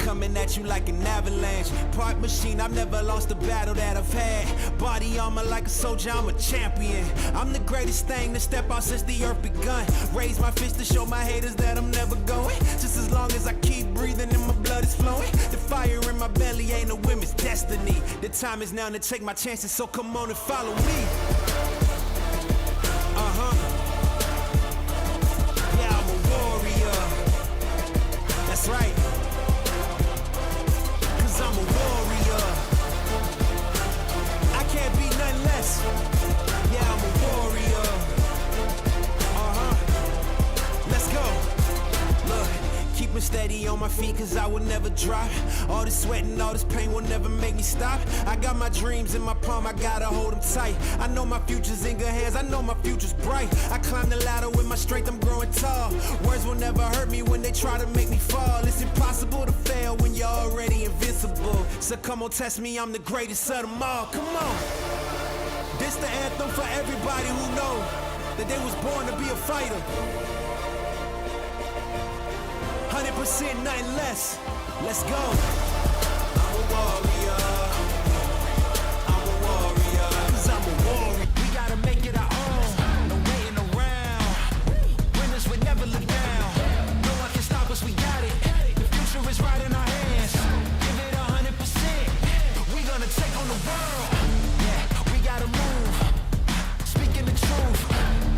coming at you like an avalanche. Part machine, I've never lost a battle that I've had. Body armor like a soldier, I'm a champion. I'm the greatest thing to step out since the earth begun. Raise my fist to show my haters that I'm never going. Just as long as I keep breathing and my blood is flowing. The fire in my belly ain't a women's destiny. The time is now to take my chances, so come on and follow me. Yeah, I'm a warrior. That's right. 'Cause I'm a warrior. I can't be nothing less. Yeah, I'm a warrior. Let's go. Look, keep me steady on my feet 'cause I will never drop. All this sweat and all this pain will never make me stop. I got my dreams in my palm, I gotta hold them tight. I know my future's in good hands, I know my future's bright. I climb the ladder with my strength, I'm growing tall. Words will never hurt me when they try to make me fall. It's impossible to fail when you're already invincible. So come on, test me, I'm the greatest of them all. Come on. This the anthem for everybody who know that they was born to be a fighter. 100%, nothing less. Let's go. I'm a warrior. I'm a warrior. 'Cause I'm a warrior. We gotta make it our own. No waiting around. Winners will never look down. No one can stop us, we got it. The future is right in our hands. Give it 100%. We gonna take on the world. Yeah, we gotta move. Speaking the truth.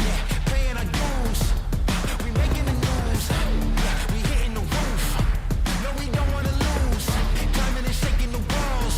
Yeah, paying our dues. We making the news. Yeah, we hitting the roof. No, we don't wanna lose. Climbing and shaking the walls.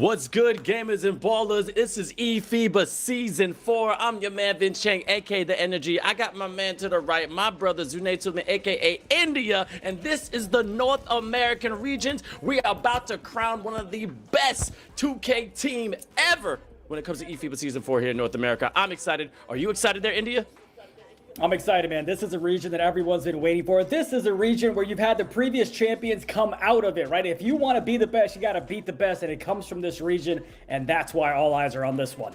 What's good, gamers and ballers? This is eFIBA Season 4. I'm your man, Chang, a.k.a. The Energy. I got my man to the right, my brother, Zunaid, Suleman, a.k.a. India. And this is the North American regions. We are about to crown one of the best 2K team ever when it comes to eFIBA Season 4 here in North America. I'm excited. Are you excited there, India? I'm excited, man. This is a region that everyone's been waiting for. This is a region where you've had the previous champions come out of it, right? If you want to be the best, you got to beat the best, and it comes from this region, and that's why all eyes are on this one.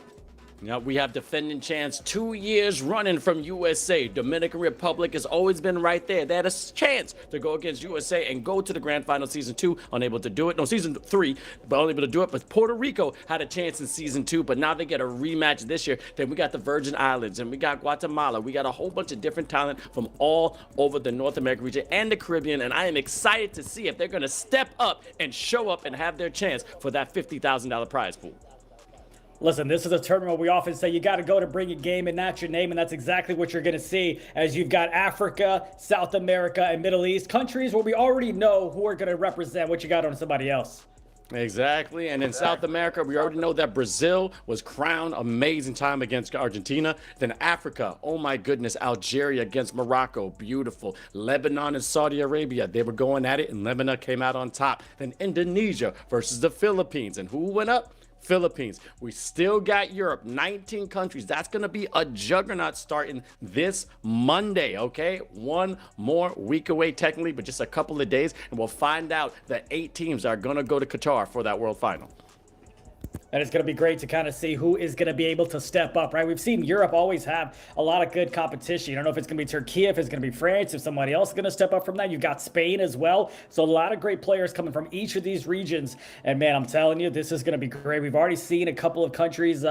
Now, we have defending champs 2 years running from USA. Dominican Republic has always been right there. They had a chance to go against USA and go to the grand final season 2. Unable to do it. No, season 3, but unable to do it. But Puerto Rico had a chance in season 2, but now they get a rematch this year. Then we got the Virgin Islands, and we got Guatemala. We got a whole bunch of different talent from all over the North American region and the Caribbean, and I am excited to see if they're going to step up and show up and have their chance for that $50,000 prize pool. Listen, this is a tournament we often say you got to go to bring your game and not your name, and that's exactly what you're going to see as you've got Africa, South America, and Middle East, countries where we already know who are going to represent what you got on somebody else. Exactly. And in South America, we already know that Brazil was crowned amazing time against Argentina. Then Africa, oh my goodness, Algeria against Morocco, beautiful. Lebanon and Saudi Arabia, they were going at it, and Lebanon came out on top. Then Indonesia versus the Philippines, and who went up? Philippines. We still got Europe, 19 countries. That's going to be a juggernaut starting this Monday, okay? One more week away technically, but just a couple of days, and we'll find out that 8 teams are going to go to Qatar for that World Final. And it's going to be great to kind of see who is going to be able to step up, right? We've seen Europe always have a lot of good competition. I don't know if it's going to be Turkey, if it's going to be France, if somebody else is going to step up from that. You've got Spain as well. So a lot of great players coming from each of these regions. And man, I'm telling you, this is going to be great. We've already seen a couple of countries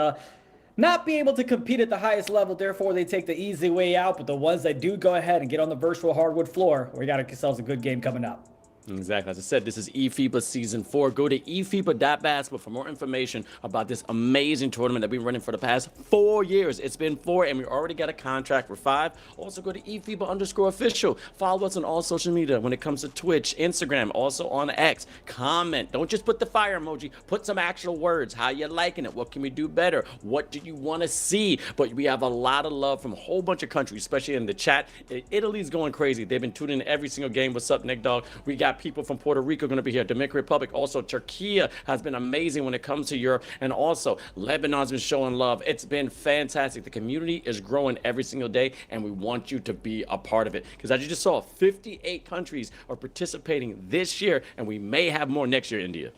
not be able to compete at the highest level. Therefore, they take the easy way out. But the ones that do go ahead and get on the virtual hardwood floor, we got ourselves a good game coming up. Exactly. As I said, this is eFIBA Season 4. Go to eFIBA.basketball for more information about this amazing tournament that we've been running for the past 4 years. It's been 4, and we already got a contract for 5. Also, go to eFIBA_official. Follow us on all social media when it comes to Twitch, Instagram, also on X. Comment. Don't just put the fire emoji. Put some actual words. How you liking it? What can we do better? What do you want to see? But we have a lot of love from a whole bunch of countries, especially in the chat. Italy's going crazy. They've been tuning in every single game. What's up, Nick Dog? We got people from Puerto Rico going to be here. Dominican Republic, also Turkey has been amazing when it comes to Europe, and also Lebanon's been showing love. It's been fantastic. The community is growing every single day, and we want you to be a part of it, because as you just saw, 58 countries are participating this year, and we may have more next year, India.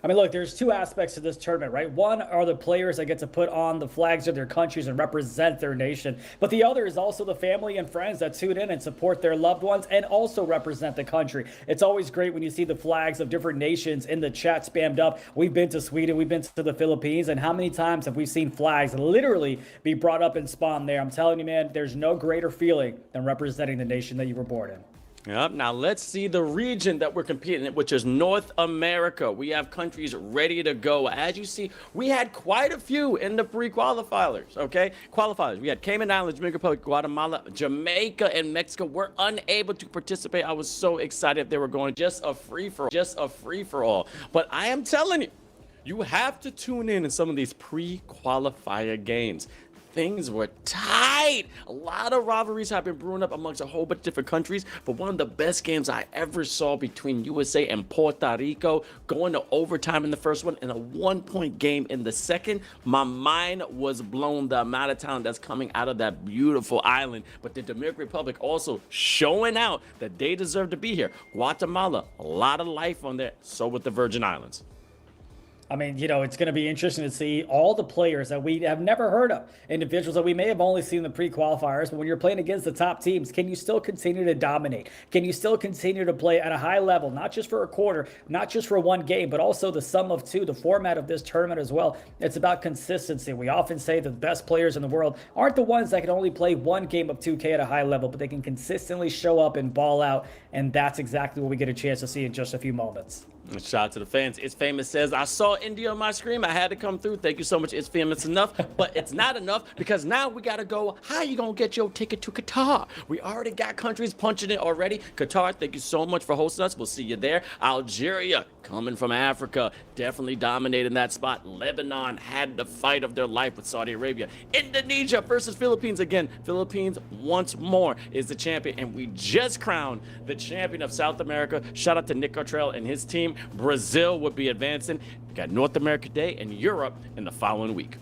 I mean, look, there's 2 aspects to this tournament, right? One are the players that get to put on the flags of their countries and represent their nation. But the other is also the family and friends that tune in and support their loved ones and also represent the country. It's always great when you see the flags of different nations in the chat spammed up. We've been to Sweden, we've been to the Philippines, and how many times have we seen flags literally be brought up and spawned there? I'm telling you, man, there's no greater feeling than representing the nation that you were born in. Yep. Now let's see the region that we're competing in, which is North America. We have countries ready to go. As you see, we had quite a few in the pre-qualifiers, okay? Qualifiers. We had Cayman Islands, Dominican Republic, Guatemala, Jamaica, and Mexico were unable to participate. I was so excited they were going just a free-for-all. But I am telling you, you have to tune in some of these pre-qualifier games. Things were tight. A lot of rivalries have been brewing up amongst a whole bunch of different countries, but one of the best games I ever saw between USA and Puerto Rico, going to overtime in the first one and a 1-point game in the second. My mind was blown, the amount of talent that's coming out of that beautiful island. But the Dominican Republic also showing out that they deserve to be here. Guatemala, a lot of life on there. So with the Virgin Islands. I mean, you know, it's going to be interesting to see all the players that we have never heard of, individuals that we may have only seen in the pre-qualifiers, but when you're playing against the top teams, can you still continue to dominate? Can you still continue to play at a high level, not just for a quarter, not just for one game, but also the sum of 2, the format of this tournament as well? It's about consistency. We often say the best players in the world aren't the ones that can only play one game of 2K at a high level, but they can consistently show up and ball out, and that's exactly what we get a chance to see in just a few moments. Shout out to the fans. It's Famous says, I saw India on my screen. I had to come through. Thank you so much. It's Famous enough. But it's not enough, because now we got to go. How you going to get your ticket to Qatar? We already got countries punching it already. Qatar, thank you so much for hosting us. We'll see you there. Algeria, coming from Africa, definitely dominating that spot. Lebanon had the fight of their life with Saudi Arabia. Indonesia versus Philippines again. Philippines once more is the champion, and we just crowned the champion of South America. Shout out to Nick Cottrell and his team. Brazil would be advancing. We got North America Day and Europe in the following week.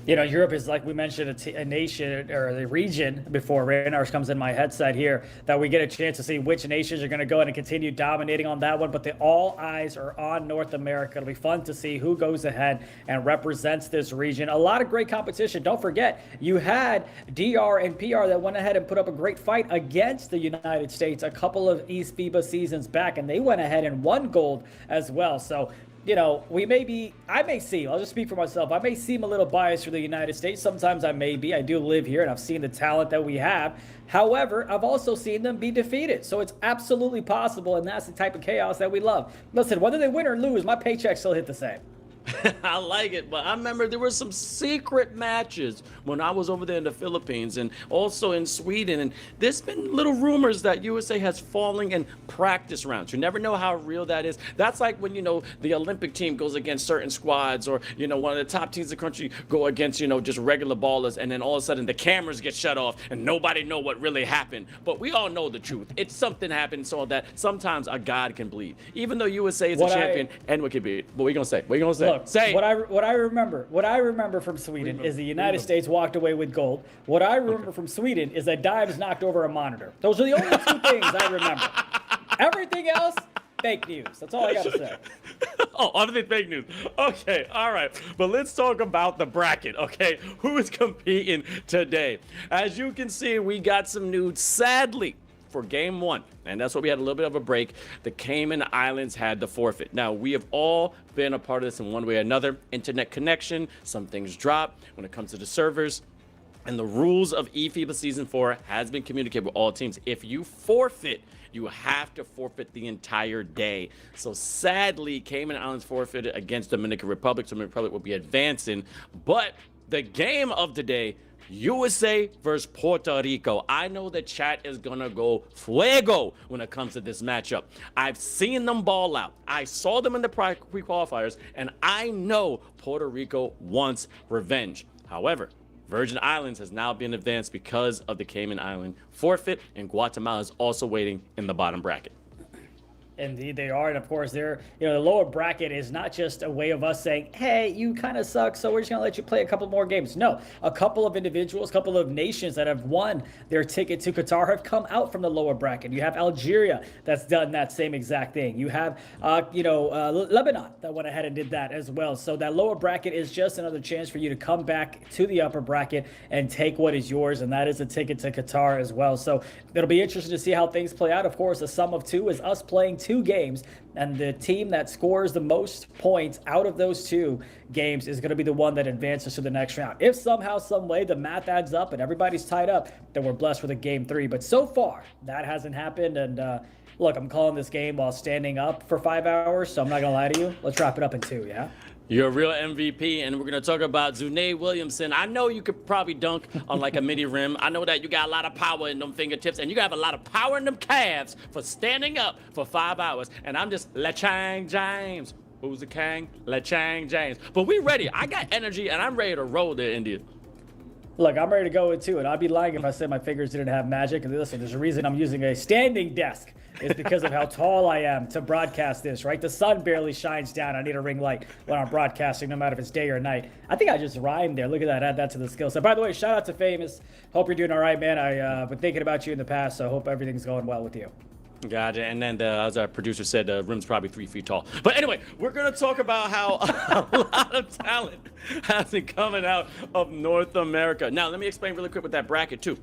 You know, Europe is, like we mentioned, a nation or the region before. Raynars comes in my headset here, that we get a chance to see which nations are going to go in and continue dominating on that one. But all eyes are on North America. It'll be fun to see who goes ahead and represents this region. A lot of great competition. Don't forget, you had DR and PR that went ahead and put up a great fight against the United States a couple of eFIBA seasons back, and they went ahead and won gold as well. So, you know, I'll just speak for myself. I may seem a little biased for the United States. Sometimes I may be. I do live here, and I've seen the talent that we have. However, I've also seen them be defeated. So it's absolutely possible, and that's the type of chaos that we love. Listen, whether they win or lose, my paycheck still hit the same. I like it, but I remember there were some secret matches when I was over there in the Philippines and also in Sweden, and there's been little rumors that USA has fallen in practice rounds. You never know how real that is. That's like when, you know, the Olympic team goes against certain squads, or, you know, one of the top teams in the country go against, you know, just regular ballers, and then all of a sudden the cameras get shut off and nobody know what really happened. But we all know the truth. It's something happened, so that sometimes a god can bleed. Even though USA is a champion, and we can be. What are you gonna say? What are you gonna say? Look, what I remember from Sweden is the United States walked away with gold. What I remember from Sweden is that Dives knocked over a monitor. Those are the only two things I remember. Everything else, fake news. That's all I gotta say. Oh, other fake news. Okay, all right. But let's talk about the bracket, okay? Who is competing today? As you can see, we got some news, sadly, for game one, and that's why we had a little bit of a break. The Cayman Islands had the forfeit. Now, we have all been a part of this in one way or another. Internet connection, some things drop when it comes to the servers, and the rules of eFIBA Season 4 has been communicated with all teams. If you forfeit, you have to forfeit the entire day. So sadly, Cayman Islands forfeited against Dominican Republic. So Dominican Republic will be advancing, but the game of the day, USA versus Puerto Rico. I know the chat is gonna go fuego when it comes to this matchup. I've seen them ball out. I saw them in the pre-qualifiers, and I know Puerto Rico wants revenge. However, Virgin Islands has now been advanced because of the Cayman Island forfeit, and Guatemala is also waiting in the bottom bracket. Indeed, they are. And of course, the lower bracket is not just a way of us saying, hey, you kind of suck, so we're just going to let you play a couple more games. No, a couple of individuals, a couple of nations that have won their ticket to Qatar have come out from the lower bracket. You have Algeria that's done that same exact thing. You have, Lebanon that went ahead and did that as well. So that lower bracket is just another chance for you to come back to the upper bracket and take what is yours, and that is a ticket to Qatar as well. So it'll be interesting to see how things play out. Of course, the sum of two is us playing 2 games, and the team that scores the most points out of those 2 games is going to be the one that advances to the next round. If somehow, some way the math adds up and everybody's tied up, then we're blessed with a game 3. But so far, that hasn't happened. And look, I'm calling this game while standing up for 5 hours, so I'm not going to lie to you. Let's wrap it up in 2, yeah? You're a real MVP, and we're going to talk about Zunaid Williamson. I know you could probably dunk on like a midi rim. I know that you got a lot of power in them fingertips, and you have a lot of power in them calves for standing up for 5 hours. And I'm just Chang James. Who's the King? Chang James. But we ready. I got energy, and I'm ready to roll there, India. Look, I'm ready to go in 2, and I'd be lying if I said my fingers didn't have magic. And listen, there's a reason I'm using a standing desk. It's because of how tall I am to broadcast this, right? The sun barely shines down. I need a ring light when I'm broadcasting, no matter if it's day or night. I think I just rhymed there. Look at that. Add that to the skill set. By the way, shout out to Famous. Hope you're doing all right, man. I've been thinking about you in the past, so I hope everything's going well with you. Gotcha. And then, as our producer said, the rim's probably 3 feet tall. But anyway, we're going to talk about how a lot of talent has been coming out of North America. Now, let me explain really quick with that bracket, too.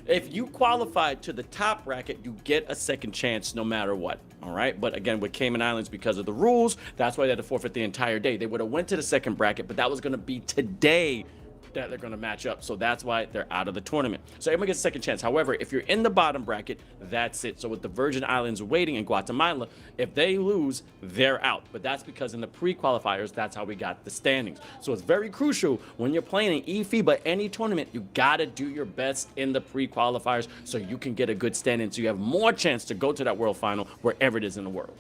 If you qualify to the top bracket, you get a second chance no matter what. All right. But again, with Cayman Islands, because of the rules, that's why they had to forfeit the entire day. They would have went to the second bracket, but that was going to be today that they're going to match up. So that's why they're out of the tournament. So everyone gets a second chance. However, if you're in the bottom bracket, that's it. So with the Virgin Islands waiting in Guatemala, if they lose, they're out. But that's because in the pre-qualifiers, that's how we got the standings. So it's very crucial when you're playing in eFIBA, any tournament, you got to do your best in the pre-qualifiers so you can get a good standing, so you have more chance to go to that world final wherever it is in the world.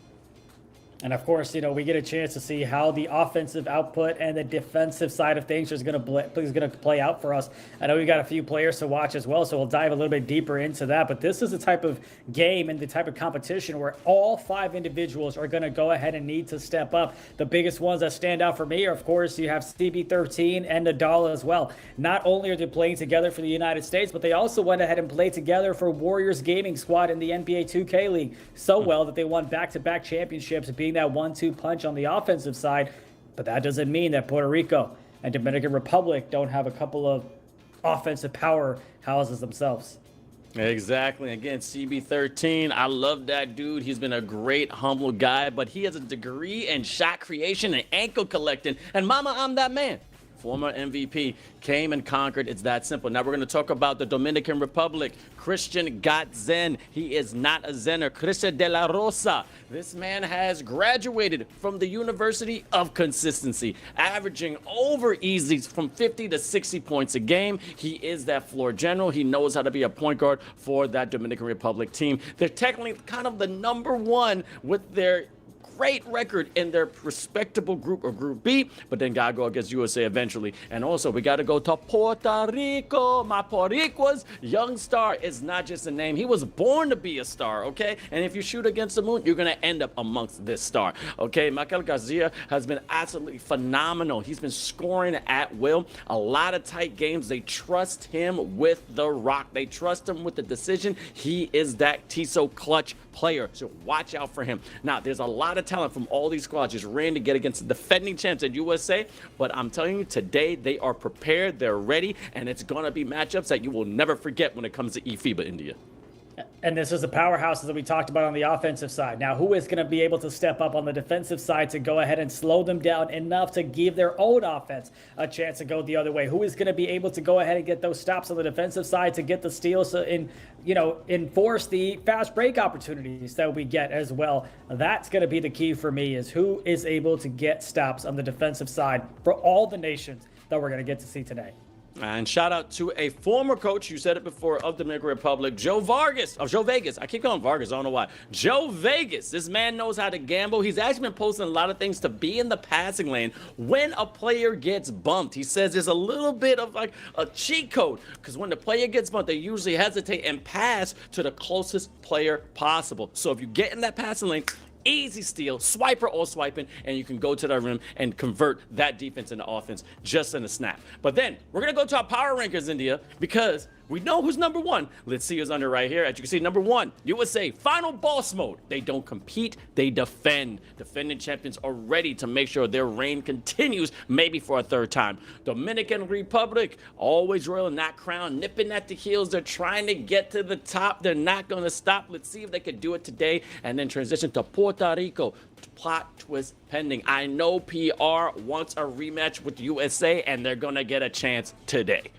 And of course, we get a chance to see how the offensive output and the defensive side of things is going to play out for us. I know we got a few players to watch as well, so we'll dive a little bit deeper into that. But this is the type of game and the type of competition where all 5 individuals are going to go ahead and need to step up. The biggest ones that stand out for me are, of course, you have CB13 and Nadal as well. Not only are they playing together for the United States, but they also went ahead and played together for Warriors Gaming Squad in the NBA 2K League so well that they won back-to-back championships, being that 1-2 punch on the offensive side. But that doesn't mean that Puerto Rico and Dominican Republic don't have a couple of offensive powerhouses themselves. Exactly. Again, CB13, I love that dude. He's been a great, humble guy, but he has a degree in shot creation and ankle collecting. And mama, I'm that man. Former MVP, came and conquered. It's that simple. Now we're going to talk about the Dominican Republic. Christian got Zen. He is not a Zenner. Christian de la Rosa. This man has graduated from the University of Consistency, averaging over easy from 50 to 60 points a game. He is that floor general. He knows how to be a point guard for that Dominican Republic team. They're technically kind of the number one with their great record in their respectable group or Group B, but then gotta go against USA eventually. And also, we gotta go to Puerto Rico. My Poricuas young star is not just a name. He was born to be a star, okay? And if you shoot against the moon, you're gonna end up amongst this star, okay? Michael Garcia has been absolutely phenomenal. He's been scoring at will. A lot of tight games. They trust him with the rock. They trust him with the decision. He is that Tiso clutch player, so watch out for him. Now, there's a lot of talent from all these squads just ran to get against the defending champs at USA, but I'm telling you, today they are prepared, they're ready, and it's going to be matchups that you will never forget when it comes to eFIBA India. And this is the powerhouses that we talked about on the offensive side. Now, who is going to be able to step up on the defensive side to go ahead and slow them down enough to give their own offense a chance to go the other way? Who is going to be able to go ahead and get those stops on the defensive side to get the steals and, enforce the fast break opportunities that we get as well? That's going to be the key for me, is who is able to get stops on the defensive side for all the nations that we're going to get to see today. And shout out to a former coach, you said it before, of Dominican Republic, Joe Vegas. I keep calling Vargas, I don't know why. Joe Vegas. This man knows how to gamble. He's actually been posting a lot of things to be in the passing lane when a player gets bumped. He says there's a little bit of like a cheat code, because when the player gets bumped, they usually hesitate and pass to the closest player possible. So if you get in that passing lane, easy steal, swiper or swiping, and you can go to the rim and convert that defense into offense just in a snap. But then we're going to go to our power rankers, India, because we know who's number one. Let's see who's under right here. As you can see, number one, USA, final boss mode. They don't compete, they defend. Defending champions are ready to make sure their reign continues, maybe for a third time. Dominican Republic, always royal in that crown, nipping at the heels. They're trying to get to the top. They're not going to stop. Let's see if they can do it today. And then transition to Puerto Rico. Plot twist pending. I know PR wants a rematch with USA, and they're going to get a chance today.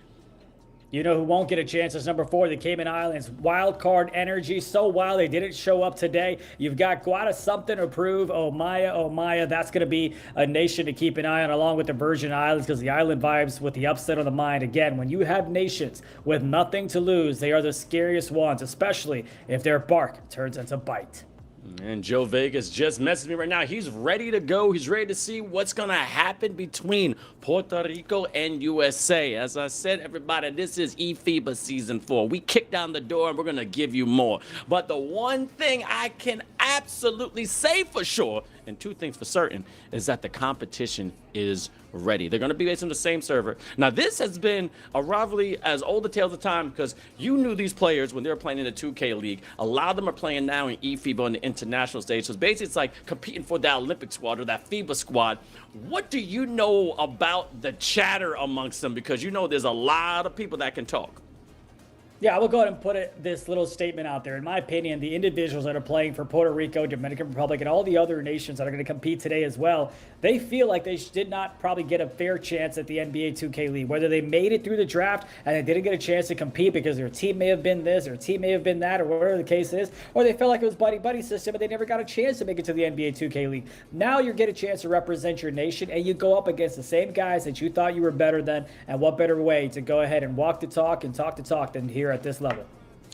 You know who won't get a chance is number 4, the Cayman Islands. Wild card energy, so wild they didn't show up today. You've got Guata something to prove. Oh Maya, that's going to be a nation to keep an eye on, along with the Virgin Islands, because the island vibes with the upset on the mind. Again, when you have nations with nothing to lose, they are the scariest ones, especially if their bark turns into bite. And Joe Vegas just messaged me right now. He's ready to go. He's ready to see what's going to happen between Puerto Rico and USA. As I said, everybody, this is eFIBA Season 4. We kick down the door and we're going to give you more. But the one thing I can absolutely say for sure, and 2 things for certain, is that the competition is ready. They're going to be based on the same server. Now, this has been a rivalry as old a tales of time, because you knew these players when they were playing in the 2K League. A lot of them are playing now in eFIBA on the international stage. So basically, it's like competing for that Olympic squad or that FIBA squad. What do you know about the chatter amongst them? Because you know there's a lot of people that can talk. Yeah, I will go ahead and put this little statement out there. In my opinion, the individuals that are playing for Puerto Rico, Dominican Republic, and all the other nations that are going to compete today as well, they feel like they did not probably get a fair chance at the NBA 2K League. Whether they made it through the draft and they didn't get a chance to compete because their team may have been this, their team may have been that, or whatever the case is, or they felt like it was buddy-buddy system, but they never got a chance to make it to the NBA 2K League. Now you get a chance to represent your nation, and you go up against the same guys that you thought you were better than, and what better way to go ahead and walk the talk and talk the talk than here at this level.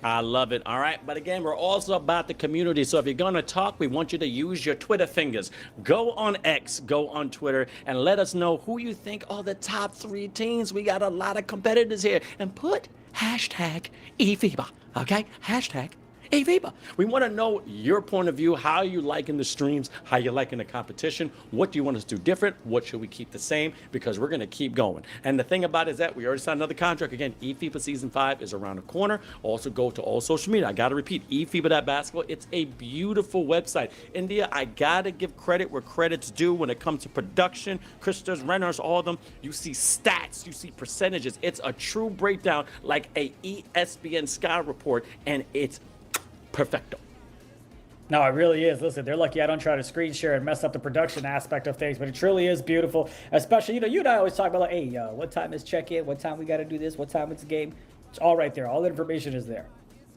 I love it. All right. But again, we're also about the community. So if you're going to talk, we want you to use your Twitter fingers. Go on X, go on Twitter, and let us know who you think are the top 3 teams. We got a lot of competitors here. And put hashtag eFIBA. Okay? Hashtag eFIBA. We want to know your point of view, how you liking the streams, how you liking the competition, what do you want us to do different, what should we keep the same, because we're going to keep going. And the thing about it is that we already signed another contract. Again, eFIBA Season 5 is around the corner. Also go to all social media. I got to repeat, eFIBA.basketball. It's a beautiful website. India, I got to give credit where credit's due when it comes to production, Kristers, renters, all of them. You see stats, you see percentages. It's a true breakdown like a ESPN Sky report, and it's perfecto. No, it really is. Listen, they're lucky I don't try to screen share and mess up the production aspect of things, but it truly is beautiful. Especially, you and I always talk about, like, hey, what time is check-in? What time we got to do this? What time it's a game? It's all right there. All the information is there.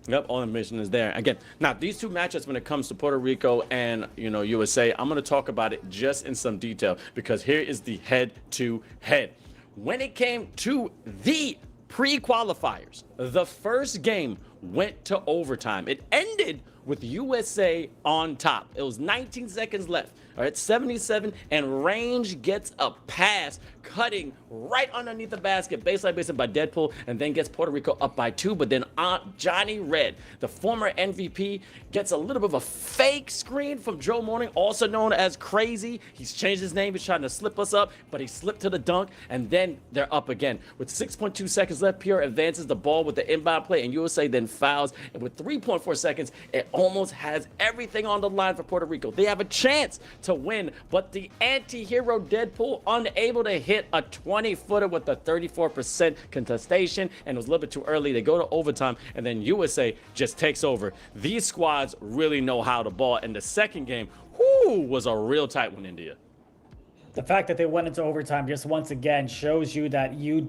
Yep, all the information is there. Again, now these two matchups when it comes to Puerto Rico and, USA, I'm going to talk about it just in some detail because here is the head-to-head. When it came to the pre-qualifiers, the first game went to overtime. It ended with USA on top. It was 19 seconds left. All right, 77, and Range gets a pass, cutting right underneath the basket, baseline by Deadpool, and then gets Puerto Rico up by 2. But then Johnny Red, the former MVP, gets a little bit of a fake screen from Joe Morning, also known as Crazy. He's changed his name. He's trying to slip us up, but he slipped to the dunk, and then they're up again. With 6.2 seconds left, Pierre advances the ball with the inbound play, and USA then fouls. And with 3.4 seconds, it almost has everything on the line for Puerto Rico. They have a chance to win, but the anti-hero Deadpool unable to hit a 20-footer with a 34% contestation, and it was a little bit too early. They go to overtime, and then USA just takes over. These squads really know how to ball, and the second game, was a real tight one, India. The fact that they went into overtime just once again shows you that you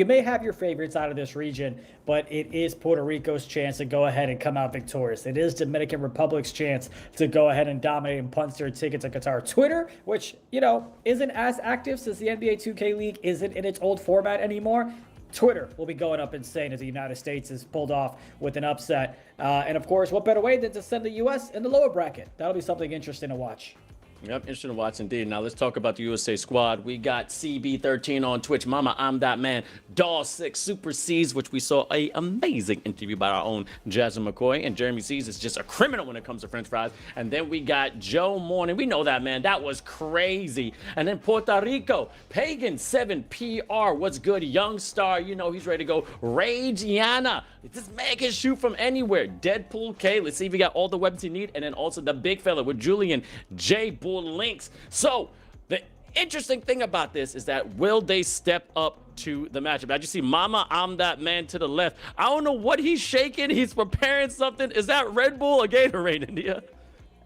may have your favorites out of this region, but it is Puerto Rico's chance to go ahead and come out victorious. It is Dominican Republic's chance to go ahead and dominate and punch their ticket to Qatar. Twitter, which, isn't as active since the NBA 2K League isn't in its old format anymore, Twitter will be going up insane as the United States is pulled off with an upset. And of course, what better way than to send the U.S. in the lower bracket? That'll be something interesting to watch. Yep, interesting to watch indeed. Now let's talk about the USA squad. We got CB13 on Twitch, Mama I'm That Man, Daw6, Super C's, which we saw a amazing interview by our own Jasmine McKoy, and Jeremy C's is just a criminal when it comes to French fries. And then we got Joe Morning. We know that, man. That was crazy. And then Puerto Rico, Pagan 7 PR. What's good? Young Star, he's ready to go. Rage Yana. This man can shoot from anywhere. Deadpool K. Let's see if we got all the weapons he need. And then also the big fella with Julian J. Bull Links. So the interesting thing about this is that will they step up to the matchup? I just see Mama I'm That Man to the left. I don't know what he's shaking. He's preparing something. Is that Red Bull or Gatorade, India?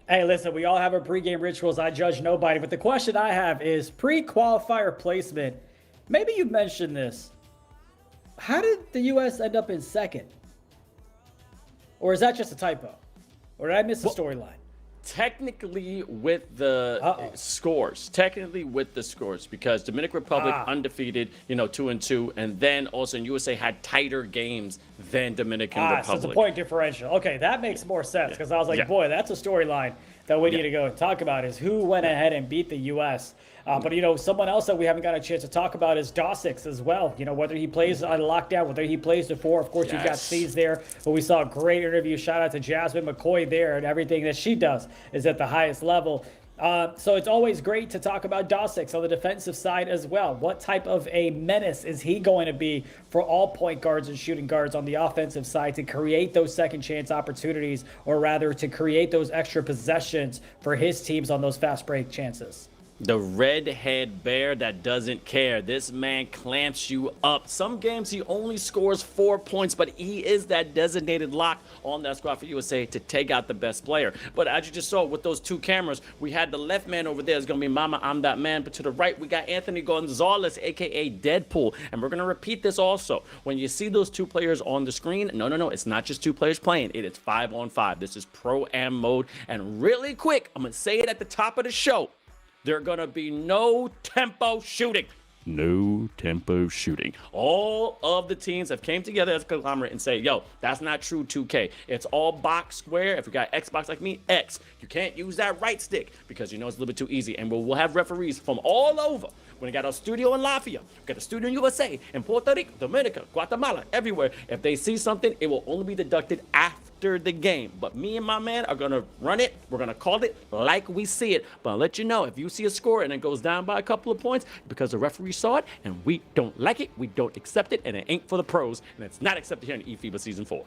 Hey, listen, we all have our pregame rituals. I judge nobody. But the question I have is pre-qualifier placement. Maybe you mentioned this. How did the U.S. end up in second? Or is that just a typo? Or did I miss the storyline? Technically with the scores. Technically with the scores. Because Dominican Republic undefeated, 2-2. And then also in USA had tighter games than Dominican Republic. So it's a point differential. Okay, that makes more sense. Because I was like, boy, that's a storyline that we need to go and talk about is who went ahead and beat the U.S. But, someone else that we haven't got a chance to talk about is Daw6 as well. Whether he plays on lockdown, whether he plays the 4. Of course, you've got C's there. But we saw a great interview. Shout out to Jasmine McKoy there, and everything that she does is at the highest level. So it's always great to talk about Daw6 on the defensive side as well. What type of a menace is he going to be for all point guards and shooting guards on the offensive side to create those second chance opportunities, or rather to create those extra possessions for his teams on those fast break chances? The redhead bear that doesn't care. This man clamps you up. Some games he only scores 4 points, but he is that designated lock on that squad for USA to take out the best player. But as you just saw with those two cameras, we had the left man over there is going to be Mama I'm That Man. But to the right, we got Anthony Gonzalez, a.k.a. Deadpool. And we're going to repeat this also. When you see those two players on the screen, no, it's not just two players playing. It is 5-on-5. This is pro-am mode. And really quick, I'm going to say it at the top of the show. There are going to be no tempo shooting. no tempo shooting. All of the teams have came together as a conglomerate and say, yo, that's not true 2K. It's all box square. If you got Xbox like me, X. You can't use that right stick because you know it's a little bit too easy. And we'll have referees from all over. When we got our studio in Lafayette, we got a studio in USA, in Puerto Rico, Dominican, Guatemala, everywhere. If they see something, it will only be deducted after the game. But me and my man are going to run it. We're going to call it like we see it. But I'll let you know, if you see a score and it goes down by a couple of points because the referee saw it and we don't like it, we don't accept it, and it ain't for the pros, and it's not accepted here in eFIBA Season 4.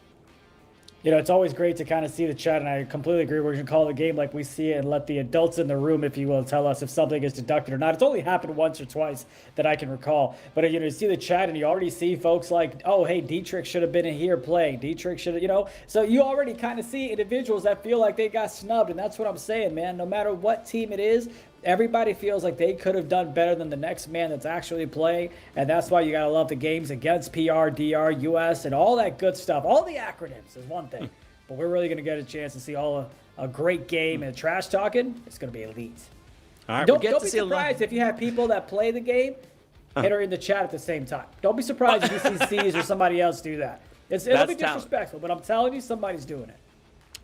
You know, it's always great to kind of see the chat, and I completely agree. We're going to call the game like we see it and let the adults in the room, if you will, tell us if something is deducted or not. It's only happened once or twice that I can recall. But, you know, you see the chat, and you already see folks like, oh, hey, Dietrich should have been in here playing. Dietrich should have, you know. So you already kind of see individuals that feel like they got snubbed, and that's what I'm saying, man. No matter what team it is, everybody feels like they could have done better than the next man that's actually playing, and that's why you got to love the games against PR, DR, US, and all that good stuff. All the acronyms is one thing, but we're really going to get a chance to see a great game, and trash talking, it's going to be elite. All right, Don't be surprised if you have people that play the game and are in the chat at the same time. Don't be surprised if you see C's or somebody else do that. It'll be disrespectful, but I'm telling you, somebody's doing it.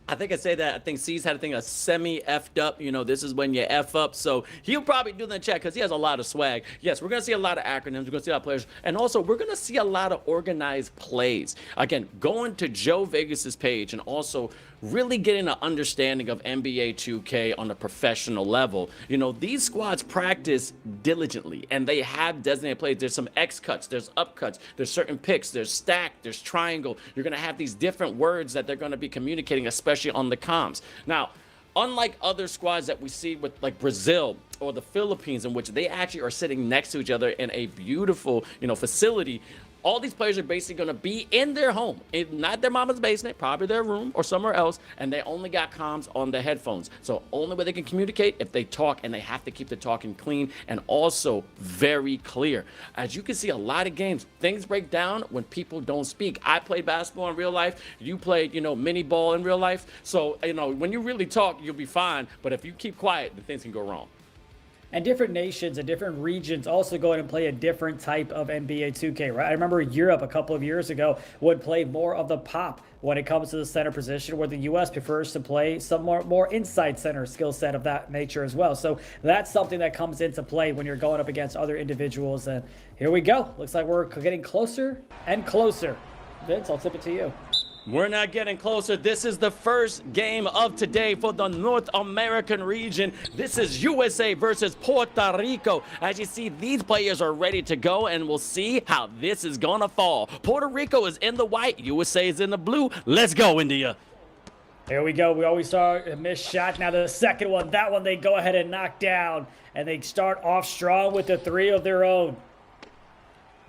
I think I say that. I think C's had a thing, a semi-effed up. You know, this is when you F up. So he'll probably do that in the chat because he has a lot of swag. Yes, we're going to see a lot of acronyms. We're going to see a lot of players. And also, we're going to see a lot of organized plays. Again, going to Joe Vegas's page and also really getting an understanding of NBA 2K on a professional level. You know, these squads practice diligently, and they have designated plays. There's some X cuts, there's up cuts, there's certain picks, there's stack, there's triangle. You're going to have these different words that they're going to be communicating, especially on the comms. Now, unlike other squads that we see with like Brazil or the Philippines, in which they actually are sitting next to each other in a beautiful, you know, facility, all these players are basically going to be in their home, not their mama's basement, probably their room or somewhere else, and they only got comms on their headphones. So only way they can communicate if they talk, and they have to keep the talking clean and also very clear. As you can see, a lot of games, things break down when people don't speak. I play basketball in real life. You play, you know, mini ball in real life. So, you know, when you really talk, you'll be fine. But if you keep quiet, then things can go wrong. And different nations and different regions also go in and play a different type of NBA 2K, right? I remember Europe a couple of years ago would play more of the pop when it comes to the center position, where the U.S. prefers to play some more inside center skill set of that nature as well. So that's something that comes into play when you're going up against other individuals. And here we go. Looks like we're getting closer and closer. Vince, I'll tip it to you. We're not getting closer. This is the first game of today for the North American region. This is USA versus Puerto Rico. As you see, these players are ready to go, and we'll see how this is gonna fall. Puerto Rico is in the white, USA is in the blue. Let's go, India. Here we go. We always saw a missed shot. Now the second one, that one they go ahead and knock down, and they start off strong with the three of their own.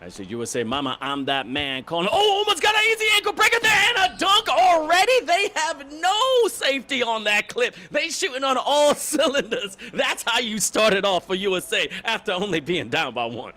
I said, USA, mama, I'm that man. Calling, oh, almost got an easy ankle breaker there and a dunk already. They have no safety on that clip. They shooting on all cylinders. That's how you started off for USA after only being down by one.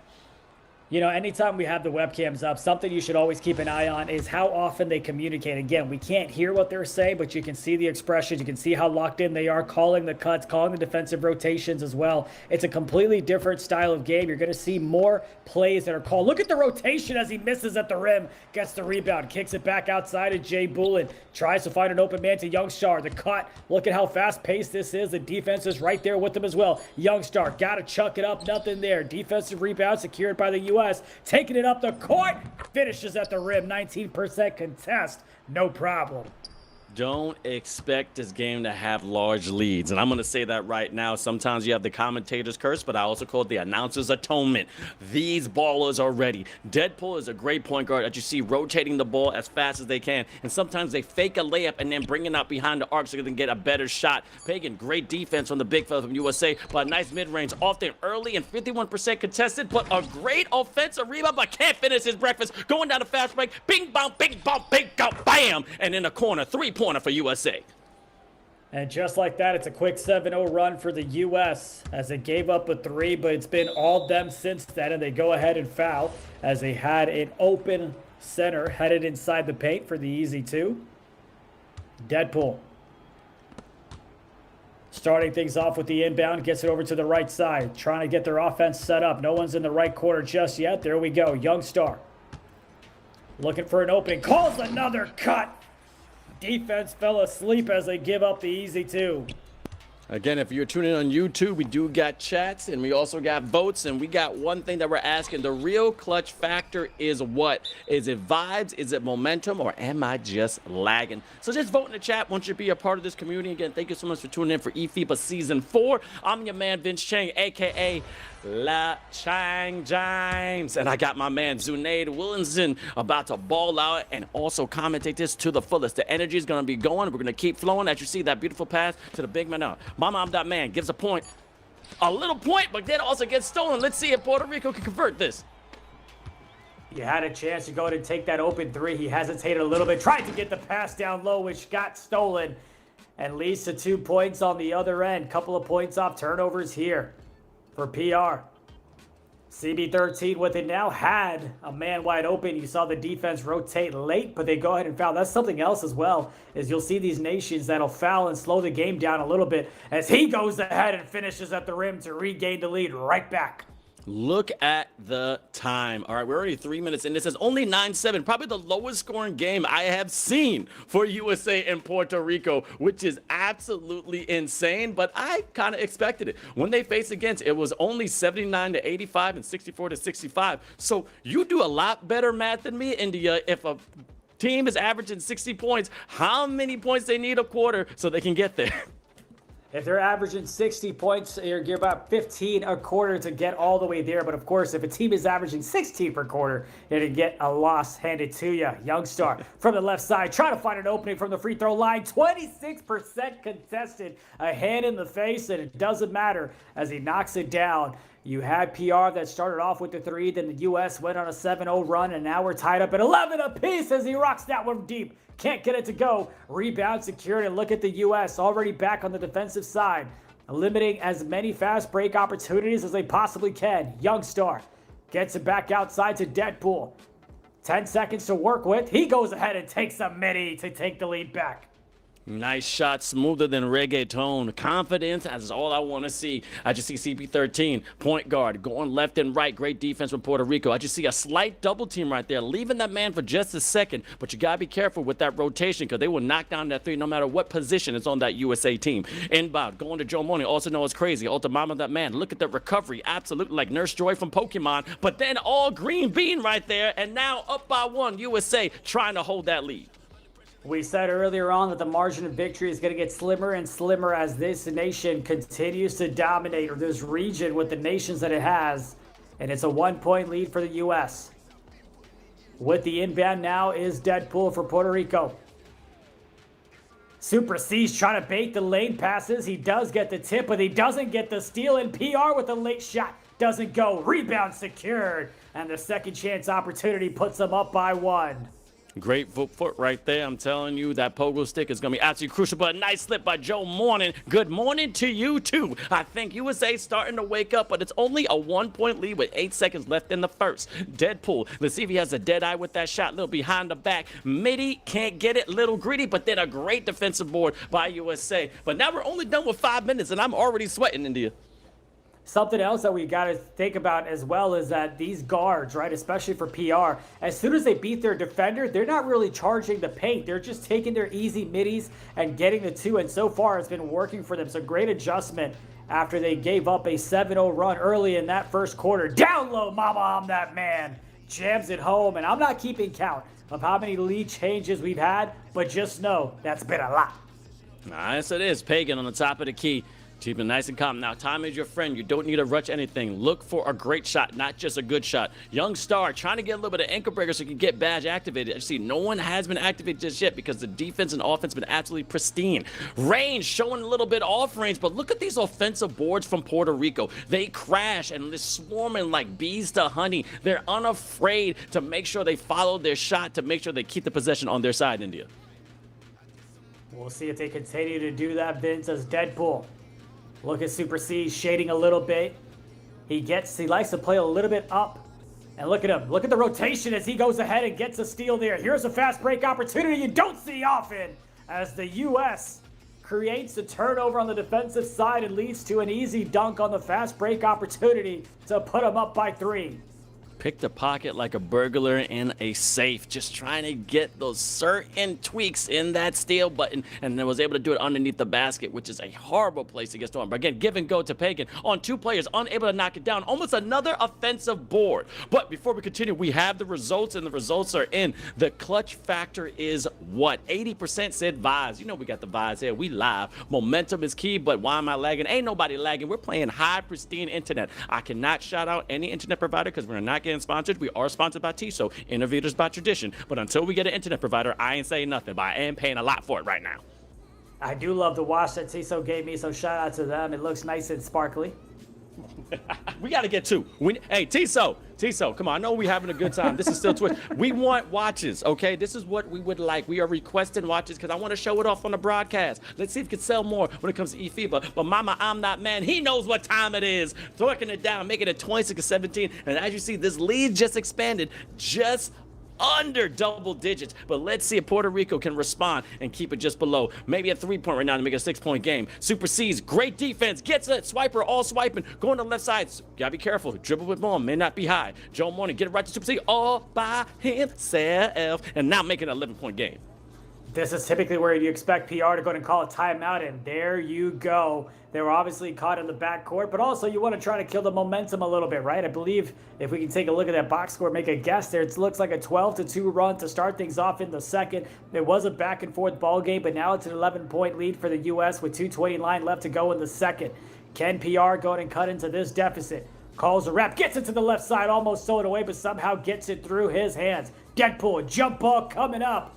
You know, anytime we have the webcams up, something you should always keep an eye on is how often they communicate. Again, we can't hear what they're saying, but you can see the expressions. You can see how locked in they are, calling the cuts, calling the defensive rotations as well. It's a completely different style of game. You're going to see more plays that are called. Look at the rotation as he misses at the rim, gets the rebound, kicks it back outside to Jay Bullen, tries to find an open man to Youngstar. The cut, look at how fast-paced this is. The defense is right there with him as well. Youngstar, got to chuck it up, nothing there. Defensive rebound secured by the U.S. Taking it up the court, finishes at the rim, 19% contest, no problem. Don't expect this game to have large leads. And I'm going to say that right now. Sometimes you have the commentator's curse, but I also call it the announcer's atonement. These ballers are ready. Deadpool is a great point guard that you see rotating the ball as fast as they can. And sometimes they fake a layup and then bring it out behind the arc so they can get a better shot. Pagan, great defense from the big fella from USA, but a nice mid-range, often early and 51% contested, but a great offensive rebound, but can't finish his breakfast. Going down the fast break, bing, bong, bing, bong, bing, go, bam! And in the corner, three-point for USA. And just like that, it's a quick 7-0 run for the U.S. as they gave up a three, but it's been all them since then, and they go ahead and foul as they had an open center headed inside the paint for the easy two. Deadpool Starting things off with the inbound, gets it over to the right side, trying to get their offense set up. No one's in the right corner just yet. There we go. Young star. Looking for an opening. Calls another cut. Defense fell asleep as they give up the easy two. Again, if you're tuning in on YouTube, we do got chats and we also got votes, and we got one thing that we're asking. The real clutch factor is what? Is it vibes? Is it momentum? Or am I just lagging? So just vote in the chat once you be a part of this community. Again, thank you so much for tuning in for eFIBA Season 4. I'm your man, Vince Chang, a.k.a. La Chang James. And I got my man, Zunaid Williamson, about to ball out and also commentate this to the fullest. The energy is going to be going. We're going to keep flowing. As you see, that beautiful pass to the big man out. My mom, that man, gives a point. A little point, but then also gets stolen. Let's see if Puerto Rico can convert this. He had a chance to go ahead and take that open three. He hesitated a little bit, tried to get the pass down low, which got stolen, and leads to 2 points on the other end. Couple of points off turnovers here for PR. CB13 with it now, had a man wide open. You saw the defense rotate late, but they go ahead and foul. That's something else as well, is you'll see these nations that'll foul and slow the game down a little bit as he goes ahead and finishes at the rim to regain the lead right back. Look at the time. All right, we're already 3 minutes in. This is only 9-7, probably the lowest scoring game I have seen for USA and Puerto Rico, which is absolutely insane, but I kind of expected it. When they faced against, it was only 79-85 and 64-65. So you do a lot better math than me, India. If a team is averaging 60 points, how many points they need a quarter so they can get there? If they're averaging 60 points, you're about 15 a quarter to get all the way there. But of course, if a team is averaging 16 per quarter, you're going to get a loss handed to you. Young star from the left side, trying to find an opening from the free throw line. 26% contested, a hand in the face, and it doesn't matter as he knocks it down. You had PR that started off with the three, then the U.S. went on a 7-0 run, and now we're tied up at 11 apiece as he rocks that one deep. Can't get it to go. Rebound secured, and look at the U.S. already back on the defensive side, limiting as many fast break opportunities as they possibly can. Young star gets it back outside to Deadpool. 10 seconds to work with. He goes ahead and takes a midi to take the lead back. Nice shot, smoother than reggaeton. Confidence, that's all I want to see. I just see CP13, point guard, going left and right. Great defense from Puerto Rico. I just see a slight double team right there, leaving that man for just a second. But you got to be careful with that rotation because they will knock down that three no matter what position is on that USA team. Inbound, going to Joe Money, also known as Crazy. Ultimama, that man. Look at the recovery, absolutely like Nurse Joy from Pokemon. But then all green bean right there, and now up by one, USA trying to hold that lead. We said earlier on that the margin of victory is going to get slimmer and slimmer as this nation continues to dominate, or this region with the nations that it has. And it's a 1-point lead for the U.S. With the inbound now is Deadpool for Puerto Rico. Super C's trying to bait the lane passes. He does get the tip, but he doesn't get the steal. And PR with a late shot doesn't go. Rebound secured. And the second chance opportunity puts them up by one. Great foot right there. I'm telling you, that pogo stick is going to be absolutely crucial. But a nice slip by Joe Morning. Good morning to you, too. I think USA starting to wake up, but it's only a 1-point lead with 8 seconds left in the first. Deadpool. Let's see if he has a dead eye with that shot. Little behind the back. Midi can't get it. Little greedy, but then a great defensive board by USA. But now we're only done with 5 minutes, and I'm already sweating, India. Something else that we got to think about as well is that these guards, right, especially for PR, as soon as they beat their defender, they're not really charging the paint. They're just taking their easy middies and getting the two, and so far it's been working for them. So great adjustment after they gave up a 7-0 run early in that first quarter. Down low, mama, I'm that man. Jams it home, and I'm not keeping count of how many lead changes we've had, but just know that's been a lot. Nice it is. Pagan on the top of the key. Keep it nice and calm. Now, time is your friend. You don't need to rush anything. Look for a great shot, not just a good shot. Young star trying to get a little bit of ankle breaker so you can get badge activated. I see no one has been activated just yet because the defense and offense have been absolutely pristine. Range showing a little bit off range, but look at these offensive boards from Puerto Rico. They crash and they're swarming like bees to honey. They're unafraid to make sure they follow their shot to make sure they keep the possession on their side, India. We'll see if they continue to do that, Vince, as Deadpool. Look at Super C shading a little bit. He likes to play a little bit up. And look at him. Look at the rotation as he goes ahead and gets a steal there. Here's a fast break opportunity you don't see often as the U.S. creates the turnover on the defensive side and leads to an easy dunk on the fast break opportunity to put them up by 3. Picked a pocket like a burglar in a safe, just trying to get those certain tweaks in that steal button, and then was able to do it underneath the basket, which is a horrible place to get stolen. But again, give and go to Pagan on 2 players, unable to knock it down. Almost another offensive board. But before we continue, we have the results, and the results are in. The clutch factor is what? 80% said vibes. You know we got the vibes here. We live. Momentum is key, but why am I lagging? Ain't nobody lagging. We're playing high, pristine internet. I cannot shout out any internet provider because we're not getting sponsored. We are sponsored by TISO, innovators by tradition. But until we get an internet provider, I ain't saying nothing, but I am paying a lot for it right now. I do love the watch that TISO gave me, so shout out to them. It looks nice and sparkly. We got to get 2. Hey, TISO, come on. I know we're having a good time. This is still Twitch. We want watches, okay? This is what we would like. We are requesting watches because I want to show it off on the broadcast. Let's see if we can sell more when it comes to eFIBA. But mama, I'm not man. He knows what time it is. Throwing it down, making it 26-17. And as you see, this lead just expanded just under double digits. But let's see if Puerto Rico can respond and keep it just below. Maybe a 3-point right now to make a 6-point game. Super C's, great defense, gets it, swiper, all swiping, going to the left side. Gotta be careful, dribble with ball, may not be high. Joe Morning, get it right to Super C, all by himself, and now making an 11-point game. This is typically where you expect PR to go ahead and call a timeout, and there you go. They were obviously caught in the backcourt, but also you want to try to kill the momentum a little bit, right? I believe if we can take a look at that box score, make a guess there, it looks like a 12-2 run to start things off in the second. It was a back-and-forth ball game, but now it's an 11-point lead for the U.S. with 2:29 left to go in the second. Can PR go ahead and cut into this deficit? Calls a rep, gets it to the left side, almost stole it away, but somehow gets it through his hands. Deadpool, jump ball coming up.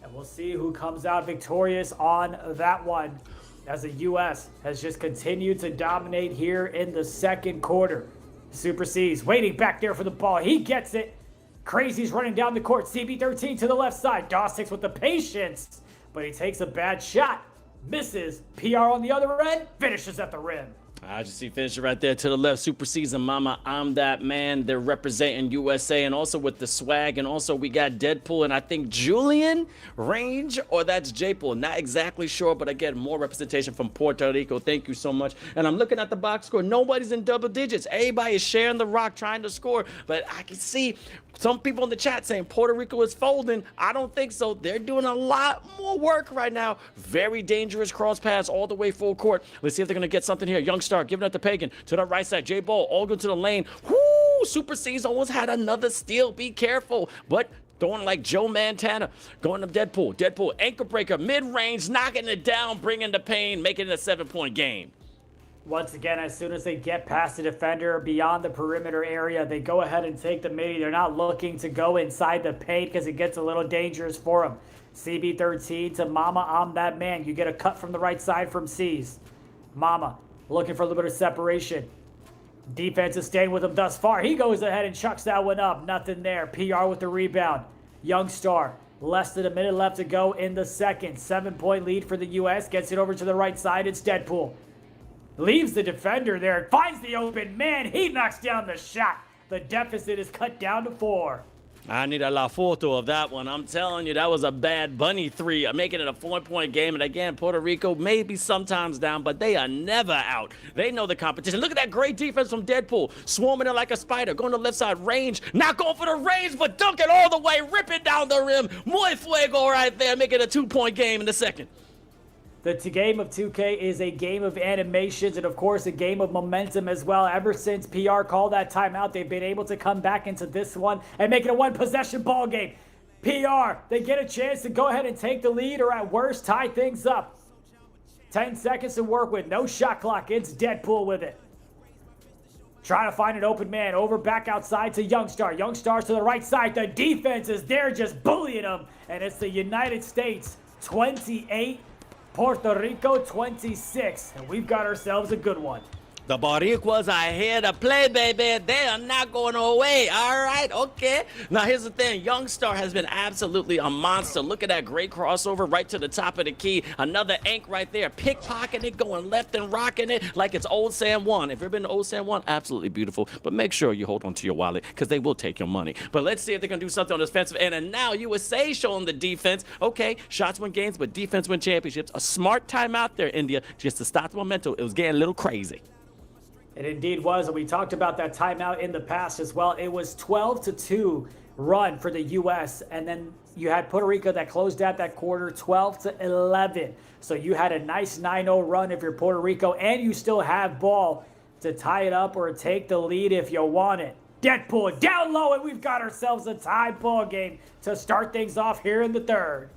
And we'll see who comes out victorious on that one, as the U.S. has just continued to dominate here in the second quarter. Super C's waiting back there for the ball. He gets it. Crazy's running down the court. CB13 to the left side. Dossix with the patience, but he takes a bad shot. Misses. PR on the other end. Finishes at the rim. I just see finisher right there to the left. Super Season Mama, I'm that man. They're representing USA, and also with the swag. And also we got Deadpool and I think Julian Range, or that's J-Pool. Not exactly sure, but again, more representation from Puerto Rico. Thank you so much. And I'm looking at the box score. Nobody's in double digits. Everybody is sharing the rock, trying to score. But I can see some people in the chat saying Puerto Rico is folding. I don't think so. They're doing a lot more work right now. Very dangerous cross pass all the way full court. Let's see if they're going to get something here. Youngstar giving it to Pagan. To the right side, J-Ball all going to the lane. Whoo! Super C's almost had another steal. Be careful. But throwing like Joe Montana. Going to Deadpool. Deadpool, anchor breaker, mid-range, knocking it down, bringing the pain, making it a 7-point game. Once again, as soon as they get past the defender beyond the perimeter area, they go ahead and take the midi. They're not looking to go inside the paint because it gets a little dangerous for them. CB13 to Mama, I'm that man. You get a cut from the right side from C's. Mama looking for a little bit of separation. Defense is staying with him thus far. He goes ahead and chucks that one up. Nothing there. PR with the rebound. Youngstar, less than a minute left to go in the second. 7-point lead for the U.S. Gets it over to the right side. It's Deadpool. Leaves the defender there, finds the open man. He knocks down the shot. The deficit is cut down to 4. I need a la foto of that one. I'm telling you, that was a bad bunny 3. I'm making it a 4-point game. And again, Puerto Rico may be sometimes down, but they are never out. They know the competition. Look at that great defense from Deadpool. Swarming it like a spider. Going to the left side, range. Not going for the range, but dunking all the way. Ripping down the rim. Muy fuego right there. Making a 2-point game in the second. The game of 2K is a game of animations and, of course, a game of momentum as well. Ever since PR called that timeout, they've been able to come back into this one and make it a one-possession ball game. PR, they get a chance to go ahead and take the lead or at worst tie things up. 10 seconds to work with. No shot clock. It's Deadpool with it. Trying to find an open man. Over back outside to Youngstar. Youngstar's to the right side. The defense is there just bullying them. And it's the United States 28, Puerto Rico 26, and we've got ourselves a good one. The Boricuas are here to play, baby. They are not going away. All right, okay. Now, here's the thing. Young Star has been absolutely a monster. Look at that great crossover right to the top of the key. Another ink right there. Pickpocketing it, going left and rocking it like it's Old San Juan. If you've been to Old San Juan, absolutely beautiful. But make sure you hold on to your wallet because they will take your money. But let's see if they can do something on the defensive end. And now USA showing the defense. Okay, shots win games, but defense win championships. A smart timeout there, India, just to stop the momentum. It was getting a little crazy. It indeed was, and we talked about that timeout in the past as well. It was 12-2 run for the U.S., and then you had Puerto Rico that closed out that quarter 12-11. So you had a nice 9-0 run if you're Puerto Rico, and you still have ball to tie it up or take the lead if you want it. Deadpool down low, and we've got ourselves a tie ball game to start things off here in the third.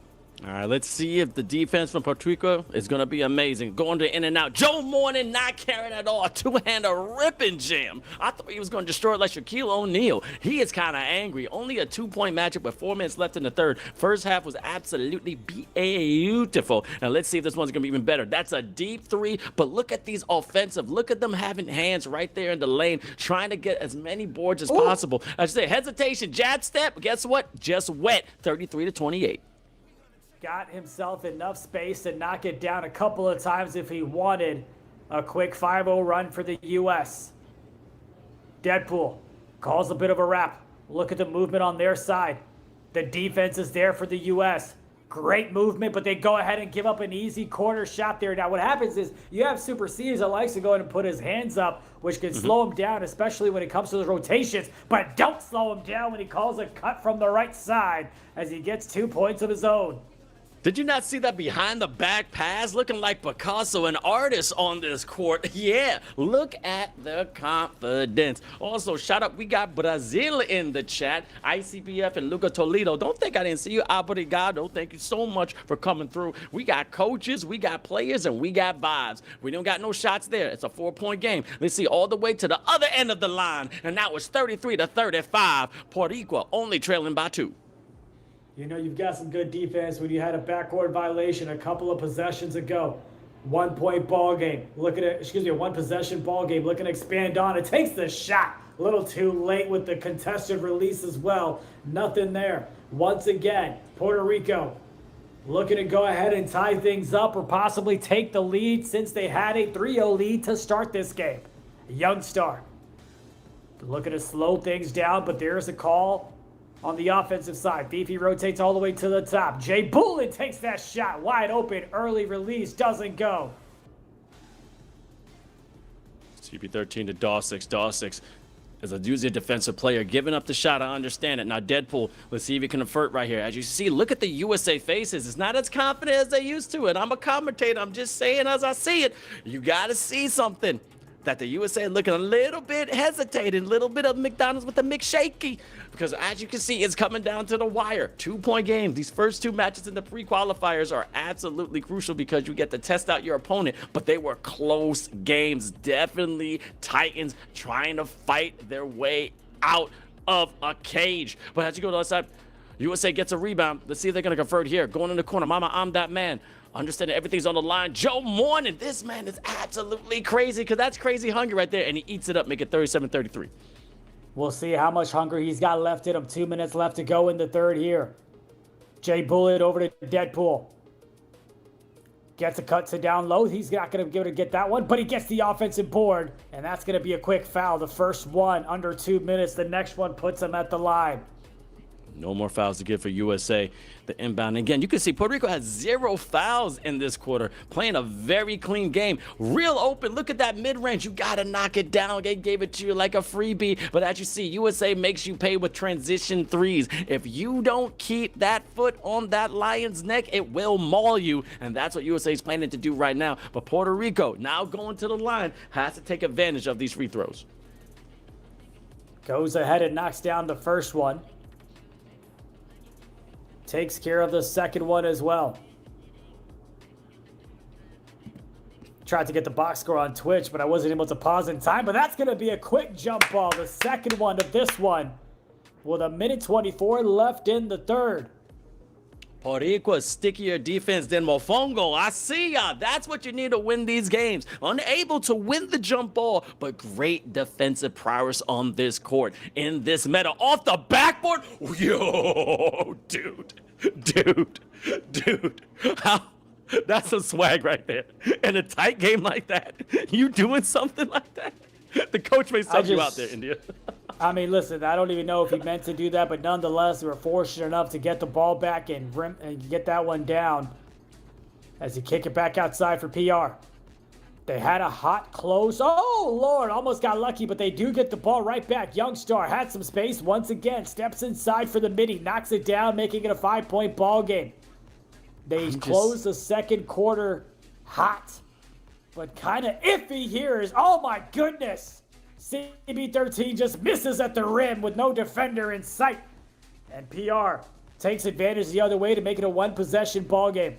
All right, let's see if the defense from Puerto Rico is going to be amazing. Going to in and out. Joe Morning not caring at all. Two-hander ripping jam. I thought he was going to destroy it like Shaquille O'Neal. He is kind of angry. Only a 2-point matchup with 4 minutes left in the third. First half was absolutely beautiful. Now, let's see if this one's going to be even better. That's a deep three, but look at these offensive. Look at them having hands right there in the lane, trying to get as many boards as possible. I should say, hesitation, jab step. Guess what? Just wet. 33-28. Got himself enough space to knock it down a couple of times if he wanted a quick 5-0 run for the U.S. Deadpool calls a bit of a wrap. Look at the movement on their side. The defense is there for the U.S. Great movement, but they go ahead and give up an easy corner shot there. Now, what happens is you have Super C's that likes to go in and put his hands up, which can slow him down, especially when it comes to the rotations. But don't slow him down when he calls a cut from the right side as he gets 2 points of his own. Did you not see that behind the back pass? Looking like Picasso, an artist on this court. Yeah, look at the confidence. Also, shout out, we got Brazil in the chat. ICBF and Luca Toledo. Don't think I didn't see you. Obrigado. Thank you so much for coming through. We got coaches, we got players, and we got vibes. We don't got no shots there. It's a 4-point game. Let's see all the way to the other end of the line. And now it's 33-35. Puerto Rico only trailing by 2. You know you've got some good defense when you had a backcourt violation a couple of possessions ago. 1-point ball game. A 1 possession ball game. Looking to expand on it. Takes the shot. A little too late with the contested release as well. Nothing there. Once again, Puerto Rico looking to go ahead and tie things up or possibly take the lead since they had a 3-0 lead to start this game. Young Star looking to slow things down, but there's a call on the offensive side. Beefy rotates all the way to the top. Jay Bullen takes that shot wide open. Early release doesn't go. CP13 to Dawsix. Dawsix is usually a defensive player. Giving up the shot, I understand it. Now, Deadpool, let's see if he can avert right here. As you see, look at the USA faces. It's not as confident as they used to. And I'm a commentator. I'm just saying as I see it. You got to see something. That the USA looking a little bit hesitating, a little bit of McDonald's with the McShaky. Because as you can see, it's coming down to the wire. 2-point games. These first 2 matches in the pre-qualifiers are absolutely crucial because you get to test out your opponent. But they were close games. Definitely Titans trying to fight their way out of a cage. But as you go to the other side, USA gets a rebound. Let's see if they're going to convert here. Going in the corner. Mama, I'm that man. Understanding everything's on the line. Joe Morning, this man is absolutely crazy because that's crazy hungry right there, and he eats it up, make it 37-33. We'll see how much hunger he's got left in him. 2 minutes left to go in the third here. Jay Bullet over to Deadpool. Gets a cut to down low. He's not going to be able to get that one, but he gets the offensive board, and that's going to be a quick foul. The first one under 2 minutes. The next one puts him at the line. No more fouls to give for USA. The inbound. Again, you can see Puerto Rico has 0 fouls in this quarter, playing a very clean game. Real open. Look at that mid-range. You got to knock it down. They gave it to you like a freebie. But as you see, USA makes you pay with transition threes. If you don't keep that foot on that lion's neck, it will maul you. And that's what USA is planning to do right now. But Puerto Rico, now going to the line, has to take advantage of these free throws. Goes ahead and knocks down the first one. Takes care of the second one as well. Tried to get the box score on Twitch, but I wasn't able to pause in time. But that's going to be a quick jump ball. The second one of this one with 1:24 left in the third. Puerto Rico, stickier defense than Mofongo. I see ya. That's what you need to win these games. Unable to win the jump ball, but great defensive prowess on this court. In this meta, off the backboard. Yo, dude. How? That's some swag right there. In a tight game like that, you doing something like that? The coach may sub you out there, India. I mean, listen, I don't even know if he meant to do that, but nonetheless, we were fortunate enough to get the ball back and get that one down as he kick it back outside for PR. They had a hot close. Oh, Lord, almost got lucky, but they do get the ball right back. Youngstar had some space once again, steps inside for the midi, knocks it down, making it a 5-point ball game. They close the second quarter hot, but kind of iffy here is, oh my goodness. CB13 just misses at the rim with no defender in sight. And PR takes advantage the other way to make it a one-possession ball game.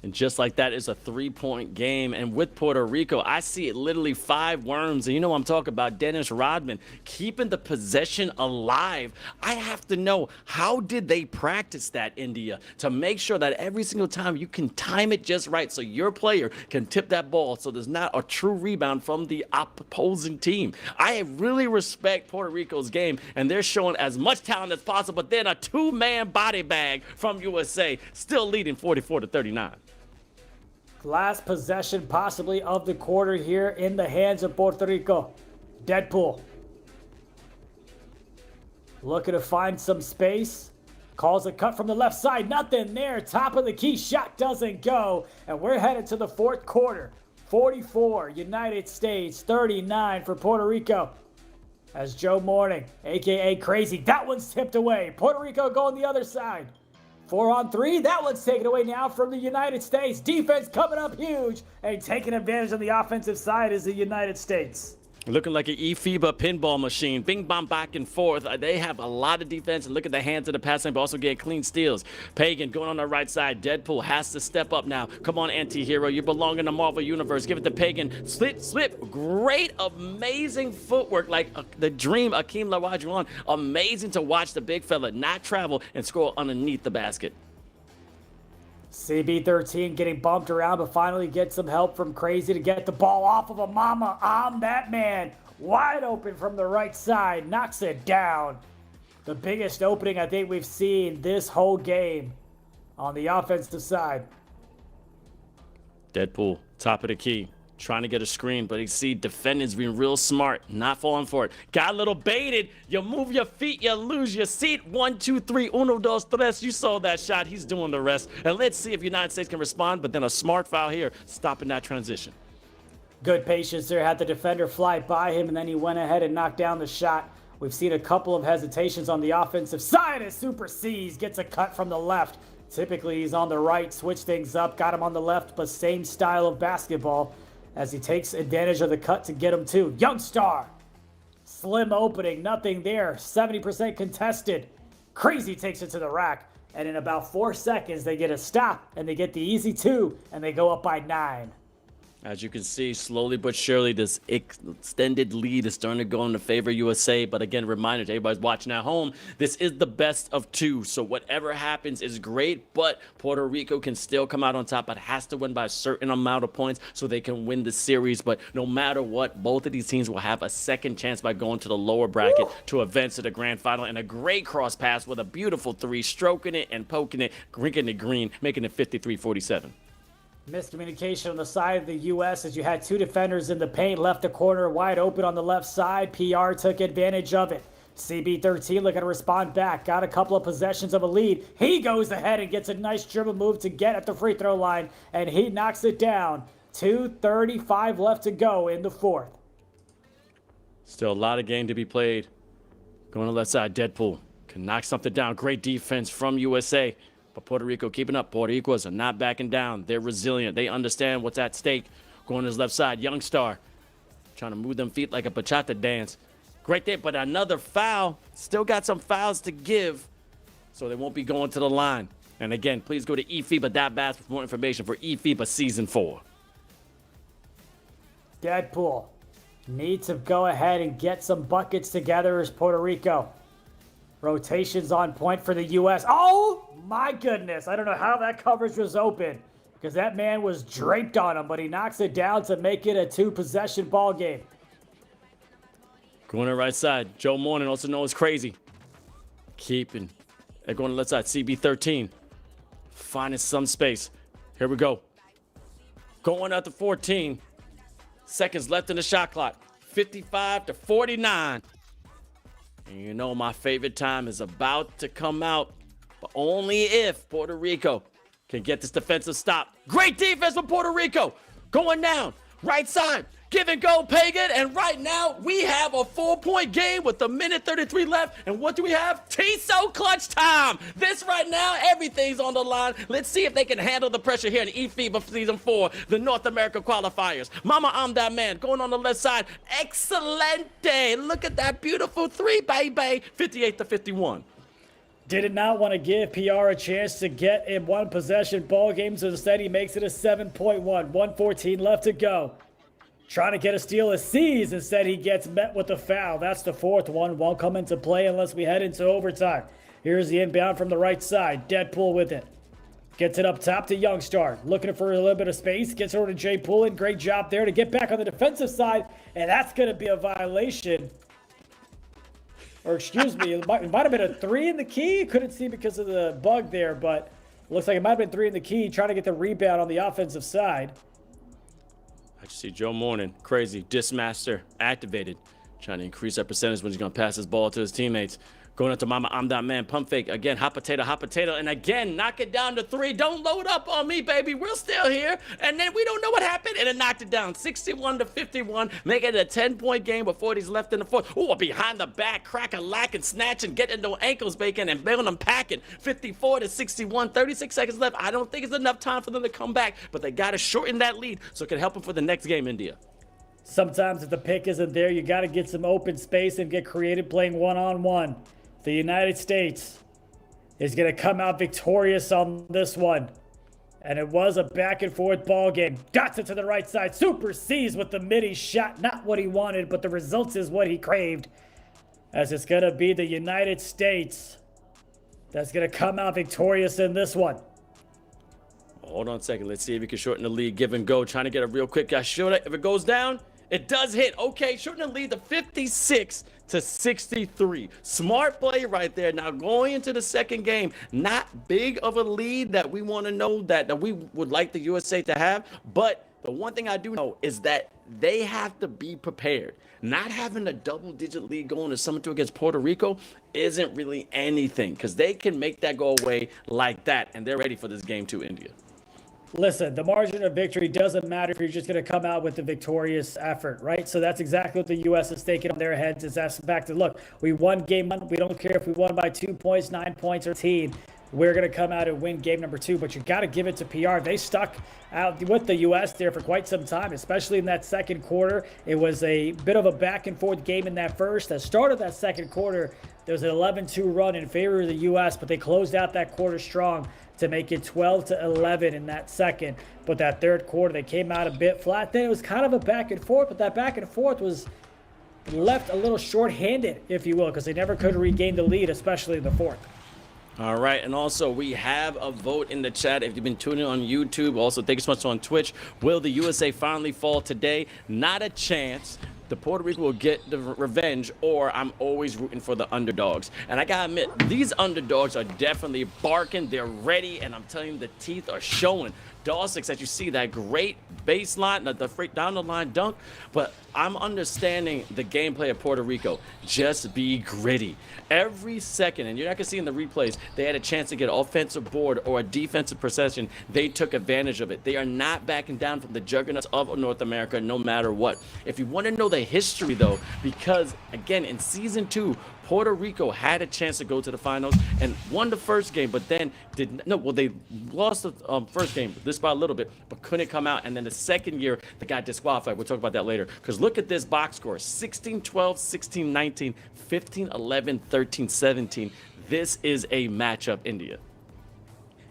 And just like that, is a 3-point game. And with Puerto Rico, I see it literally 5 worms. And you know what I'm talking about, Dennis Rodman, keeping the possession alive. I have to know, how did they practice that, India, to make sure that every single time you can time it just right so your player can tip that ball so there's not a true rebound from the opposing team. I really respect Puerto Rico's game, and they're showing as much talent as possible. But then a 2-man body bag from USA, still leading 44-39. Last possession possibly of the quarter here in the hands of Puerto Rico. Deadpool looking to find some space. Calls a cut from the left side. Nothing there. Top of the key. Shot doesn't go. And we're headed to the fourth quarter. 44 United States, 39 for Puerto Rico. As Joe Morning, a.k.a. Crazy, that one's tipped away. Puerto Rico going the other side. 4-on-3, that one's taken away now from the United States. Defense coming up huge, and taking advantage on the offensive side is the United States. Looking like an eFIBA pinball machine. Bing, bong, back and forth. They have a lot of defense. And look at the hands of the passing, but also getting clean steals. Pagan going on the right side. Deadpool has to step up now. Come on, anti-hero. You belong in the Marvel Universe. Give it to Pagan. Slip. Great, amazing footwork. Like the dream, Akeem Olajuwon. Amazing to watch the big fella not travel and score underneath the basket. CB13 getting bumped around, but finally gets some help from Crazy to get the ball off of a mama. I'm that man. Wide open from the right side. Knocks it down. The biggest opening I think we've seen this whole game on the offensive side. Deadpool, top of the key. Trying to get a screen, but you see defendants being real smart, not falling for it. Got a little baited. You move your feet, you lose your seat. 1, 2, 3, uno, dos, tres. You saw that shot. He's doing the rest. And let's see if United States can respond, but then a smart foul here, stopping that transition. Good patience there. Had the defender fly by him, and then he went ahead and knocked down the shot. We've seen a couple of hesitations on the offensive side as Super C's gets a cut from the left. Typically, he's on the right, switch things up, got him on the left, but same style of basketball, as he takes advantage of the cut to get him too. Youngstar. Slim opening, nothing there. 70% contested. Crazy takes it to the rack. And in about 4 seconds, they get a stop, and they get the easy 2, and they go up by 9. As you can see, slowly but surely, this extended lead is starting to go in the favor of USA. But again, reminder to everybody's watching at home, this is the best of 2. So whatever happens is great, but Puerto Rico can still come out on top, but has to win by a certain amount of points so they can win the series. But no matter what, both of these teams will have a second chance by going to the lower bracket to advance to the grand final. And a great cross pass with a beautiful 3, stroking it and poking it, drinking it green, making it 53-47. Miscommunication on the side of the U.S. as you had 2 defenders in the paint, left the corner wide open on the left side. PR took advantage of it. CB13 looking to respond back. Got a couple of possessions of a lead. He goes ahead and gets a nice dribble move to get at the free throw line, and he knocks it down. 2:35 left to go in the fourth. Still a lot of game to be played. Going to the left side, Deadpool can knock something down. Great defense from USA. But Puerto Rico keeping up. Puerto Ricos are not backing down. They're resilient. They understand what's at stake. Going to his left side, Youngstar. Trying to move them feet like a bachata dance. Great there, but another foul. Still got some fouls to give. So they won't be going to the line. And again, please go to eFIBA.bas for more information for eFIBA Season 4. Deadpool needs to go ahead and get some buckets together as Puerto Rico. Rotations on point for the U.S. Oh My goodness, I don't know how that coverage was open because that man was draped on him, but he knocks it down to make it a 2-possession ball game. Going to the right side. Joe Morning, also known as Crazy. Keeping. They're going to the left side. CB13. Finding some space. Here we go. Going out to 14. Seconds left in the shot clock. 55 to 49. And you know my favorite time is about to come out. But only if Puerto Rico can get this defensive stop. Great defense from Puerto Rico. Going down. Right side. Give and go, Pagan. And right now, we have a 4-point game with a minute 33 left. And what do we have? Tiso clutch time. This right now, everything's on the line. Let's see if they can handle the pressure here in eFIBA Season 4, the North America Qualifiers. Mama, I'm that man. Going on the left side. Excelente. Look at that beautiful 3, baby. 58 to 51. Did not want to give PR a chance to get in 1-possession ball game, so instead he makes it a 7-point one. 1:14 left to go. Trying to get a steal of C's. Instead, he gets met with a foul. That's the 4th one. Won't come into play unless we head into overtime. Here's the inbound from the right side. Deadpool with it. Gets it up top to Youngstar. Looking for a little bit of space. Gets over to Jay Poulin. Great job there to get back on the defensive side. And that's going to be a violation. Or excuse me, it might have been a 3 in the key. Couldn't see because of the bug there, but looks like it might have been 3 in the key. Trying to get the rebound on the offensive side. I just see Joe Morning, Crazy, Dismaster, activated. Trying to increase that percentage when he's going to pass his ball to his teammates. Going up to Mama, I'm that man. Pump fake. Again, hot potato. And again, knock it down to 3. Don't load up on me, baby. We're still here. And then we don't know what happened. And it knocked it down. 61 to 51. Making it a 10-point game before he's left in the 4th. Ooh, behind the back. Crack a lack and snatch and getting those ankles bacon and building them packing. 54 to 61. 36 seconds left. I don't think it's enough time for them to come back. But they got to shorten that lead so it can help them for the next game, India. Sometimes if the pick isn't there, you got to get some open space and get creative playing one-on-one. The United States is going to come out victorious on this one. And it was a back-and-forth ball game. Got it to the right side. Super C's with the midi shot. Not what he wanted, but the results is what he craved. As it's going to be the United States that's going to come out victorious in this one. Hold on a second. Let's see if we can shorten the lead. Give and go. Trying to get a real quick guy. Shoot it. If it goes down, it does hit. Okay, shorten the lead to 56 to 63. Smart play right there. Now going into the second game, not big of a lead that we want to know that we would like the USA to have. But the one thing I do know is that they have to be prepared. Not having a double-digit lead going to Summit 2 against Puerto Rico isn't really anything because they can make that go away like that. And they're ready for this game too, India. Listen, the margin of victory doesn't matter if you're just going to come out with the victorious effort, right? So that's exactly what the U.S. is taking on their heads. Is that's the fact that, look, we won game 1. We don't care if we won by 2 points, 9 points, or 13. We're going to come out and win game number 2. But you got to give it to PR. They stuck out with the U.S. there for quite some time, especially in that second quarter. It was a bit of a back-and-forth game in that first. At the start of that second quarter, there was an 11-2 run in favor of the U.S., but they closed out that quarter strong to make it 12 to 11 in that second. But that third quarter, they came out a bit flat. Then it was kind of a back and forth, but that back and forth was left a little short-handed, if you will, because they never could regain the lead, especially in the 4th. All right, and also we have a vote in the chat. If you've been tuning on YouTube, also thank you so much on Twitch. Will the USA finally fall today? Not a chance. The Puerto Rico will get the revenge, or I'm always rooting for the underdogs. And I gotta admit, these underdogs are definitely barking. They're ready, and I'm telling you, the teeth are showing. Dawsix, as you see, that great baseline, the down the line dunk. But I'm understanding the gameplay of Puerto Rico. Just be gritty. Every second, and you're not going to see in the replays, they had a chance to get an offensive board or a defensive possession. They took advantage of it. They are not backing down from the juggernauts of North America no matter what. If you want to know the history, though, because, again, in Season 2, Puerto Rico had a chance to go to the finals and won the first game, but then they lost the first game just by a little bit, but couldn't come out. And then the second year, they got disqualified. We'll talk about that later. Because look at this box score: 16-12, 16-19, 15-11, 13-17. This is a matchup, India.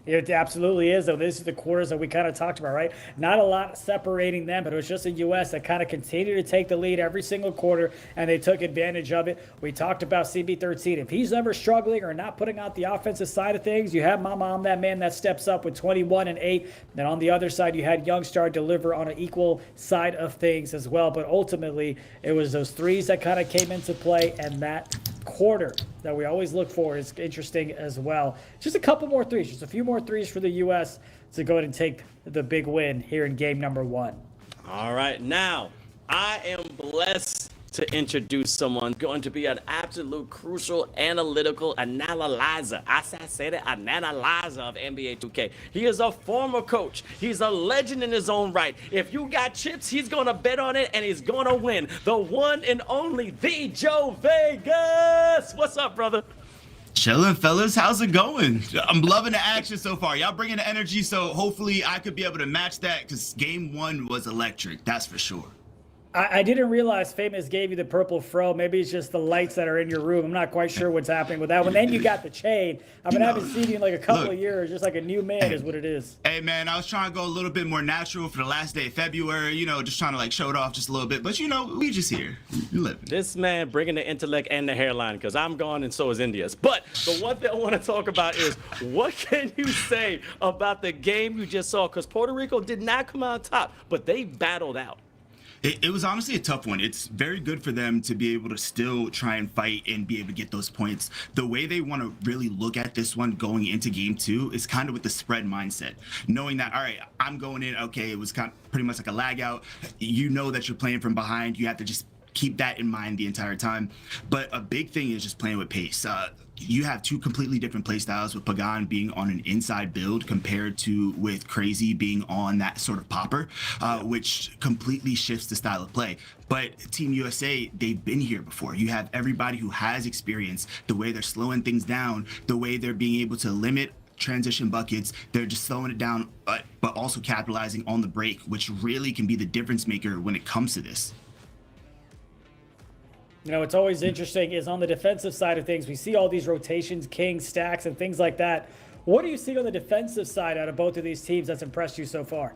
It absolutely is, though. This is the quarters that we kind of talked about, right? Not a lot separating them, but it was just the U.S. that kind of continued to take the lead every single quarter, and they took advantage of it. We talked about CB13. If he's ever struggling or not putting out the offensive side of things, you have Mama on that man that steps up with 21 and 8. Then on the other side, you had Youngstar deliver on an equal side of things as well. But ultimately, it was those threes that kind of came into play, and that quarter that we always look for is interesting as well. Just a couple more threes, just a few more threes for the U.S. to go ahead and take the big win here in game number 1. All right, now I am blessed to introduce someone going to be an absolute crucial analytical analyzer. I said it, an analyzer of NBA 2K. He is a former coach. He's a legend in his own right. If you got chips, he's going to bet on it, and he's going to win. The one and only, the Joe Vegas. What's up, brother? Chilling, fellas. How's it going? I'm loving the action so far. Y'all bringing the energy, so hopefully I could be able to match that, because game 1 was electric. That's for sure. I didn't realize Famous gave you the purple fro. Maybe it's just the lights that are in your room. I'm not quite sure what's happening with that one. Then you got the chain. I mean, I haven't seen you in like a couple of years. Just like a new man is what it is. Hey, man, I was trying to go a little bit more natural for the last day of February, just trying to like show it off just a little bit. But, we just here. We living. This man bringing the intellect and the hairline, because I'm gone and so is India's. But the one thing I want to talk about is, what can you say about the game you just saw? Because Puerto Rico did not come out top, but they battled out. It was honestly a tough one. It's very good for them to be able to still try and fight and be able to get those points. The way they want to really look at this one going into game 2 is kind of with the spread mindset, knowing that, all right, I'm going in, okay, it was kind of pretty much like a lag out. You know that you're playing from behind. You have to just keep that in mind the entire time. But a big thing is just playing with pace. You have 2 completely different play styles, with Pagan being on an inside build compared to with Crazy being on that sort of popper, which completely shifts the style of play. But Team USA, they've been here before. You have everybody who has experience, the way they're slowing things down, the way they're being able to limit transition buckets. They're just slowing it down, but also capitalizing on the break, which really can be the difference maker when it comes to this. It's always interesting is on the defensive side of things, we see all these rotations, kings, stacks, and things like that. What do you see on the defensive side out of both of these teams that's impressed you so far?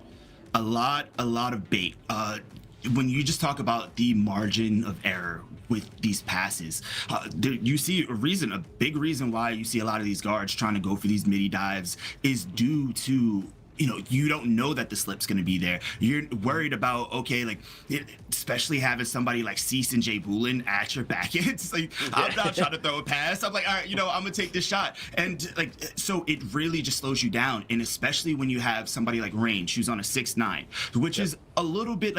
A lot of bait. When you just talk about the margin of error with these passes, you see a big reason why you see a lot of these guards trying to go for these midi dives is due to, you don't know that the slip's going to be there. You're worried about, especially having somebody like Cease and Jay Bulin at your back. It's like, I'm not trying to throw a pass. I'm like, all right, I'm going to take this shot. And so it really just slows you down. And especially when you have somebody like Range, who's on a 6'9", which is a little bit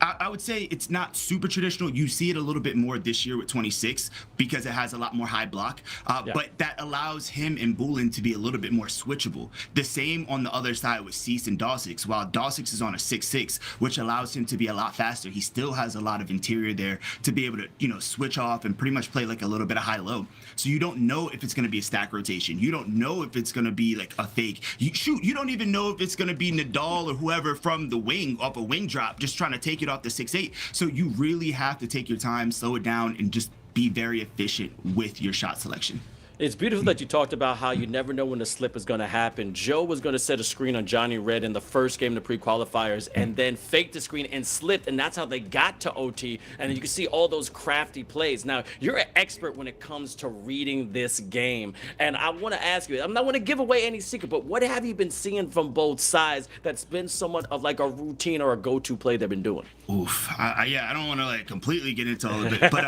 I would say it's not super traditional. You see it a little bit more this year with 26 because it has a lot more high block, but that allows him and Bulin to be a little bit more switchable. The same on the other side with Cease and Dawsix. While Dawsix is on a 6'6", which allows him to be a lot faster, he still has a lot of interior there to be able to, switch off and pretty much play like a little bit of high-low. So you don't know if it's going to be a stack rotation. You don't know if it's going to be like a fake. You don't even know if it's going to be Nadal or whoever from the wing off a wing drop just trying to take it off the 6'8". So you really have to take your time, slow it down, and just be very efficient with your shot selection. It's beautiful that you talked about how you never know when the slip is going to happen. Joe was going to set a screen on Johnny Red in the first game of the pre-qualifiers and then faked the screen and slipped, and that's how they got to OT. And you can see all those crafty plays. Now, you're an expert when it comes to reading this game. And I want to ask you, I'm not going to give away any secret, but what have you been seeing from both sides that's been somewhat of like a routine or a go-to play they've been doing? Oof. I don't want to completely get into all of it, but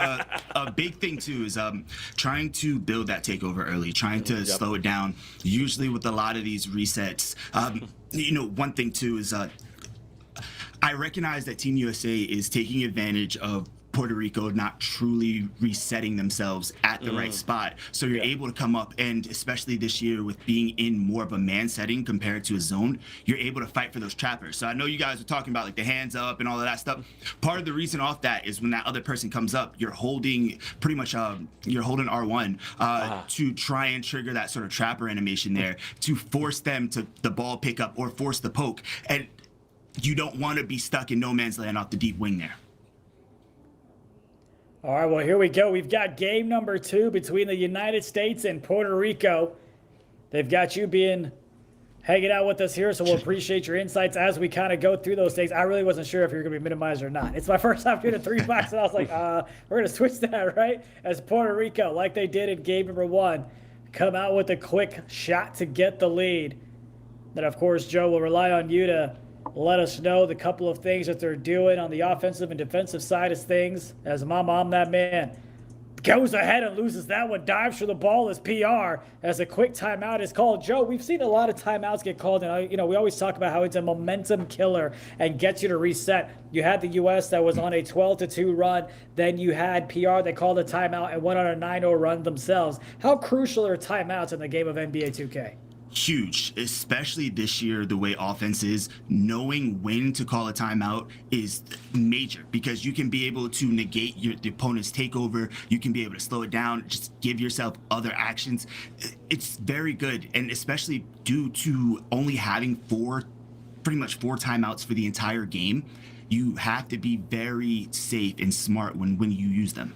a big thing too is trying to build that takeover early, trying to slow it down. Usually with a lot of these resets, one thing too is I recognize that Team USA is taking advantage of Puerto Rico not truly resetting themselves at the right spot. So you're able to come up, and especially this year with being in more of a man setting compared to a zone, you're able to fight for those trappers. So I know you guys were talking about the hands up and all of that stuff. Part of the reason off that is when that other person comes up, you're holding pretty much you're holding R1 to try and trigger that sort of trapper animation there to force them to the ball pickup or force the poke. And you don't want to be stuck in no man's land off the deep wing there. All right, well, here we go. We've got game number 2 between the United States and Puerto Rico. They've got you being hanging out with us here, so we'll appreciate your insights as we kind of go through those things. I really wasn't sure if you were going to be minimized or not. It's my first time doing a 3-box, and I was like, we're going to switch that, right? As Puerto Rico, like they did in game number 1, come out with a quick shot to get the lead. Then, of course, Joe, will rely on you to let us know the couple of things that they're doing on the offensive and defensive side of things. As I'm that man. Goes ahead and loses that one, dives for the ball as PR as a quick timeout is called. Joe, we've seen a lot of timeouts get called, and we always talk about how it's a momentum killer and gets you to reset. You had the U.S. that was on a 12-2 run. Then you had PR that called a timeout and went on a 9-0 run themselves. How crucial are timeouts in the game of NBA 2K? Huge, especially this year, the way offense is. Knowing when to call a timeout is major because you can be able to negate the opponent's takeover. You can be able to slow it down, just give yourself other actions. It's very good, and especially due to only having pretty much four timeouts for the entire game, you have to be very safe and smart when you use them.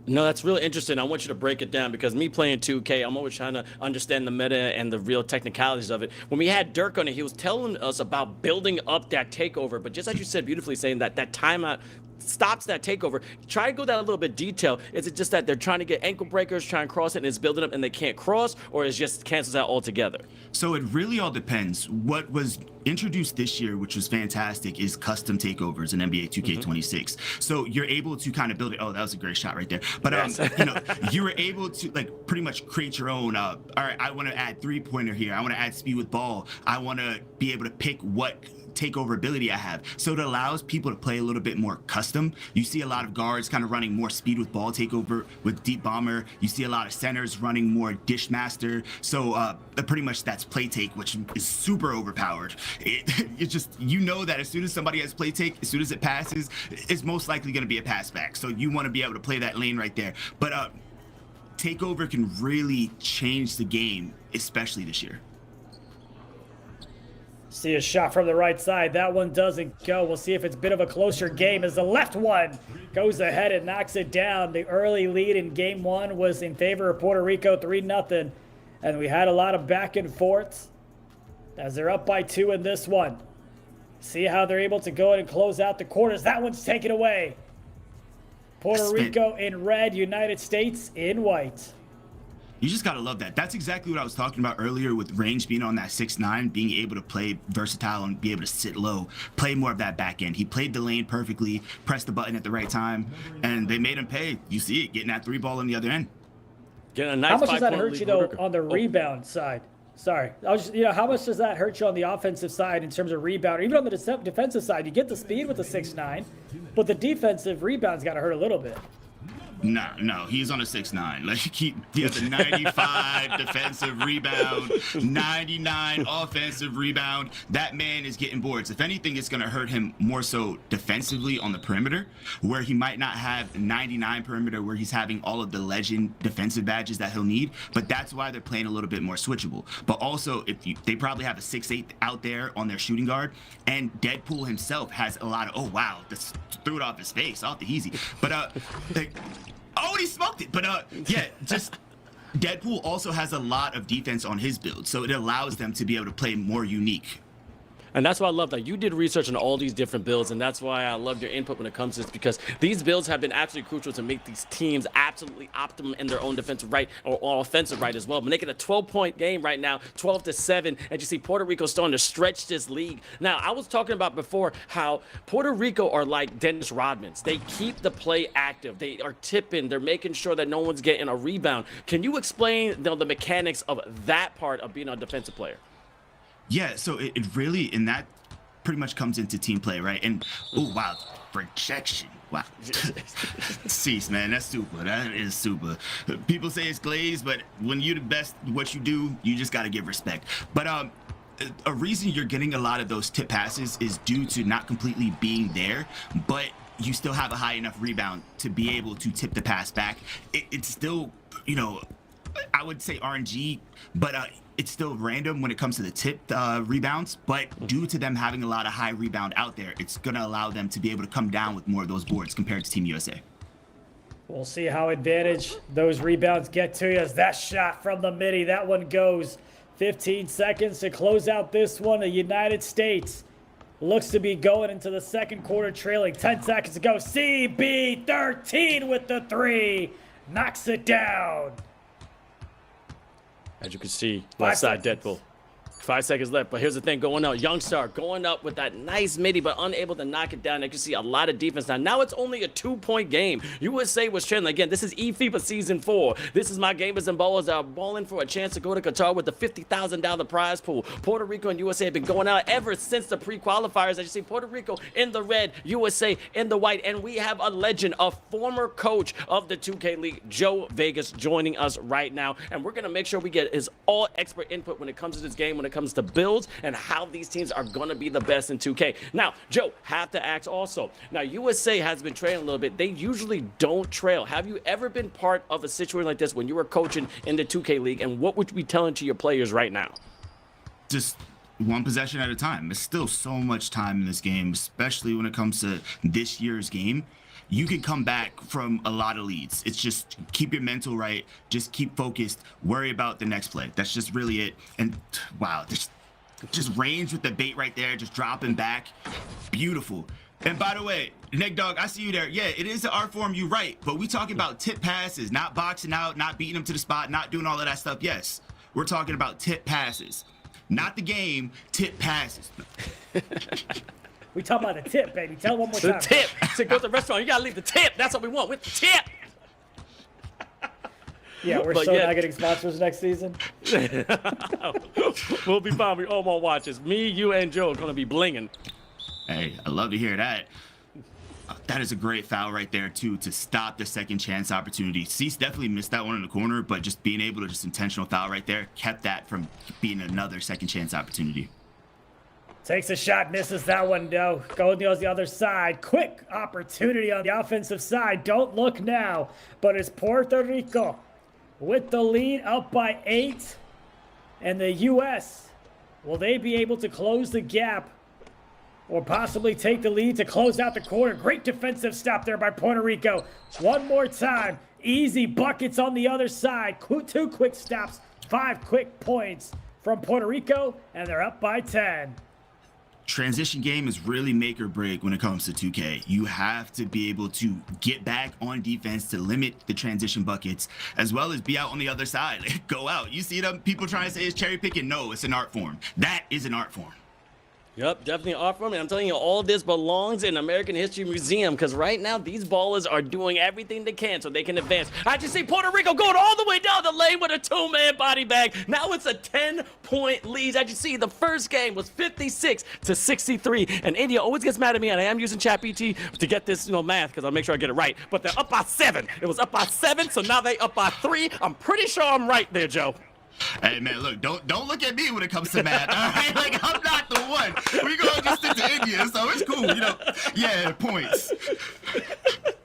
No, that's really interesting. I want you to break it down because me playing 2K, I'm always trying to understand the meta and the real technicalities of it. When we had Dirk on it, he was telling us about building up that takeover. But just as you said beautifully, saying that timeout stops that takeover. Try to go that a little bit detail. Is it just that they're trying to get ankle breakers, try and cross it, and it's building up and they can't cross, or it just cancels out altogether? So it really all depends. What was introduced this year, which was fantastic, is custom takeovers in NBA 2K26. So you're able to kind of build it. Oh, that was a great shot right there. But you were able to like pretty much create your own. All right, I want to add 3-pointer here. I want to add speed with ball. I want to be able to pick what takeover ability I have. So it allows people to play a little bit more custom. You see a lot of guards kind of running more speed with ball takeover with deep bomber. You see a lot of centers running more dish master. So pretty much that's play take, which is super overpowered. It's just, that as soon as somebody has play take, as soon as it passes, it's most likely going to be a pass back. So you want to be able to play that lane right there. But takeover can really change the game, especially this year. See a shot from the right side. That one doesn't go. We'll see if it's a bit of a closer game as the left one goes ahead and knocks it down. The early lead in game 1 was in favor of Puerto Rico, 3-0. And we had a lot of back and forths as they're up by 2 in this one. See how they're able to go in and close out the quarters. That one's taken away. Puerto Rico in red, United States in white. You just got to love that. That's exactly what I was talking about earlier with range being on that 6'9", being able to play versatile and be able to sit low, play more of that back end. He played the lane perfectly, pressed the button at the right time, and they made him pay. You see it, getting that 3 ball on the other end. Getting a nice how much does that 5-point hurt lead you, though, for on the rebound side? Sorry. I was just, how much does that hurt you on the offensive side in terms of rebound? Or even on the defensive side, you get the speed with the 6'9", but the defensive rebound's got to hurt a little bit. No, he's on a 6'9". Like he has a 95 defensive rebound, 99 offensive rebound. That man is getting boards. If anything, it's going to hurt him more so defensively on the perimeter, where he might not have 99 perimeter, where he's having all of the legend defensive badges that he'll need. But that's why they're playing a little bit more switchable. But also, they probably have a 6'8" out there on their shooting guard, and Deadpool himself has a lot of, oh wow, this threw it off his face, off the easy. But oh, he smoked it. But yeah, just Deadpool also has a lot of defense on his build, so it allows them to be able to play more unique. And that's why I love that you did research on all these different builds, and that's why I love your input when it comes to this, because these builds have been absolutely crucial to make these teams absolutely optimum in their own defensive right or offensive right as well. But making a 12-point game right now, 12-7, and you see Puerto Rico starting to stretch this league. Now, I was talking about before how Puerto Rico are like Dennis Rodmans. They keep the play active. They are tipping. They're making sure that no one's getting a rebound. Can you explain the mechanics of that part of being a defensive player? Yeah, so it really, and that pretty much comes into team play, right? And, oh, wow, projection. Wow. Cease, man, that's super. That is super. People say it's glazed, but when you're the best at what you do, you just got to give respect. But a reason you're getting a lot of those tip passes is due to not completely being there, but you still have a high enough rebound to be able to tip the pass back. It's still, I would say RNG, but it's still random when it comes to the tipped rebounds, but due to them having a lot of high rebound out there, it's going to allow them to be able to come down with more of those boards compared to Team USA. We'll see how advantage those rebounds get to you as that shot from the midi, that one goes 15 seconds to close out this one. The United States looks to be going into the second quarter trailing. 10 seconds to go. CB13 with the 3. Knocks it down. As you can see, left side Deadpool. 5 seconds left, but here's the thing going on. Youngstar going up with that nice midi, but unable to knock it down. You can see a lot of defense now. Now it's only a 2-point game. USA was trailing. Again, this is eFIBA Season 4. This is my gamers and ballers that are balling for a chance to go to Qatar with the $50,000 prize pool. Puerto Rico and USA have been going out ever since the pre-qualifiers. As you see, Puerto Rico in the red, USA in the white, and we have a legend, a former coach of the 2K League, Joe Vegas, joining us right now. And we're going to make sure we get his all-expert input when it comes to this game, when it comes to builds and how these teams are going to be the best in 2K. Now, Joe, have to ask also. Now, USA has been trailing a little bit. They usually don't trail. Have you ever been part of a situation like this when you were coaching in the 2K League, and what would you be telling to your players right now? Just one possession at a time. There's still so much time in this game, especially when it comes to this year's game. You can come back from a lot of leads. It's just keep your mental right. Just keep focused. Worry about the next play. That's just really it. And wow, just range with the bait right there. Just dropping back. Beautiful. And by the way, Nick Dog, I see you there. Yeah, it is the art form, you right. But we talking about tip passes, not boxing out, not beating them to the spot, not doing all of that stuff. Yes, we're talking about tip passes. Not the game, tip passes. We talking about the tip, baby. Tell one more time. The tip. So go to the restaurant. You got to leave the tip. That's what we want, with the tip. Yeah, we're But still yeah. not getting sponsors next season. We'll be fine. We all more watches. Me, you, and Joe are going to be blinging. Hey, I love to hear that. That is a great foul right there, too, to stop the second chance opportunity. Cease definitely missed that one in the corner, but just being able to just intentional foul right there kept that from being another second chance opportunity. Takes a shot, misses that one, though. Goes the other side. Quick opportunity on the offensive side. Don't look now, but it's Puerto Rico with the lead, up by 8. And the U.S., will they be able to close the gap or possibly take the lead to close out the quarter? Great defensive stop there by Puerto Rico. One more time. Easy buckets on the other side. 2 quick stops, 5 quick points from Puerto Rico, and they're up by 10. Transition game is really make or break when it comes to 2K. You have to be able to get back on defense to limit the transition buckets, as well as be out on the other side. Go out. You see them people trying to say it's cherry picking. No, it's an art form. That is an art form. Yep, definitely off from it. I'm telling you, all this belongs in American History Museum, because right now these ballers are doing everything they can so they can advance. I just see Puerto Rico going all the way down the lane with a 2-man body bag. Now it's a 10-point lead. As you see, the first game was 56-63, and India always gets mad at me, and I am using ChatGPT to get this, math, because I'll make sure I get it right. But they're up by 7. It was up by 7, so now they up by 3. I'm pretty sure I'm right there, Joe. Hey man, look, don't look at me when it comes to math. All right, like I'm not the one. We gonna just stick to India, so it's cool, Yeah, points.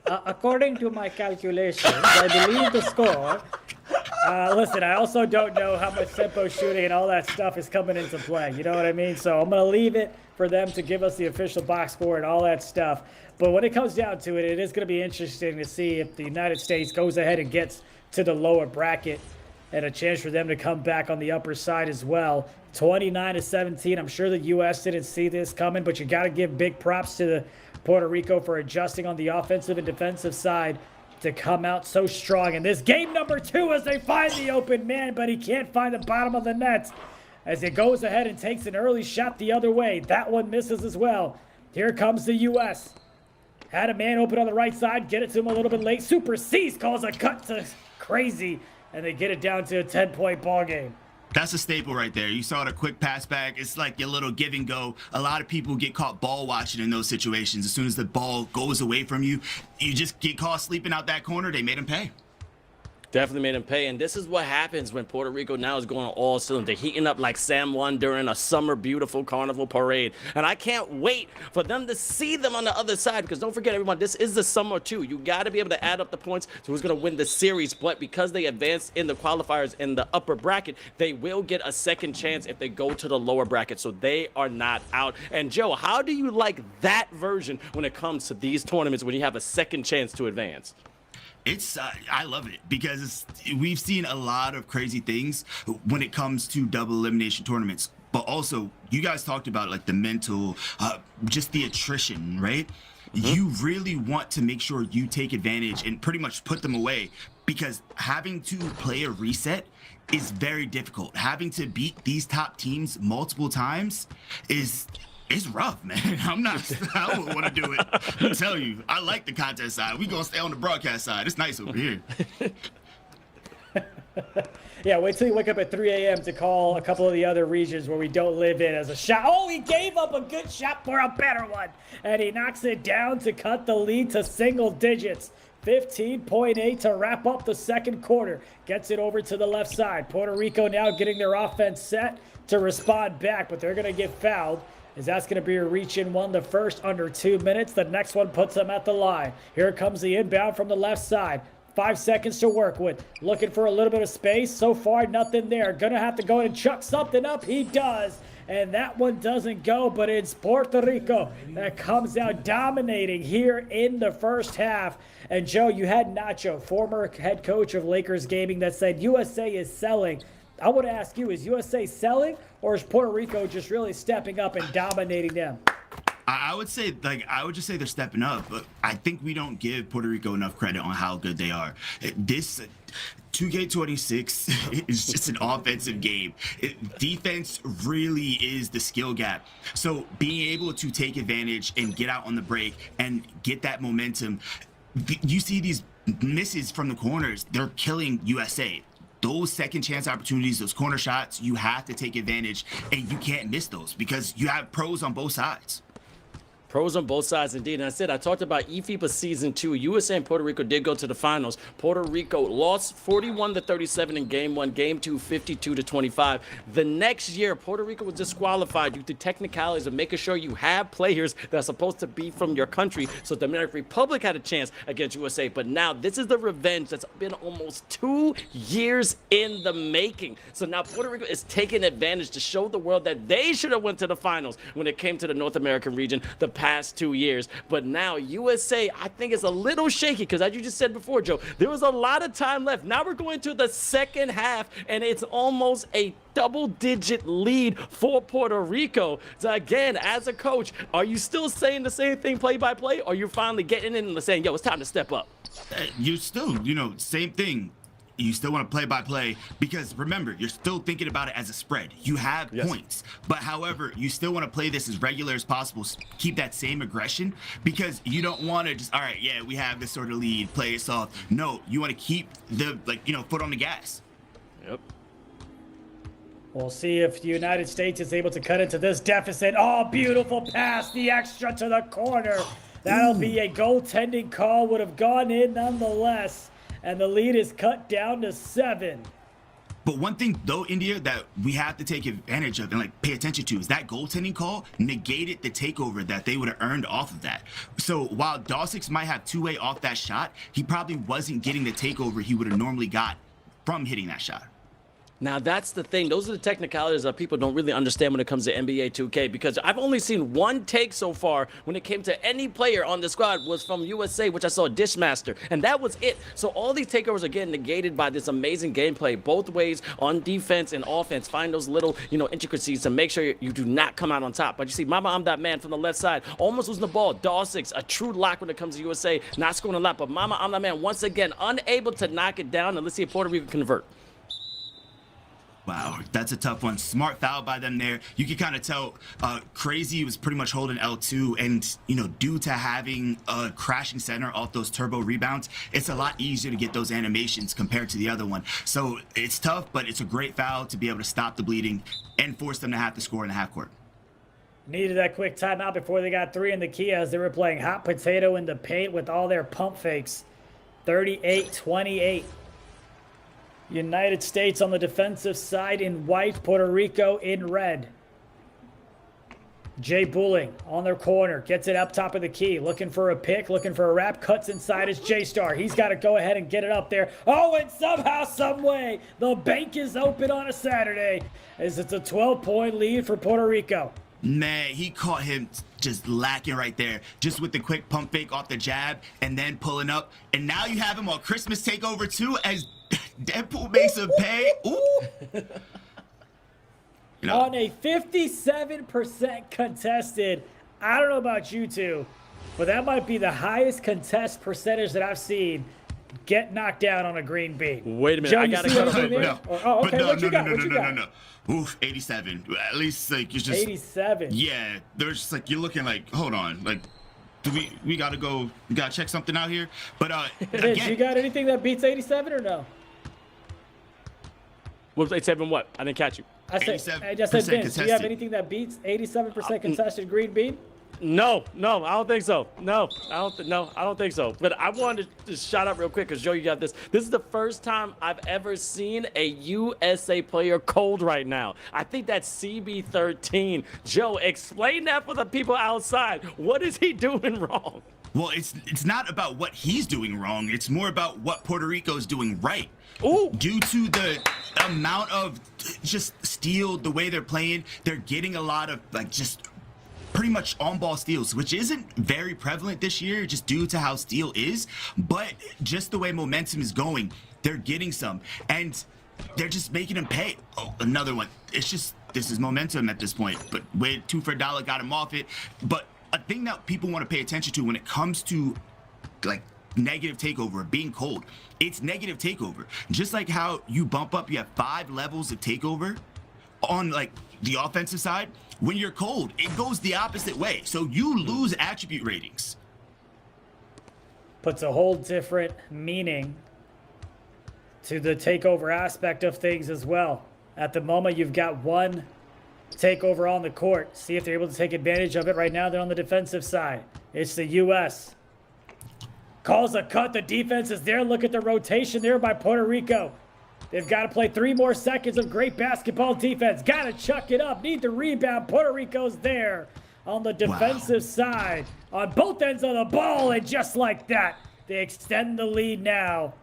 According to my calculations, I believe the score. Listen, I also don't know how much tempo shooting and all that stuff is coming into play. You know what I mean? So I'm gonna leave it for them to give us the official box score and all that stuff. But when it comes down to it, it is gonna be interesting to see if the United States goes ahead and gets to the lower bracket, and a chance for them to come back on the upper side as well. 29-17. I'm sure the U.S. didn't see this coming, but you got to give big props to Puerto Rico for adjusting on the offensive and defensive side to come out so strong. And this game number 2 as they find the open man, but he can't find the bottom of the net as it goes ahead and takes an early shot the other way. That one misses as well. Here comes the U.S. Had a man open on the right side, get it to him a little bit late. Super C's calls a cut to crazy, and they get it down to a 10-point ball game. That's a staple right there. You saw the quick pass back. It's like your little give and go. A lot of people get caught ball watching in those situations. As soon as the ball goes away from you, you just get caught sleeping out that corner. They made him pay. Definitely made him pay, and this is what happens when Puerto Rico now is going on all cylinders. They're heating up like San Juan during a summer beautiful carnival parade, and I can't wait for them to see them on the other side, because don't forget, everyone, this is the summer too. You got to be able to add up the points to who's going to win the series, but because they advanced in the qualifiers in the upper bracket, they will get a second chance if they go to the lower bracket, so they are not out. And Joe, how do you like that version when it comes to these tournaments when you have a second chance to advance? It's I love it because we've seen a lot of crazy things when it comes to double elimination tournaments. But also, you guys talked about like the mental, just the attrition, right? You really want to make sure you take advantage and pretty much put them away, because having to play a reset is very difficult. Having to beat these top teams multiple times is rough, man. I don't want to do it. I tell you, I like the contest side. We gonna stay on the broadcast side. It's nice over here. Yeah, wait till you wake up at 3 a.m. to call a couple of the other regions where we don't live in as a shot. Oh, he gave up a good shot for a better one. And he knocks it down to cut the lead to single digits. 15.8 to wrap up the second quarter. Gets it over to the left side. Puerto Rico now getting their offense set to respond back, but they're going to get fouled, as that's going to be a reach-in one. The first under 2 minutes. The next one puts them at the line. Here comes the inbound from the left side. 5 seconds to work with. Looking for a little bit of space. So far, nothing there. Gonna have to go and chuck something up. He does. And that one doesn't go, but it's Puerto Rico that comes out dominating here in the first half. And Joe, you had Nacho, former head coach of Lakers Gaming, that said USA is selling. I want to ask you, is USA selling, or is Puerto Rico just really stepping up and dominating them? I would just say they're stepping up, but I think we don't give Puerto Rico enough credit on how good they are. This 2K26 is just an offensive game. Defense really is the skill gap. So being able to take advantage and get out on the break and get that momentum, you see these misses from the corners, they're killing USA. Those second chance opportunities, those corner shots, you have to take advantage, and you can't miss those because you have pros on both sides. Pros on both sides, indeed. And I talked about eFIBA Season 2. USA and Puerto Rico did go to the finals. Puerto Rico lost 41-37 in Game 1. Game 2, 52-25. The next year, Puerto Rico was disqualified due to technicalities of making sure you have players that are supposed to be from your country. So the Dominican Republic had a chance against USA. But now this is the revenge that's been almost 2 years in the making. So now Puerto Rico is taking advantage to show the world that they should have went to the finals when it came to the North American region the past 2 years. But now USA, I think, is a little shaky because, as you just said before, Joe, there was a lot of time left. Now we're going to the second half, and it's almost a double-digit lead for Puerto Rico. So again, as a coach, are you still saying the same thing play-by-play, or are you finally getting in and saying, yo, it's time to step up? You're still, same thing. You still want to play by play because remember, you're still thinking about it as a spread. You have points, but however, you still want to play this as regular as possible. Keep that same aggression because you don't want to just, all right, yeah, we have this sort of lead, play it soft. No, you want to keep the, foot on the gas. Yep. We'll see if the United States is able to cut into this deficit. Oh, beautiful pass, the extra to the corner. That'll be a goaltending call, would have gone in nonetheless. And the lead is cut down to 7. But one thing, though, India, that we have to take advantage of and pay attention to is that goaltending call negated the takeover that they would have earned off of that. So while Dawsix might have two-way off that shot, he probably wasn't getting the takeover he would have normally got from hitting that shot. Now, that's the thing. Those are the technicalities that people don't really understand when it comes to NBA 2K, because I've only seen one take so far when it came to any player on the squad was from USA, which I saw Dishmaster, and that was it. So all these takeovers are getting negated by this amazing gameplay, both ways on defense and offense. Find those little, intricacies to make sure you do not come out on top. But you see, Mama, I'm that man from the left side, almost losing the ball. Dawsix, a true lock when it comes to USA, not scoring a lot. But Mama, I'm that man, once again, unable to knock it down. And let's see if Puerto Rico convert. Wow, that's a tough one. Smart foul by them there. You can kind of tell Crazy was pretty much holding L2, and due to having a crashing center off those turbo rebounds, it's a lot easier to get those animations compared to the other one. So it's tough, but it's a great foul to be able to stop the bleeding and force them to have to score in the half court. Needed that quick timeout before they got 3 in the key as they were playing hot potato in the paint with all their pump fakes. 38-28. United States on the defensive side in white, Puerto Rico in red. Jay Bulling on their corner, gets it up top of the key, looking for a pick, looking for a wrap, cuts inside as J-Star. He's got to go ahead and get it up there. Oh, and somehow, some way, the bank is open on a Saturday as it's a 12-point lead for Puerto Rico. Man, he caught him just lacking right there, just with the quick pump fake off the jab and then pulling up. And now you have him on Christmas Takeover 2 as Deadpool makes him pay. Ooh. You know, On a 57% contested, I don't know about you two, but that might be the highest contest percentage that I've seen get knocked down on a green bean. Wait a minute, Joe, I you gotta see cut anything over. there? Oh, okay. But What you got? What you got? no. Oof, 87. At least like it's just 87. Yeah, there's just like you're looking like, hold on, like do we gotta go, we gotta check something out here. But Vince, again, you got anything that beats 87 or no? What was 87 what? I didn't catch you. I just said, Vince, do you have contested. anything that beats 87% contested green bean? No, I don't think so. No, I don't think so. But I wanted to just shout out real quick because Joe, you got this. This is the first time I've ever seen a USA player cold right now. I think that's CB13. Joe, explain that for the people outside. What is he doing wrong? well, it's not about what he's doing wrong. It's more about what Puerto Rico is doing right. Ooh. Due to the amount of just steal, the way they're playing, they're getting a lot of like just pretty much on-ball steals, which isn't very prevalent this year just due to how steal is, but just the way momentum is going, they're getting some, and they're just making them pay. Oh, another one. It's just, this is momentum at this point, but with 2 for a dollar, got him off it. But a thing that people want to pay attention to when it comes to like negative takeover, being cold, it's negative takeover. Just like how you bump up, you have 5 levels of takeover on like the offensive side. When you're cold, it goes the opposite way. So you lose attribute ratings. Puts a whole different meaning to the takeover aspect of things as well. At the moment, you've got one takeover on the court. See if they're able to take advantage of it. Right now, they're on the defensive side. It's the U.S. Calls a cut. The defense is there. Look at the rotation there by Puerto Rico. They've got to play 3 more seconds of great basketball defense. Got to chuck it up. Need the rebound. Puerto Rico's there on the defensive side on both ends of the ball. And just like that, they extend the lead now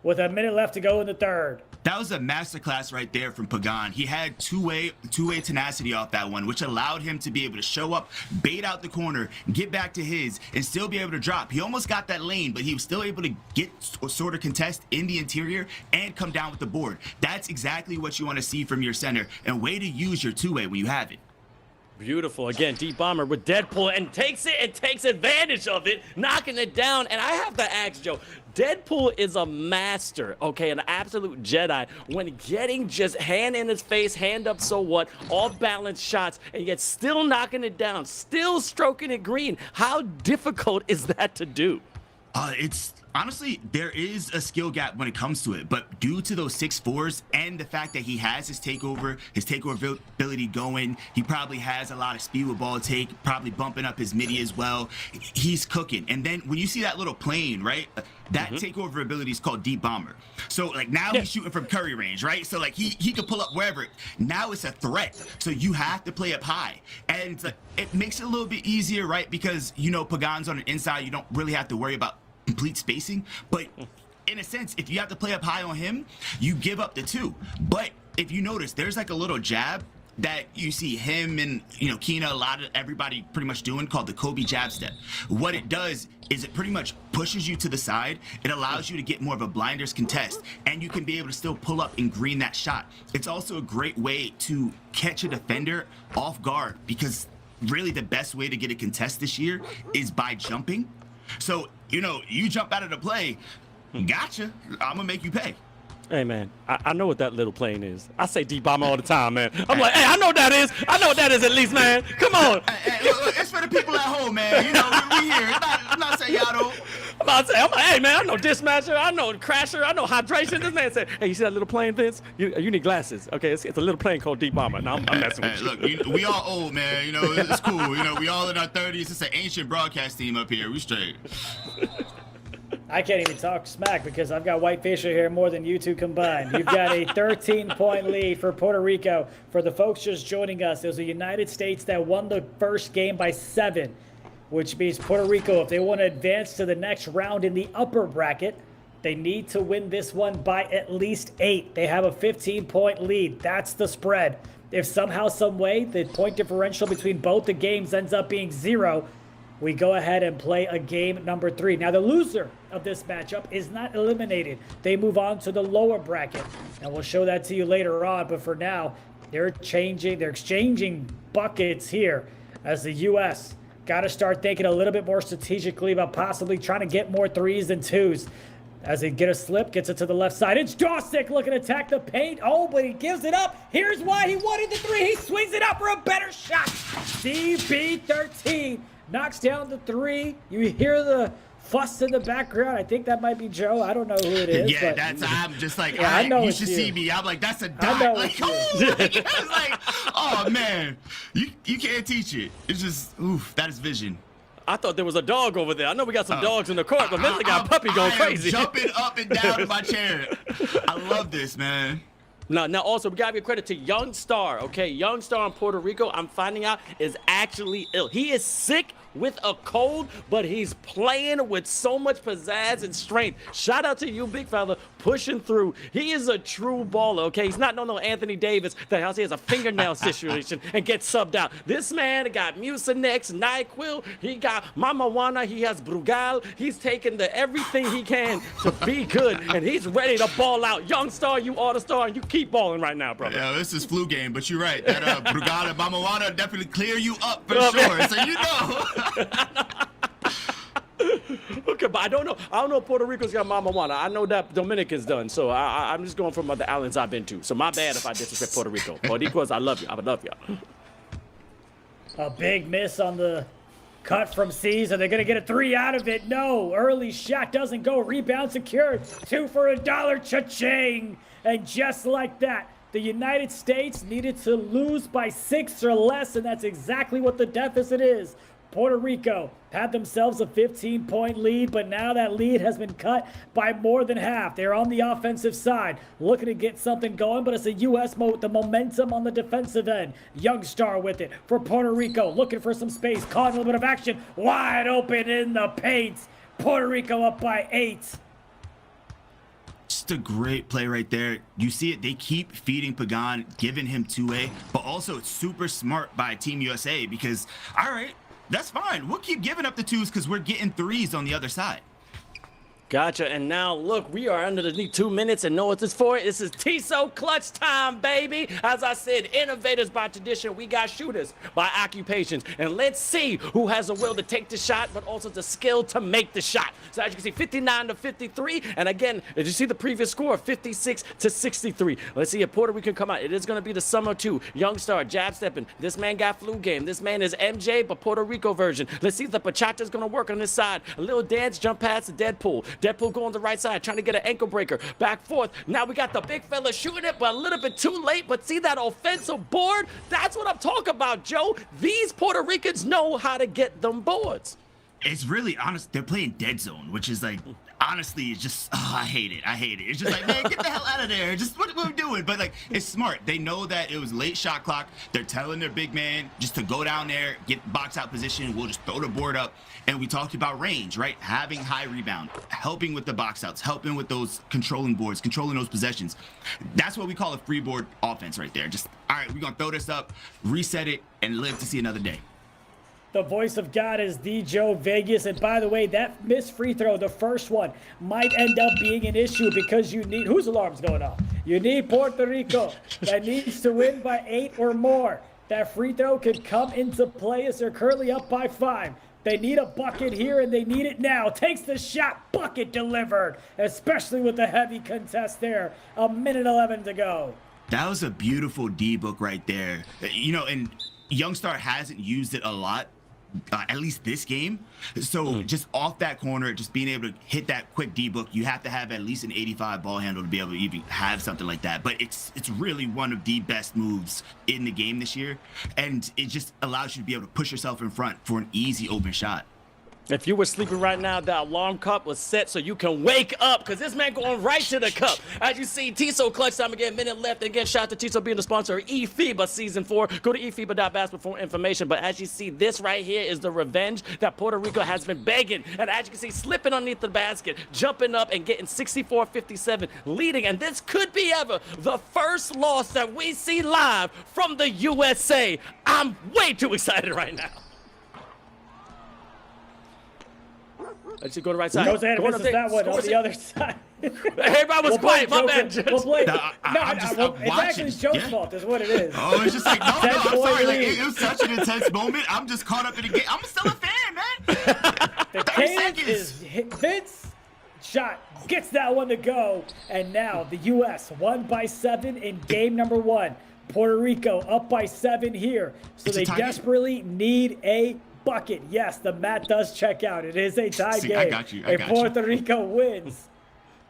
with a minute left to go in the third. That was a masterclass right there from Pagan. He had two-way tenacity off that one, which allowed him to be able to show up, bait out the corner, get back to his, and still be able to drop. He almost got that lane, but he was still able to get sort of contest in the interior and come down with the board. That's exactly what you want to see from your center, and way to use your two-way when you have it. Beautiful. Again, deep bomber with Deadpool and takes it and takes advantage of it, knocking it down. And I have to ask, Joe, Deadpool is a master, okay, an absolute Jedi when getting just hand in his face, hand up, so what, off balance shots, and yet still knocking it down, still stroking it green. How difficult is that to do? It's honestly, there is a skill gap when it comes to it, but due to those 6'4s and the fact that he has his takeover ability going, he probably has a lot of speed with ball take, probably bumping up his midi as well. He's cooking. And then when you see that little plane, right? That takeover ability is called deep bomber. So like now he's shooting from curry range, right? So like he could pull up wherever. Now it's a threat. So you have to play up high. And it makes it a little bit easier, right? Because you know Pagan's on the inside, you don't really have to worry about complete spacing. But in a sense, if you have to play up high on him, you give up the 2. But if you notice, there's like a little jab that you see him and Keena, a lot of everybody pretty much doing, called the Kobe jab step. What it does is it pretty much pushes you to the side. It allows you to get more of a blinders contest, and you can be able to still pull up and green that shot. It's also a great way to catch a defender off guard, because really the best way to get a contest this year is by jumping. So you jump out of the play, gotcha, I'm gonna make you pay. Hey, man, I know what that little plane is. I say deep bomber all the time, man. I'm like, hey, I know what that is. I know what that is at least, man. Come on. Hey, look, it's for the people at home, man. We here. I'm not saying y'all don't. I'm like, hey, man, I know Dishmasher. I know Crasher. I know Hydration. This man said, hey, you see that little plane, Vince? You need glasses. Okay, it's a little plane called deep bomber. Now I'm messing with you. Look, we all old, man. It's cool. We all in our 30s. It's an ancient broadcast team up here. We straight. I can't even talk smack because I've got white facial hair more than you two combined. You've got a 13-point lead for Puerto Rico. For the folks just joining us, it was the United States that won the first game by 7, which means Puerto Rico, if they want to advance to the next round in the upper bracket, they need to win this one by at least 8. They have a 15-point lead. That's the spread. If somehow, some way, the point differential between both the games ends up being 0, we go ahead and play a game number 3. Now, the loser of this matchup is not eliminated. They move on to the lower bracket, and we'll show that to you later on. But for now, they're exchanging buckets here as the U.S. got to start thinking a little bit more strategically about possibly trying to get more 3s than 2s. As they get a slip, gets it to the left side. It's Dosick looking to attack the paint. Oh, but he gives it up. Here's why he wanted the 3. He swings it up for a better shot. CB13 knocks down the 3. You hear the fuss in the background. I think that might be Joe. I don't know who it is. Yeah, but I'm just like, yeah, I know you it's should you. see me. I'm like, that's a I know dot. Like, it's you. oh, like, I was like, oh man, you can't teach it. It's just, oof, that is vision. I thought there was a dog over there. I know we got some dogs in the court, but Miller got a puppy going crazy. I'm jumping up and down in my chair. I love this, man. Now also, we gotta give credit to Young Star, okay? Young Star in Puerto Rico, I'm finding out, is actually ill. He is sick with a cold, but he's playing with so much pizzazz and strength. Shout out to you, big fella, pushing through. He is a true baller, okay? He's not no Anthony Davis that he has a fingernail situation and gets subbed out. This man got Mucinex, NyQuil, he got Mama Juana, he has Brugal. He's taking everything he can to be good, and he's ready to ball out. Young Star, you are the star, and you keep balling right now, brother. Yeah, this is flu game, but you're right. That Brugal and Mama Juana definitely clear you up for sure, so you know. Okay, but I don't know if Puerto Rico's got Mama Juana. I know that Dominican's done, so I'm just going from other islands I've been to. So my bad if I disrespect Puerto Rico. Puerto Ricos, I love you. I love you. A big miss on the cut from C's. Are they going to get a 3 out of it? No. Early shot doesn't go. Rebound secured. 2 for $1. Cha-ching. And just like that, the United States needed to lose by 6 or less, and that's exactly what the deficit is. Puerto Rico had themselves a 15-point lead, but now that lead has been cut by more than half. They're on the offensive side, looking to get something going, but it's the U.S. the momentum on the defensive end. Young Star with it for Puerto Rico, looking for some space, caught a little bit of action, wide open in the paint. Puerto Rico up by 8. Just a great play right there. You see it, they keep feeding Pagan, giving him 2A, but also it's super smart by Team USA because, all right, that's fine. We'll keep giving up the 2s because we're getting 3s on the other side. Gotcha. And now, look, we are under the 2 minutes and know what this for. This is TSO clutch time, baby. As I said, innovators by tradition. We got shooters by occupations. And let's see who has the will to take the shot, but also the skill to make the shot. So as you can see, 59-53. And again, did you see the previous score? 56-63. Let's see if Puerto Rico can come out. It is going to be the summer 2. Young Star, jab stepping. This man got flu game. This man is MJ, but Puerto Rico version. Let's see if the bachata's going to work on this side. A little dance, jump past the Deadpool. Deadpool going on the right side, trying to get an ankle breaker. Back forth. Now we got the big fella shooting it, but a little bit too late. But see that offensive board? That's what I'm talking about, Joe. These Puerto Ricans know how to get them boards. It's really honest. They're playing dead zone, which is like, honestly, it's just, oh, I hate it. I hate it. It's just like, man, get the hell out of there. Just what are we doing? But like, it's smart. They know that it was late shot clock. They're telling their big man just to go down there, get box out position. We'll just throw the board up. And we talked about range, right? Having high rebound, helping with the box outs, helping with those controlling boards, controlling those possessions. That's what we call a free board offense right there. Just, all right, we're going to throw this up, reset it, and live to see another day. The voice of God is the Joe Vegas. And by the way, that missed free throw, the first one, might end up being an issue because you need, whose alarm's going off? You need Puerto Rico that needs to win by 8 or more. That free throw could come into play as they're currently up by 5. They need a bucket here, and they need it now. Takes the shot, bucket delivered, especially with the heavy contest there. 1:11 to go. That was a beautiful D-book right there. You know, and Youngstar hasn't used it a lot, at least this game. So just off that corner, just being able to hit that quick D-book, you have to have at least an 85 ball handle to be able to even have something like that. But it's really one of the best moves in the game this year. And it just allows you to be able to push yourself in front for an easy open shot. If you were sleeping right now, that alarm cup was set so you can wake up, because this man going right to the cup. As you see, Tiso clutch time again, minute left. Again, shout out to Tiso being the sponsor of eFIBA Season 4. Go to eFIBA.basketball for more information. But as you see, this right here is the revenge that Puerto Rico has been begging. And as you can see, slipping underneath the basket, jumping up and getting 64-57, leading. And this could be ever the first loss that we see live from the USA. I'm way too excited right now. Let's just go to the right side. Goes ahead and misses that one on the other side. Everybody was quiet. My bad. We'll play. I'm It's actually Joe's fault, is what it is. Oh, it's just like, no, I'm sorry. Like, it was such an intense moment. I'm just caught up in the game. I'm still a fan, man. The cadence is Vince shot gets that one to go, and now the U.S. won by 7 in game number 1. Puerto Rico up by 7 here, so they desperately need a bucket. Yes, the mat does check out. It is a tie game. I got you. If Puerto Rico wins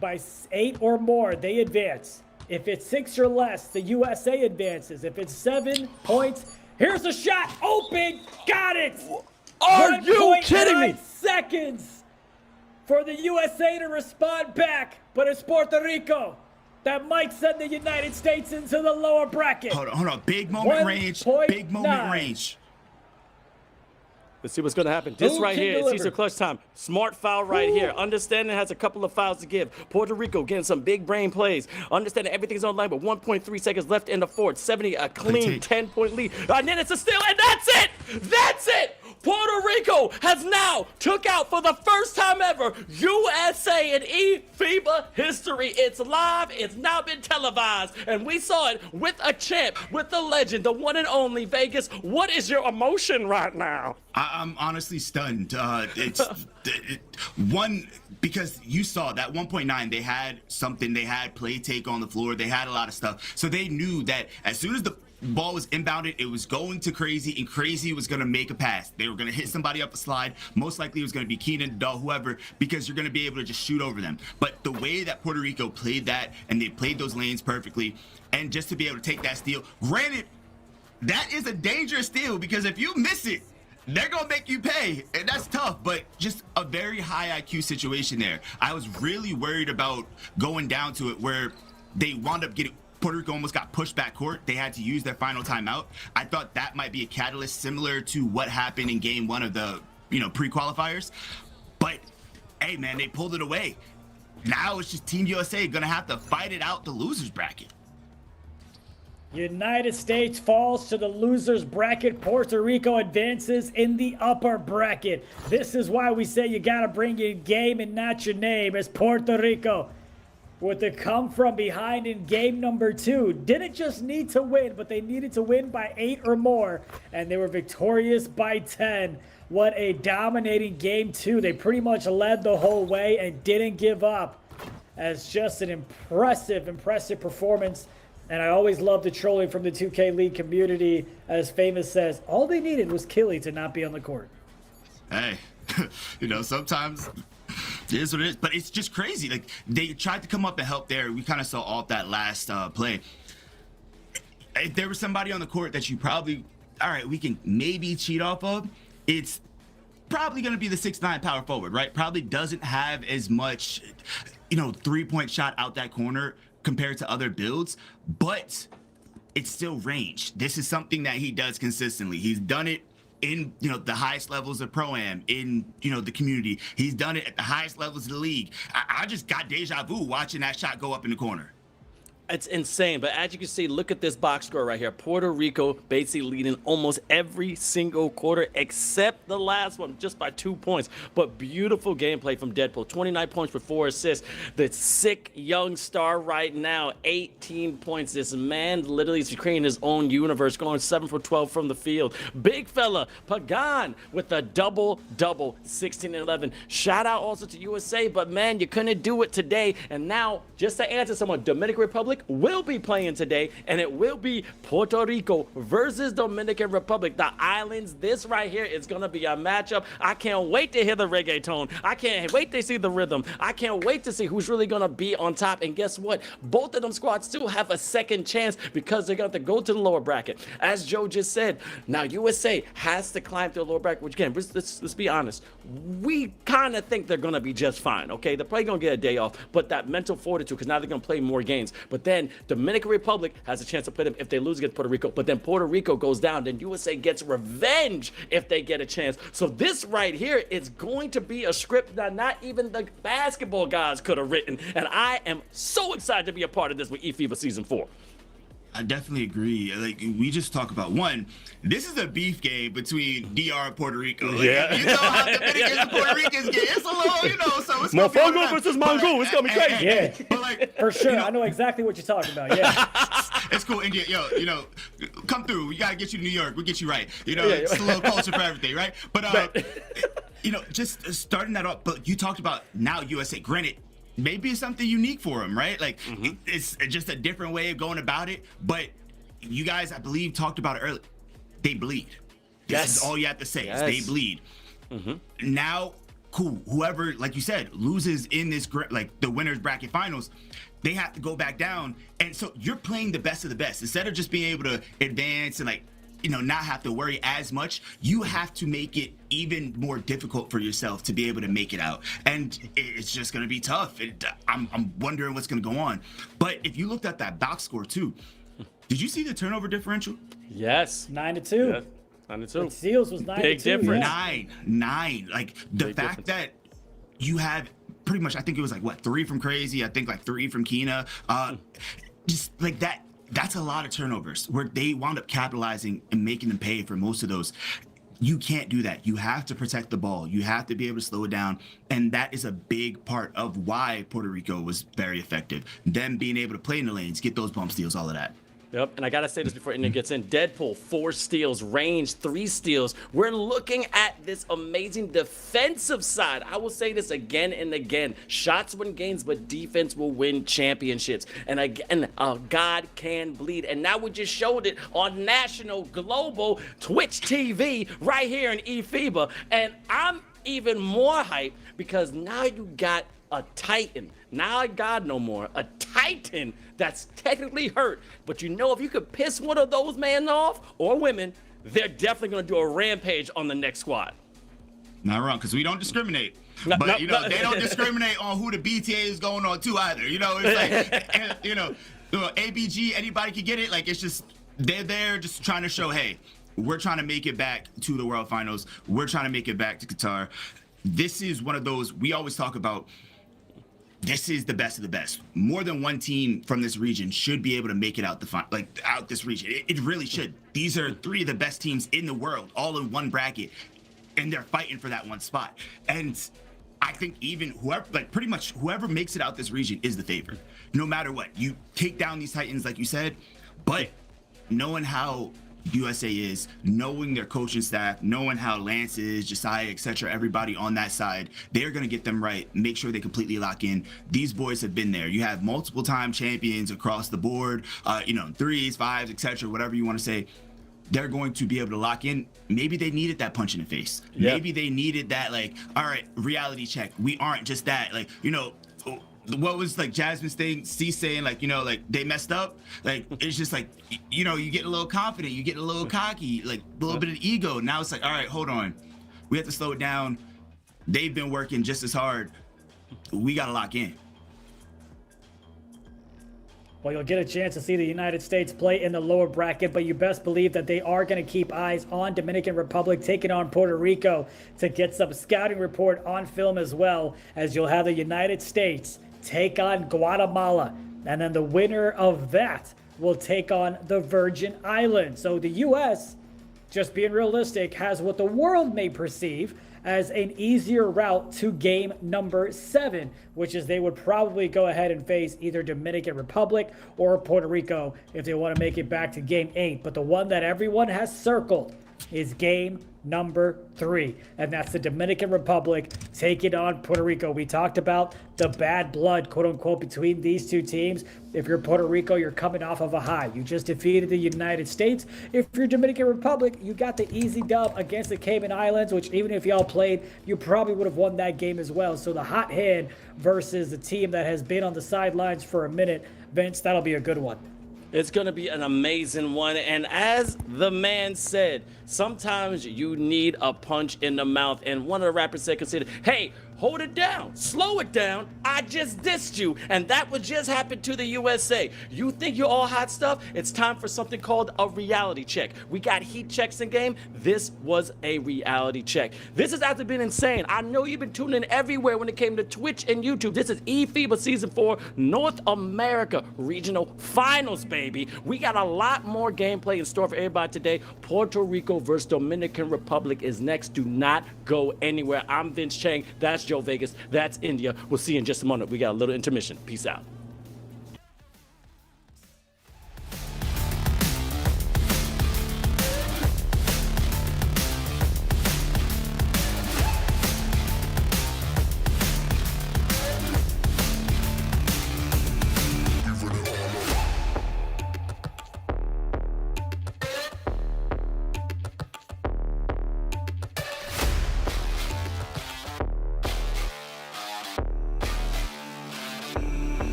by 8 or more, they advance. If it's 6 or less, the USA advances. If it's 7 points, here's a shot. Open. Got it. Are you kidding me? 1.9 seconds for the USA to respond back, but it's Puerto Rico that might send the United States into the lower bracket. Hold on. Big moment range. Big moment range. Let's see what's going to happen. This right here is Caesar clutch time. Smart foul right here. Understanding has a couple of fouls to give. Puerto Rico getting some big brain plays. Understanding everything's online, but 1.3 seconds left in the fourth. 70, a clean 10-point lead. And then it's a steal, and that's it. That's it. Puerto Rico has now took out for the first time ever USA in eFIBA history. It's live. It's now been televised, and we saw it with a champ, with the legend, the one and only Vegas. What is your emotion right now? I'm honestly stunned. One, because you saw that 1.9, they had something. They had play take on the floor. They had a lot of stuff. So they knew that as soon as the ball was inbounded, it was going to Crazy, and Crazy was going to make a pass. They were going to hit somebody up a slide. Most likely it was going to be Keenan, Dahl, whoever, because you're going to be able to just shoot over them. But the way that Puerto Rico played that, and they played those lanes perfectly, and just to be able to take that steal, granted, that is a dangerous steal, because if you miss it, they're going to make you pay, and that's tough, but just a very high IQ situation there. I was really worried about going down to it where they wound up getting Puerto Rico almost got pushed back court. They had to use their final timeout. I thought that might be a catalyst similar to what happened in game 1 of the, pre-qualifiers. But hey, man, they pulled it away. Now it's just Team USA gonna have to fight it out the losers bracket. United States falls to the losers bracket. Puerto Rico advances in the upper bracket. This is why we say you gotta bring your game and not your name, as Puerto Rico, with the come from behind in game number 2, didn't just need to win, but they needed to win by 8 or more, and they were victorious by 10. What a dominating game 2. They pretty much led the whole way and didn't give up, as just an impressive performance. And I always love the trolling from the 2K League community. As Famous says, all they needed was Killy to not be on the court. Hey, sometimes it is what it is, but it's just crazy. Like, they tried to come up and help there. We kind of saw all that last play. If there was somebody on the court that you probably, all right, we can maybe cheat off of, it's probably going to be the 6'9" power forward, right? Probably doesn't have as much, 3-point shot out that corner compared to other builds, but it's still range. This is something that he does consistently. He's done it in the highest levels of Pro-Am, in the community. He's done it at the highest levels of the league. I just got deja vu watching that shot go up in the corner. It's insane, but as you can see, look at this box score right here. Puerto Rico basically leading almost every single quarter except the last one, just by 2 points. But beautiful gameplay from Deadpool. 29 points with 4 assists. The sick young star right now, 18 points. This man literally is creating his own universe, going 7 for 12 from the field. Big fella, Pagan with a double-double, 16 and 11. Shout out also to USA, but man, you couldn't do it today. And now, just to answer someone, Dominican Republic, will be playing today, and it will be Puerto Rico versus Dominican Republic, the islands. This right here is going to be a matchup. I can't wait to hear the reggaeton. I can't wait to see the rhythm. I can't wait to see who's really going to be on top. And guess what? Both of them squads still have a second chance because they're going to go to the lower bracket. As Joe just said, now USA has to climb to the lower bracket, which again, let's be honest. We kind of think they're going to be just fine, okay? They're probably going to get a day off, but that mental fortitude, because now they're going to play more games. But then Dominican Republic has a chance to play them if they lose against Puerto Rico. But then Puerto Rico goes down. Then USA gets revenge if they get a chance. So this right here is going to be a script that not even the basketball guys could have written. And I am so excited to be a part of this with eFIBA Season 4. I definitely agree. Like, we just talk about one. This is a beef game between DR and Puerto Rico. Like, Yeah. You know how Dominicans and Puerto Ricans get. It's a little, so it's Mofongo versus Mongo. It's gonna be crazy. Yeah. But like, For sure. I know exactly what you're talking about. Yeah. it's cool, India. Come through. We gotta get you to New York. We'll get you right. Yeah. It's a little culture for everything, right? But just starting that off. But you talked about now USA. Granted, maybe it's something unique for them, right? Like, it's just a different way of going about it. But you guys, I believe, talked about it earlier. They bleed. This is all you have to say. Is they bleed. Now, cool. Whoever, like you said, loses in this, like the winners bracket finals, they have to go back down. And so you're playing the best of the best. Instead of just being able to advance and not have to worry as much, you have to make it even more difficult for yourself to be able to make it out. And it's just going to be tough. I'm wondering what's going to go on. But if you looked at that box score too, did you see the turnover differential? Yes. 9-2. Yeah. 9-2. Seals was 9-2. Big difference. Yeah. 9. Like, the Big fact difference. that you have pretty much, I think it was like, 3 from Crazy, I think like 3 from Keena. Just like that. That's a lot of turnovers where they wound up capitalizing and making them pay for most of those. You can't do that. You have to protect the ball. You have to be able to slow it down. And that is a big part of why Puerto Rico was very effective. Them being able to play in the lanes, get those bump steals, all of that. Yep, and I gotta say this before India gets in. Deadpool, 4 steals, Range, 3 steals. We're looking at this amazing defensive side. I will say this again and again. Shots win games, but defense will win championships. And again, God can bleed. And now we just showed it on national, global Twitch TV right here in eFIBA. And I'm even more hyped because now you got a Titan. Now I got no more. A Titan that's technically hurt. But if you could piss one of those men off, or women, they're definitely going to do a rampage on the next squad. Not wrong, because we don't discriminate. No, But, no. they don't discriminate on who the BTA is going on to either. It's like, ABG, anybody can get it. Like, it's just, they're there just trying to show, hey, we're trying to make it back to the World Finals. We're trying to make it back to Qatar. This is one of those, we always talk about, this is the best of the best. More than one team from this region should be able to make it out out this region. It really should. These are 3 of the best teams in the world, all in one bracket, and they're fighting for that one spot. And I think even whoever makes it out this region is the favorite. No matter what, you take down these Titans, like you said, but knowing how USA is, knowing their coaching staff, knowing how Lance is, Josiah, etc., everybody on that side, they're going to get them right, make sure they completely lock in. These boys have been there. You have multiple time champions across the board, 3s, 5s, etc., whatever you want to say. They're going to be able to lock in. Maybe they needed that punch in the face. Yeah. Maybe they needed that, all right, reality check. We aren't just that. What was Jasmine saying, they messed up. It's just you get a little confident, you get a little cocky, a little bit of ego. Now it's all right, hold on. We have to slow it down. They've been working just as hard. We got to lock in. Well, you'll get a chance to see the United States play in the lower bracket, but you best believe that they are going to keep eyes on Dominican Republic taking on Puerto Rico to get some scouting report on film as well, as you'll have the United States take on Guatemala. And then the winner of that will take on the Virgin Islands. So the U.S., just being realistic, has what the world may perceive as an easier route to game number 7, which is they would probably go ahead and face either Dominican Republic or Puerto Rico if they want to make it back to game 8. But the one that everyone has circled is game number 3, and that's the Dominican Republic taking on Puerto Rico. We talked about the bad blood, quote unquote, between these two teams. If you're Puerto Rico, you're coming off of a high. You just defeated the United States. If you're Dominican Republic, you got the easy dub against the Cayman Islands, which even if y'all played, you probably would have won that game as well. So the hot hand versus the team that has been on the sidelines for a minute, Vince, that'll be a good one. It's going to be an amazing one. And as the man said, sometimes you need a punch in the mouth. And one of the rappers said, consider, hey, hold it down, slow it down. I just dissed you. And that would just happen to the USA. You think you're all hot stuff? It's time for something called a reality check. We got heat checks in game. This was a reality check. This has actually been insane. I know you've been tuning in everywhere when it came to Twitch and YouTube. This is eFIBA Season 4 North America Regional Finals, baby. We got a lot more gameplay in store for everybody today. Puerto Rico versus Dominican Republic is next. Do not go anywhere. I'm Vince Chang. That's Joe Vegas. That's India. We'll see you in just a moment. We got a little intermission. Peace out.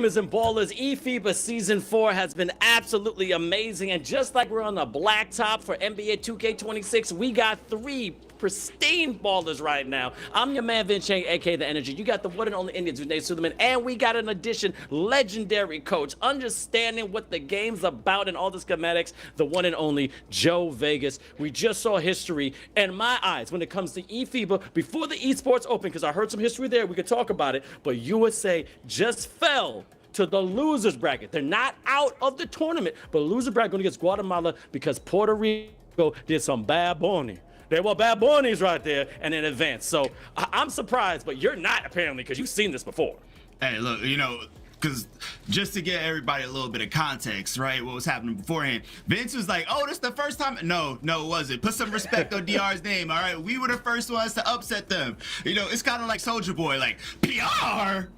Gamers and Ballers, eFIBA Season 4 has been absolutely amazing. And just like we're on the blacktop for NBA 2K26, we got 3 pristine ballers right now. I'm your man, Chang, aka The Energy. You got the one and only Indian, Zunaid, Suleman. And we got an addition, legendary coach, understanding what the game's about and all the schematics, the one and only Joe Vegas. We just saw history in my eyes when it comes to eFIBA before the esports open, because I heard some history there. We could talk about it. But USA just fell to the losers bracket. They're not out of the tournament, but loser bracket going against Guatemala because Puerto Rico did some bad boning. They were bad boonies right there and in advance. So I'm surprised, but you're not apparently, because you've seen this before. Hey, look, you know, because just to get everybody a little bit of context, right, what was happening beforehand, Vince was like, oh, this is the first time. No, it wasn't. Put some respect on DR's name, all right? We were the first ones to upset them. You know, it's kind of like Soulja Boy, like, PR.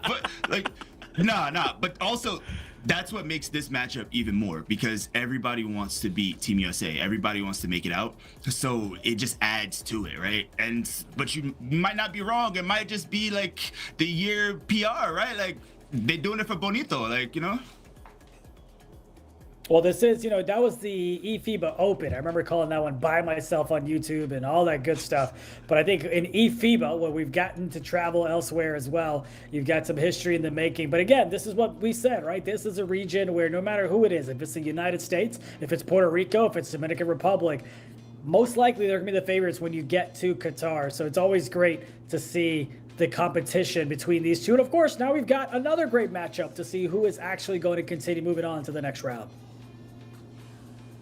But, like, nah. But also, that's what makes this matchup even more, because everybody wants to beat Team USA. Everybody wants to make it out. So it just adds to it, right? But you might not be wrong. It might just be like the year PR, right? Like, they're doing it for Bonito, like, you know? Well, this is, that was the eFIBA Open. I remember calling that one by myself on YouTube and all that good stuff. But I think in eFIBA, where we've gotten to travel elsewhere as well, you've got some history in the making. But again, this is what we said, right? This is a region where no matter who it is, if it's the United States, if it's Puerto Rico, if it's Dominican Republic, most likely they're going to be the favorites when you get to Qatar. So it's always great to see the competition between these two. And of course, now we've got another great matchup to see who is actually going to continue moving on to the next round.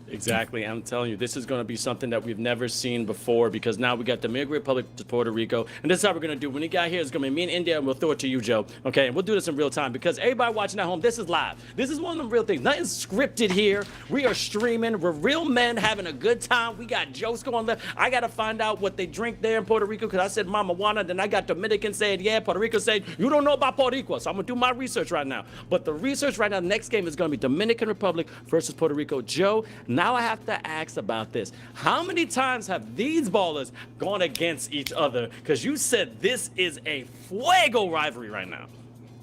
Exactly. I'm telling you, this is going to be something that we've never seen before, because now we got the Dominican Republic to Puerto Rico. And this is how we're going to do. When he got here, it's going to be me and India, and we'll throw it to you, Joe. Okay? And we'll do this in real time, because everybody watching at home, this is live. This is one of the real things. Nothing's scripted here. We are streaming. We're real men having a good time. We got jokes going left. I got to find out what they drink there in Puerto Rico, because I said Mama Juana. Then I got Dominican saying, yeah. Puerto Rico saying, you don't know about Puerto Rico. So I'm going to do my research right now. But the research right now, the next game is going to be Dominican Republic versus Puerto Rico. Joe, now I have to ask about this. How many times have these ballers gone against each other? Because you said this is a fuego rivalry right now.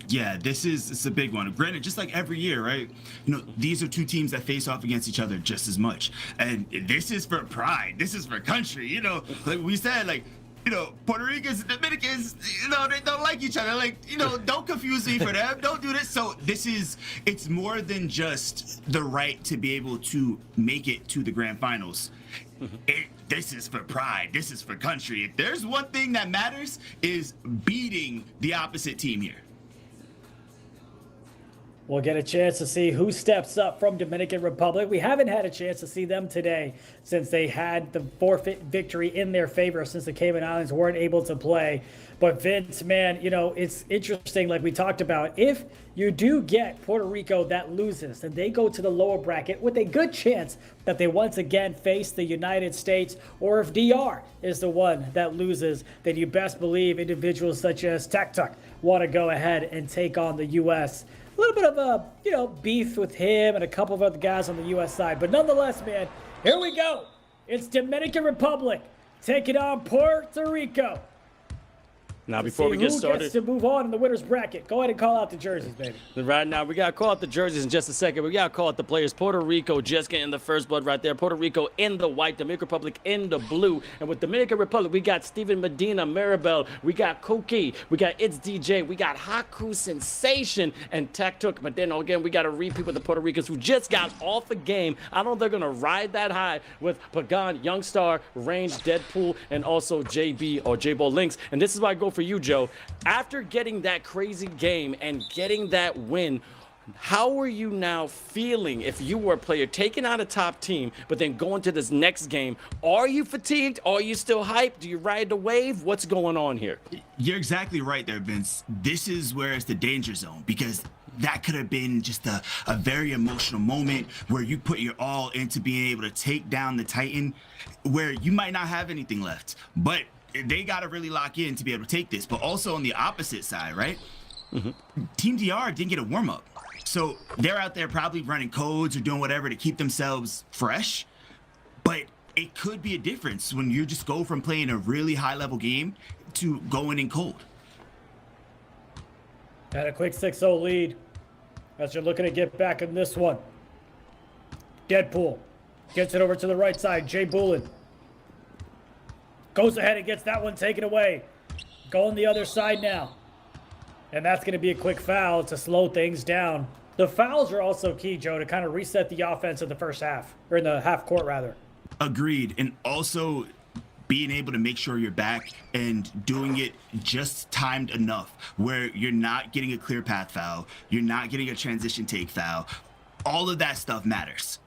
Yeah, it's a big one. Granted, just like every year, right? You know, these are two teams that face off against each other just as much. And this is for pride. This is for country. You know, like we said, like, you know, Puerto Ricans and Dominicans, you know, they don't like each other. Like, you know, don't confuse me for them. Don't do this. So it's more than just the right to be able to make it to the grand finals. This is for pride. This is for country. If there's one thing that matters, is beating the opposite team here. We'll get a chance to see who steps up from Dominican Republic. We haven't had a chance to see them today since they had the forfeit victory in their favor, since the Cayman Islands weren't able to play. But Vince, man, it's interesting, like we talked about. If you do get Puerto Rico that loses, then they go to the lower bracket with a good chance that they once again face the United States. Or if DR is the one that loses, then you best believe individuals such as Tuk want to go ahead and take on the U.S. A little bit of a, beef with him and a couple of other guys on the U.S. side. But nonetheless, man, here we go. It's Dominican Republic taking on Puerto Rico. Now, before we get started, who gets to move on in the winner's bracket? Go ahead and call out the jerseys, baby. Right now, we got to call out the jerseys in just a second. We got to call out the players. Puerto Rico just getting the first blood right there. Puerto Rico in the white, Dominican Republic in the blue. And with Dominican Republic, we got Steven Medina, Maribel. We got Koki. We got It's DJ. We got Haku Sensation and Tuk. But then again, we got to repeat with the Puerto Ricans who just got off a game. I don't know if they're going to ride that high with Pagan, Youngstar, Range, Deadpool, and also JB or J-Ball Links. And this is why I go for you, Joe. After getting that crazy game and getting that win, how are you now feeling if you were a player taking out a top team, but then going to this next game? Are you fatigued? Are you still hyped? Do you ride the wave? What's going on here? You're exactly right there, Vince. This is where it's the danger zone, because that could have been just a very emotional moment where you put your all into being able to take down the Titan, where you might not have anything left. But they got to really lock in to be able to take this. But also on the opposite side, right? Team DR didn't get a warm-up. So they're out there probably running codes or doing whatever to keep themselves fresh. But it could be a difference when you just go from playing a really high-level game to going in cold. Got a quick 6-0 lead as you're looking to get back in this one. Deadpool gets it over to the right side. Jay Boolin goes ahead and gets that one taken away. Going the other side now. And that's going to be a quick foul to slow things down. The fouls are also key, Joe, to kind of reset the offense in the first half, or in the half court, rather. Agreed. And also being able to make sure you're back and doing it just timed enough where you're not getting a clear path foul, you're not getting a transition take foul. All of that stuff matters.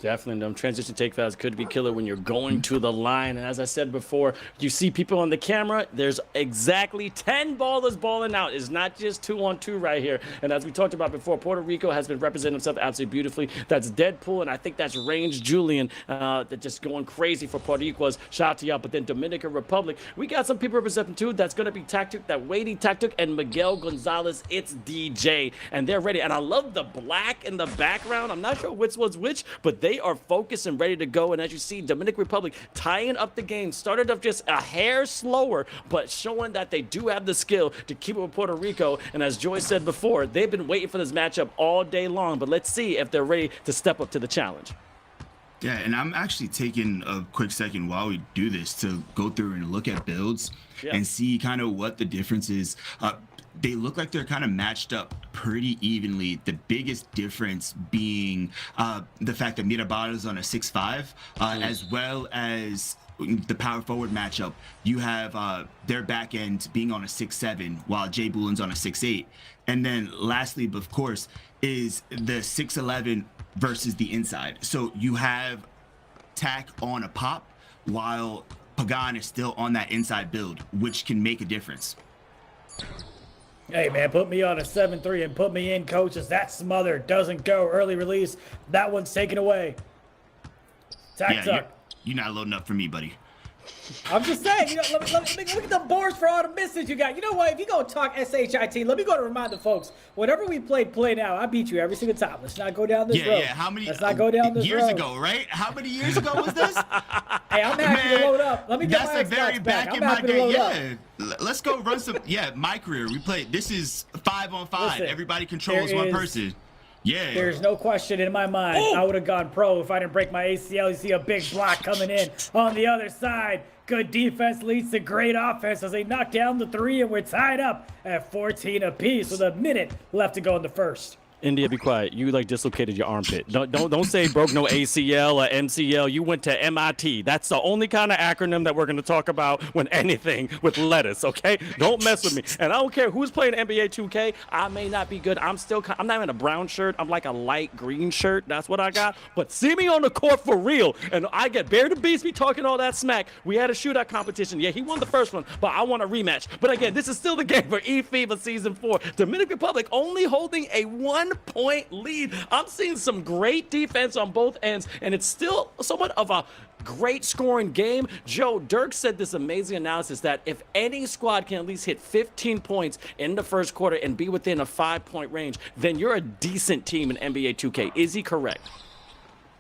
Definitely, them transition take fouls could be killer when you're going to the line. And as I said before, you see people on the camera, there's exactly 10 ballers balling out. It's not just 2-on-2 right here. And as we talked about before, Puerto Rico has been representing himself absolutely beautifully. That's Deadpool, and I think that's Range Julian that just going crazy for Puerto Rico. Shout out to y'all. But then Dominican Republic, we got some people representing too. That's going to be Tactic, that weighty Tactic, and Miguel Gonzalez. It's DJ, and they're ready. And I love the black in the background. I'm not sure which was which, but they are focused and ready to go. And as you see, Dominican Republic tying up the game, started off just a hair slower, but showing that they do have the skill to keep it with Puerto Rico. And as Joy said before, they've been waiting for this matchup all day long, but let's see if they're ready to step up to the challenge. Yeah, and I'm actually taking a quick second while we do this to go through and look at builds and see kind of what the difference is. They look like they're kind of matched up pretty evenly. The biggest difference being the fact that Mirabal is on a 6'5", as well as the power forward matchup. You have their back end being on a 6'7", while Jay Boolin's on a 6'8". And then lastly, of course, is the 6'11" versus the inside. So you have Tack on a pop, while Pagan is still on that inside build, which can make a difference. Hey, man, put me on a 7-3 and put me in, coach, as that smother doesn't go. Early release. That one's taken away. Tack tuck. You're not loading up for me, buddy. I'm just saying, let me look at the boards for all the misses you got. You know what? If you go talk SHIT, let me go to remind the folks. Whenever we played Play Now, I beat you every single time. Let's not go down this road. Yeah, how many Let's not go down this years road. ago, right? How many years ago was this? Hey, I'm happy to load up. Let me get my Xbox back. I'm happy to load up. Let's go run some. Yeah, my career. We played. This is 5-on-5. Listen, everybody controls one person. Yeah. There's no question in my mind. I would have gone pro if I didn't break my ACL. You see a big block coming in on the other side. Good defense leads to great offense as they knock down the three, and we're tied up at 14 apiece with a minute left to go in the first. India, be quiet. You like dislocated your armpit. Don't say broke no ACL or MCL. You went to MIT. That's the only kind of acronym that we're going to talk about when anything with lettuce, okay? Don't mess with me. And I don't care who's playing NBA 2K. I may not be good. I'm not even a brown shirt. I'm like a light green shirt. That's what I got. But see me on the court for real. And I get Bear the Beast be talking all that smack. We had a shootout competition. Yeah, he won the first one, but I want a rematch. But again, this is still the game for eFIBA Season 4. Dominican Republic only holding a 1-point lead. I'm seeing some great defense on both ends, and it's still somewhat of a great scoring game. Joe, Dirk said this amazing analysis that if any squad can at least hit 15 points in the first quarter and be within a 5-point range, then you're a decent team in NBA 2K. Is he correct?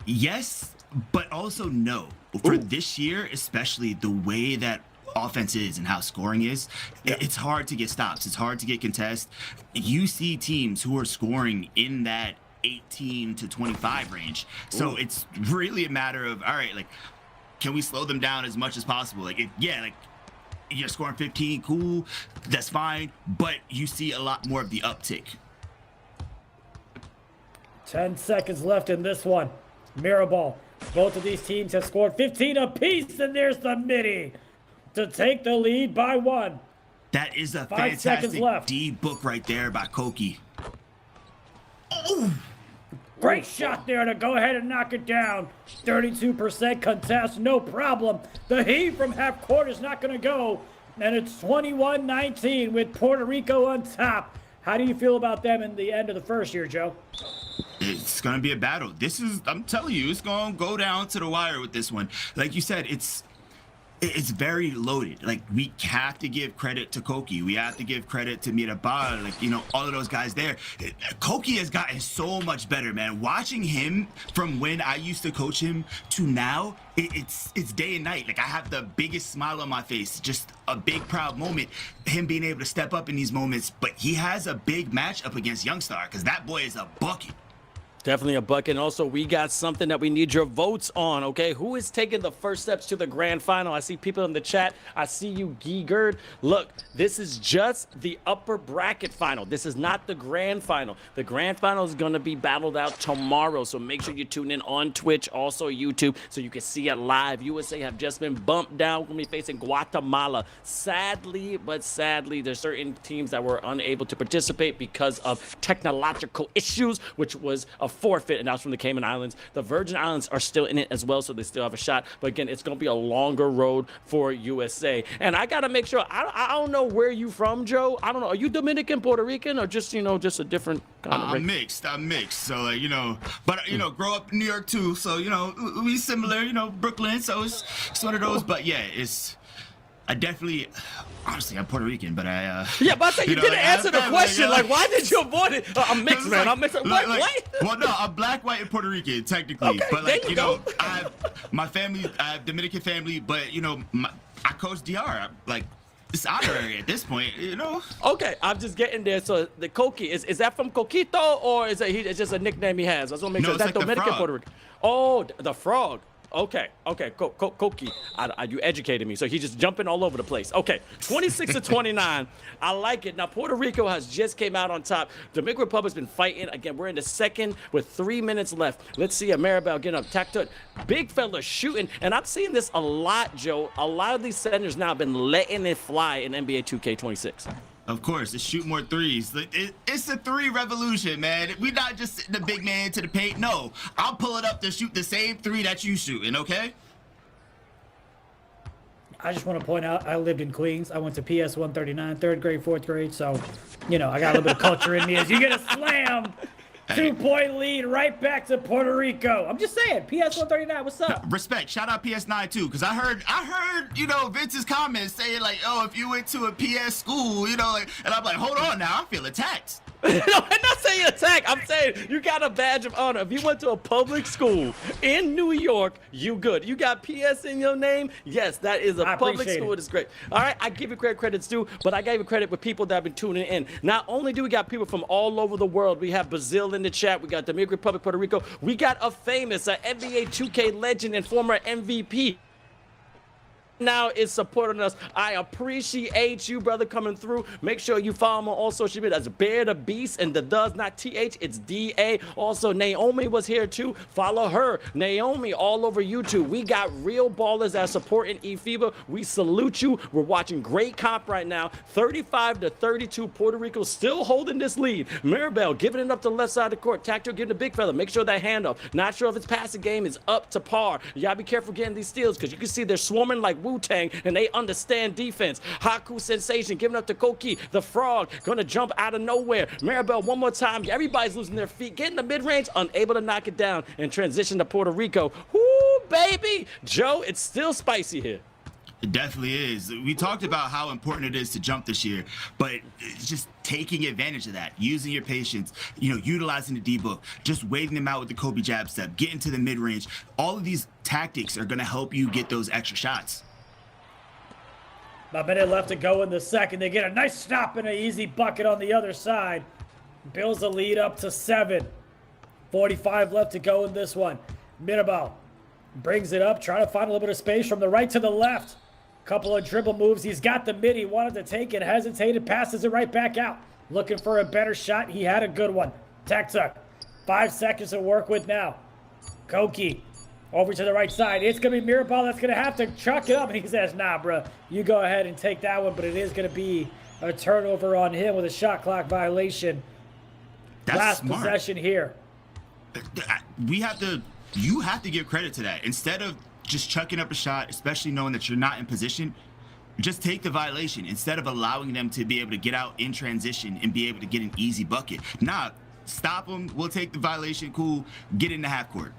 Yes, but also no. For this year, especially the way that offense is and how scoring is, it's hard to get stops. It's hard to get contests. You see teams who are scoring in that 18 to 25 range. So it's really a matter of, all right, like, can we slow them down as much as possible? Like, you're scoring 15, cool, that's fine, but you see a lot more of the uptick. 10 seconds left in this one. Mirabal. Both of these teams have scored 15 apiece, and there's the midi to take the lead by 1. That is a 5 seconds fantastic left. D book right there by Koki. Great shot there to go ahead and knock it down. 32% contest, no problem. The heave from half court is not going to go. And it's 21-19 with Puerto Rico on top. How do you feel about them in the end of the first year, Joe? It's going to be a battle. I'm telling you, it's going to go down to the wire with this one. Like you said, it's very loaded. Like, we have to give credit to Koki. We have to give credit to Mirabal, like, you know, all of those guys there. Koki has gotten so much better, man. Watching him from when I used to coach him to now, it's day and night. Like, I have the biggest smile on my face. Just a big proud moment, him being able to step up in these moments. But he has a big match up against Youngstar, because that boy is a bucket. Definitely a bucket. And also, we got something that we need your votes on, okay? Who is taking the first steps to the grand final? I see people in the chat. I see you, Giegerd. Look, this is just the upper bracket final. This is not the grand final. The grand final is going to be battled out tomorrow, so make sure you tune in on Twitch, also YouTube, so you can see it live. USA have just been bumped down. We're going to be facing Guatemala. Sadly, there's certain teams that were unable to participate because of technological issues, which was a forfeit, and that was from the Cayman Islands. The Virgin Islands are still in it as well, so they still have a shot. But again, it's going to be a longer road for USA. And I got to make sure, I don't know where you from, Joe. I don't know. Are you Dominican, Puerto Rican, or just, you know, just a different kind of I'm mixed. So, like, you know, but, you know, grow up in New York too. So, you know, we similar, you know, Brooklyn. So it's one of those. But yeah, I definitely, honestly, I'm Puerto Rican, but yeah, but I said you didn't answer the question. Like, why did you avoid it? I'm mixed, man. I'm mixed. What? Well, no, I'm black, white, and Puerto Rican, technically. Okay, but, like, there you know, I have Dominican family, but, you know, I coach DR. Like, it's honorary at this point, you know? Okay, I'm just getting there. So the Koki, is that from Coquito, or is it it's just a nickname he has? I just want to make sure. Is that like Dominican, Puerto Rican? Oh, the frog. Okay, Koki, you educated me. So he's just jumping all over the place. Okay, 26-29. I like it. Now, Puerto Rico has just came out on top. Dominican Republic's been fighting. Again, we're in the second with 3 minutes left. Let's see Maribel getting up. Tactut. Big fella shooting. And I'm seeing this a lot, Joe. A lot of these centers now have been letting it fly in NBA 2K26. Of course, it's shoot more threes. It's a three revolution, man. We're not just sitting the big man to the paint. No, I'll pull it up to shoot the same three that you shooting, okay? I just want to point out, I lived in Queens. I went to PS 139, 3rd grade, 4th grade. So, you know, I got a little bit of culture in me. As you get a slam, 2-point lead right back to Puerto Rico. I'm just saying, PS 139, what's up? Respect. Shout out PS9 too, because I heard, you know, Vince's comments saying like, oh, if you went to a PS school, you know, like, and I'm like, hold on now, I feel attacked. No, I'm not saying attack. I'm saying you got a badge of honor. If you went to a public school in New York, you good. You got PS in your name. Yes, that is a public school. It is great. All right, I give you credit's due, but I gave you credit with people that have been tuning in. Not only do we got people from all over the world, we have Brazil in the chat. We got Dominican Republic, Puerto Rico. We got a famous NBA 2K legend and former MVP. Now is supporting us. I appreciate you, brother, coming through. Make sure you follow him on all social media. That's Bear the Beast, and the does not TH, it's DA. Also, Naomi was here too. Follow her, Naomi, all over YouTube. We got real ballers that are supporting eFIBA. We salute you. We're watching great comp right now. 35-32. Puerto Rico still holding this lead. Maribel giving it up to the left side of the court. Tactical giving the big fella. Make sure that handoff. Not sure if his passing game is up to par. You gotta be careful getting these steals because you can see they're swarming like Wu-Tang, and they understand defense. Haku Sensation giving up to Koki. The frog gonna jump out of nowhere. Maribel one more time. Everybody's losing their feet. Getting the mid-range, unable to knock it down, and transition to Puerto Rico. Whoo, baby! Joe, it's still spicy here. It definitely is. We talked about how important it is to jump this year, but it's just taking advantage of that, using your patience, you know, utilizing the D-book, just waiting them out with the Kobe jab step, getting to the mid-range. All of these tactics are going to help you get those extra shots. About a minute left to go in the second. They get a nice stop and an easy bucket on the other side. Builds the lead up to 7. 45 left to go in this one. Mirabal brings it up, trying to find a little bit of space from the right to the left. Couple of dribble moves. He's got the mid. He wanted to take it, hesitated, passes it right back out. Looking for a better shot. He had a good one. Tactuck. 5 seconds to work with now. Koki. Over to the right side. It's going to be Mirabal that's going to have to chuck it up. And he says, nah, bro, you go ahead and take that one. But it is going to be a turnover on him with a shot clock violation. That's last smart. Possession here. You have to give credit to that. Instead of just chucking up a shot, especially knowing that you're not in position, just take the violation instead of allowing them to be able to get out in transition and be able to get an easy bucket. Nah, stop them. We'll take the violation. Cool. Get in the half court.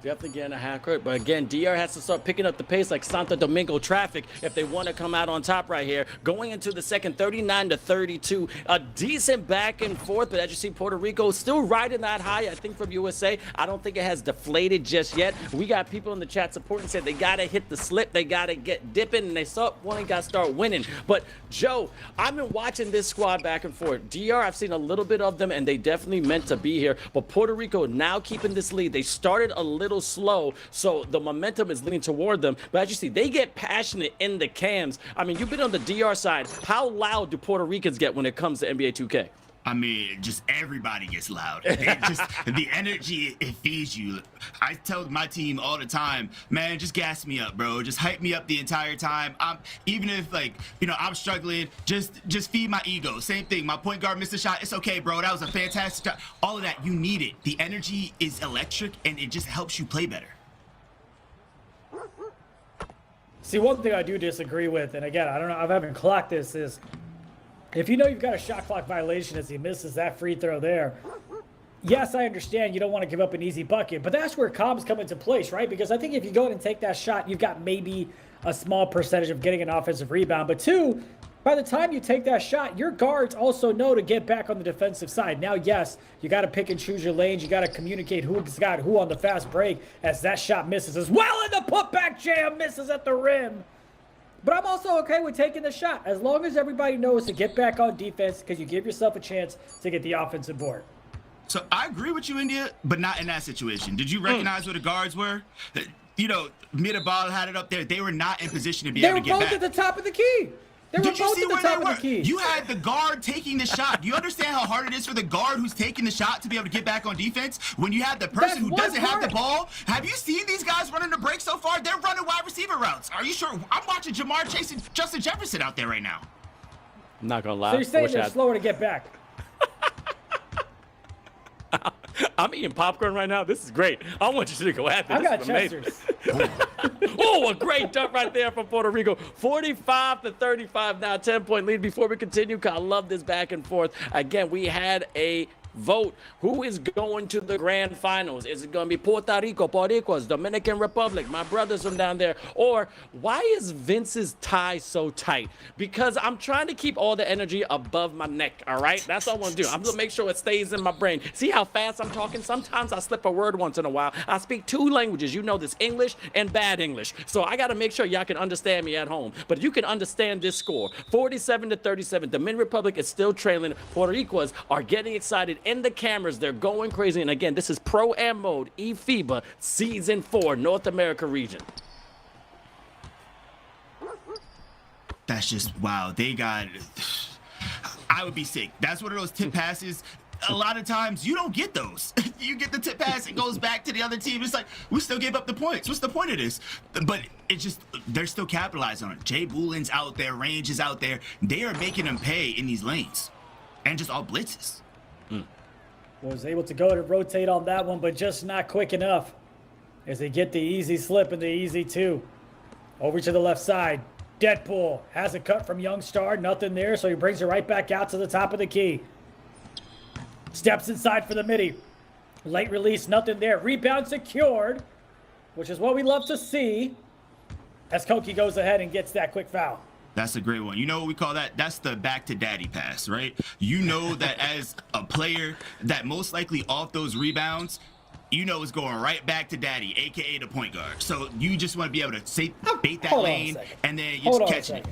Definitely getting a half court, but again, DR has to start picking up the pace like Santo Domingo traffic if they want to come out on top right here. Going into the second, 39-32, a decent back and forth, but as you see, Puerto Rico still riding that high. I think from USA, I don't think it has deflated just yet. We got people in the chat supporting, said they gotta hit the slip, they gotta get dipping, and they start wanting, gotta start winning. But Joe, I've been watching this squad back and forth. DR, I've seen a little bit of them, and they definitely meant to be here. But Puerto Rico now keeping this lead. They started a little slow, so the momentum is leaning toward them. But as you see, they get passionate in the cams. I mean, you've been on the DR side. How loud do Puerto Ricans get when it comes to NBA 2K? I mean, just everybody gets loud. It just the energy it feeds you. I tell my team all the time, man, just gas me up, bro. Just hype me up the entire time. Even if I'm struggling, just feed my ego. Same thing. My point guard missed a shot. It's okay, bro. That was a fantastic shot. All of that, you need it. The energy is electric, and it just helps you play better. See, one thing I do disagree with, and again, I don't know, I haven't clocked this, is if you know you've got a shot clock violation as he misses that free throw there, yes, I understand you don't want to give up an easy bucket, but that's where comms come into place, right? Because I think if you go ahead and take that shot, you've got maybe a small percentage of getting an offensive rebound. But two, by the time you take that shot, your guards also know to get back on the defensive side. Now, yes, you got to pick and choose your lanes. You got to communicate who's got who on the fast break as that shot misses as well, and the putback jam misses at the rim. But I'm also okay with taking the shot as long as everybody knows to get back on defense because you give yourself a chance to get the offensive board. So I agree with you, India, but not in that situation. Did you recognize where the guards were? Mirabal had it up there. They were not in position to be able to get back. They were both at the top of the key. They were Did you both see at the where top they of the were? key. You had the guard taking the shot. Do you understand how hard it is for the guard who's taking the shot to be able to get back on defense? When you have the person who doesn't have the ball, have you seen these guys running the break so far? They're running wide receiver routes. Are you sure? I'm watching Jamar chasing Justin Jefferson out there right now. I'm not gonna lie. So you're saying they're slower to get back? I'm eating popcorn right now. This is great. I want you to go at this. I got This is Chesters. Oh, a great dunk right there from Puerto Rico. 45-35 now, 10-point lead. Before we continue, 'cause I love this back and forth. Again, we had a vote. Who is going to the grand finals? Is it going to be Puerto Rico, Boricuas, Dominican Republic, my brothers from down there? Or why is Vince's tie so tight? Because I'm trying to keep all the energy above my neck, all right? That's all I want to do. I'm going to make sure it stays in my brain. See how fast I'm talking? Sometimes I slip a word once in a while. I speak two languages. You know this, English and bad English. So I got to make sure y'all can understand me at home. But you can understand this score. 47-37. Dominican Republic is still trailing. Puerto Rico's are getting excited in the cameras. They're going crazy. And again, this is Pro-Am Mode, eFIBA, Season 4, North America region. That's just, wow. They got, I would be sick. That's one of those tip passes. A lot of times you don't get those. You get the tip pass, it goes back to the other team. It's like, we still gave up the points. What's the point of this? But it's just, they're still capitalizing on it. Jay Boolin's out there, Range is out there. They are making them pay in these lanes. And just all blitzes. Was able to go to rotate on that one, but just not quick enough as they get the easy slip and the easy two. Over to the left side. Deadpool has a cut from Youngstar. Nothing there, so he brings it right back out to the top of the key. Steps inside for the midi. Late release, nothing there. Rebound secured, which is what we love to see as Koki goes ahead and gets that quick foul. That's a great one. You know what we call that? That's the back to daddy pass, right? You know that as a player that most likely off those rebounds, you know it's going right back to daddy, aka the point guard. So you just want to be able to bait that lane and then you just catch it.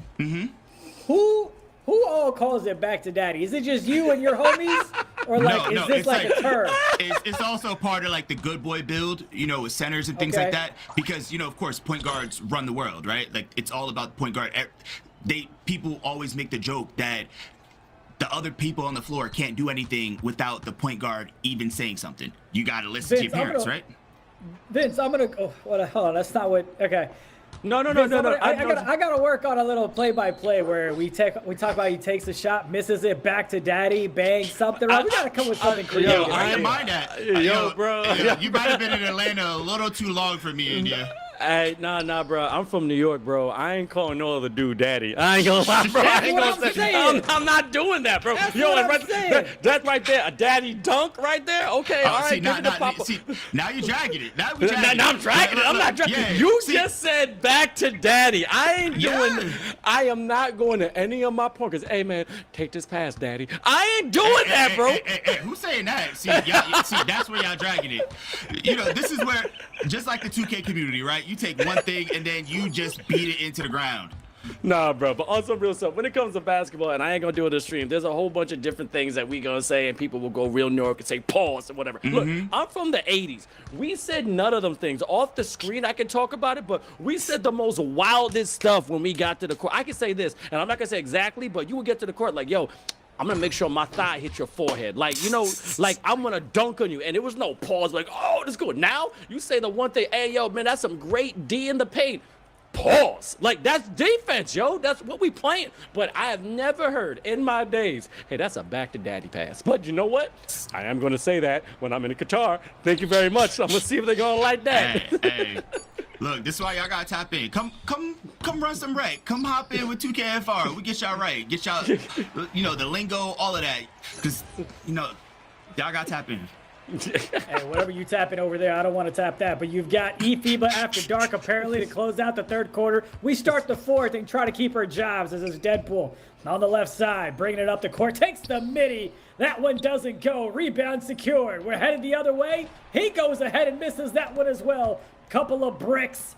Who all calls it back to daddy? Is it just you and your homies? Or like, is this like a term? It's also part of like the good boy build, you know, with centers and things like that. Because, you know, of course, point guards run the world, right? Like, it's all about point guard. People always make the joke that the other people on the floor can't do anything without the point guard even saying something. You got to listen to your parents, right? Vince, I'm going to... hold on, that's not what... Okay. No. I gotta work on a little play-by-play where we talk about he takes a shot, misses it, back to daddy, bang, something. We gotta come with something creative. I didn't mind that. Bro. You might have been in Atlanta a little too long for me, India. Hey, nah, bro. I'm from New York, bro. I ain't calling no other dude daddy. I ain't gonna lie, bro. I ain't gonna say. I'm not doing that, bro. That's Yo, what I'm right, saying. that's right there. A daddy dunk right there. Okay, all right. See, give me the pop. now you're dragging it. Now, we dragging Now I'm it. dragging it. I'm not dragging. Yeah, You see, just said back to daddy. I ain't doing. Yeah. I am not going to any of my pointers. Hey man, take this pass, daddy. I ain't doing that, bro. Hey, who's saying that? See, see, that's where y'all dragging it. You know, this is where, just like the 2K community, right? You take one thing and then you just beat it into the ground. Nah, bro, but also real stuff. When it comes to basketball, and I ain't gonna do it on the stream, there's a whole bunch of different things that we gonna say, and people will go real New York and say pause or whatever. Look, I'm from the 80s. We said none of them things. Off the screen, I can talk about it, but we said the most wildest stuff when we got to the court. I can say this, and I'm not gonna say exactly, but you will get to the court like, yo, I'm gonna make sure my thigh hits your forehead. Like, you know, like I'm gonna dunk on you. And it was no pause, like, oh, this is good. Now you say the one thing, hey, yo, man, that's some great D in the paint. Pause. Like, that's defense, yo. That's what we playing. But I have never heard in my days, hey, that's a back to daddy pass. But you know what? I am gonna say that when I'm in Qatar. Thank you very much. I'm gonna see if they're gonna like that. Hey. Look, this is why y'all gotta tap in. Come run some rec. Come hop in with 2KFR. We get y'all right. Get y'all, you know, the lingo, all of that. Cause, you know, y'all gotta tap in. Hey, whatever you tapping over there, I don't want to tap that. But you've got eFIBA After Dark apparently to close out the third quarter. We start the fourth and try to keep our jobs as it's Deadpool on the left side, bringing it up the court, takes the midi. That one doesn't go. Rebound secured. We're headed the other way. He goes ahead and misses that one as well. Couple of bricks.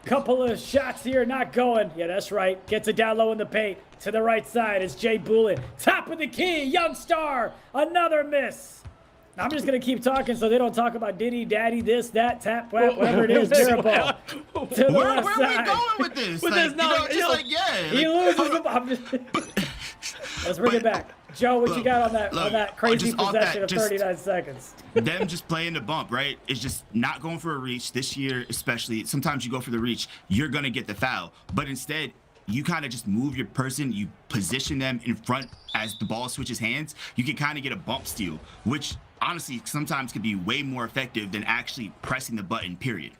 Couple of shots here, not going. Yeah, that's right. Gets it down low in the paint. To the right side is Jay Bullen. Top of the key, young star. Another miss. I'm just going to keep talking so they don't talk about Diddy, Daddy, this, that, tap, whap, whatever it is. Mirabal. To the Where left are side. we going with this? With Like, this, no, you know, just you know, like, yeah. He like, loses the I'm just, let's bring it back. Joe, what you got on that crazy just off possession that, of 39 seconds? Them just playing the bump, right? It's just not going for a reach this year, especially. Sometimes you go for the reach, you're going to get the foul. But instead, you kind of just move your person, you position them in front as the ball switches hands. You can kind of get a bump steal, which honestly sometimes could be way more effective than actually pressing the button, period.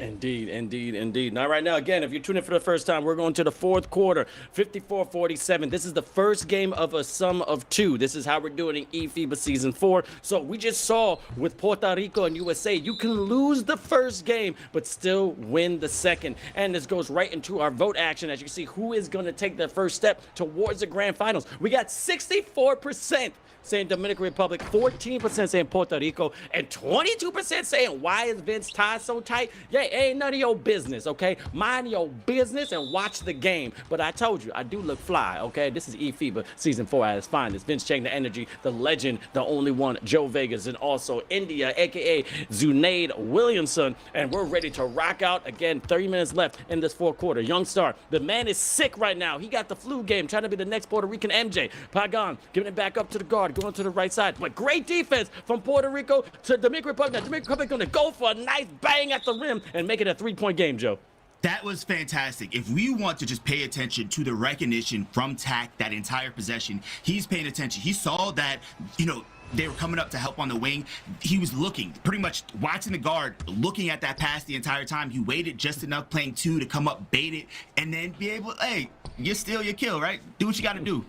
Indeed. Now, right now, again, if you're tuning in for the first time, we're going to the fourth quarter, 54-47. This is the first game of a sum of two. This is how we're doing in eFIBA Season 4. So we just saw with Puerto Rico and USA, you can lose the first game, but still win the second. And this goes right into our vote action, as you see who is going to take the first step towards the grand finals. We got 64% saying Dominican Republic, 14% saying Puerto Rico, and 22% saying, why is Vince tied so tight? Yeah, ain't none of your business, okay? Mind your business and watch the game. But I told you, I do look fly, okay? This is eFIBA Season 4 at its finest. Vince Chang, the energy, the legend, the only one, Joe Vegas, and also India, a.k.a. Zunaid Williamson. And we're ready to rock out. Again, 30 minutes left in this fourth quarter. Young star, the man is sick right now. He got the flu game, trying to be the next Puerto Rican MJ. Pagan, giving it back up to the guard, going to the right side. But great defense from Puerto Rico to Dominican Republic. Now, Dominican Republic going to go for a nice bang at the rim and make it a three-point game, Joe. That was fantastic. If we want to just pay attention to the recognition from Tack, that entire possession, he's paying attention. He saw that, you know, they were coming up to help on the wing. He was looking, pretty much watching the guard, looking at that pass the entire time. He waited just enough, playing two, to come up, bait it, and then be able, hey, you steal your kill, right? Do what you got to do.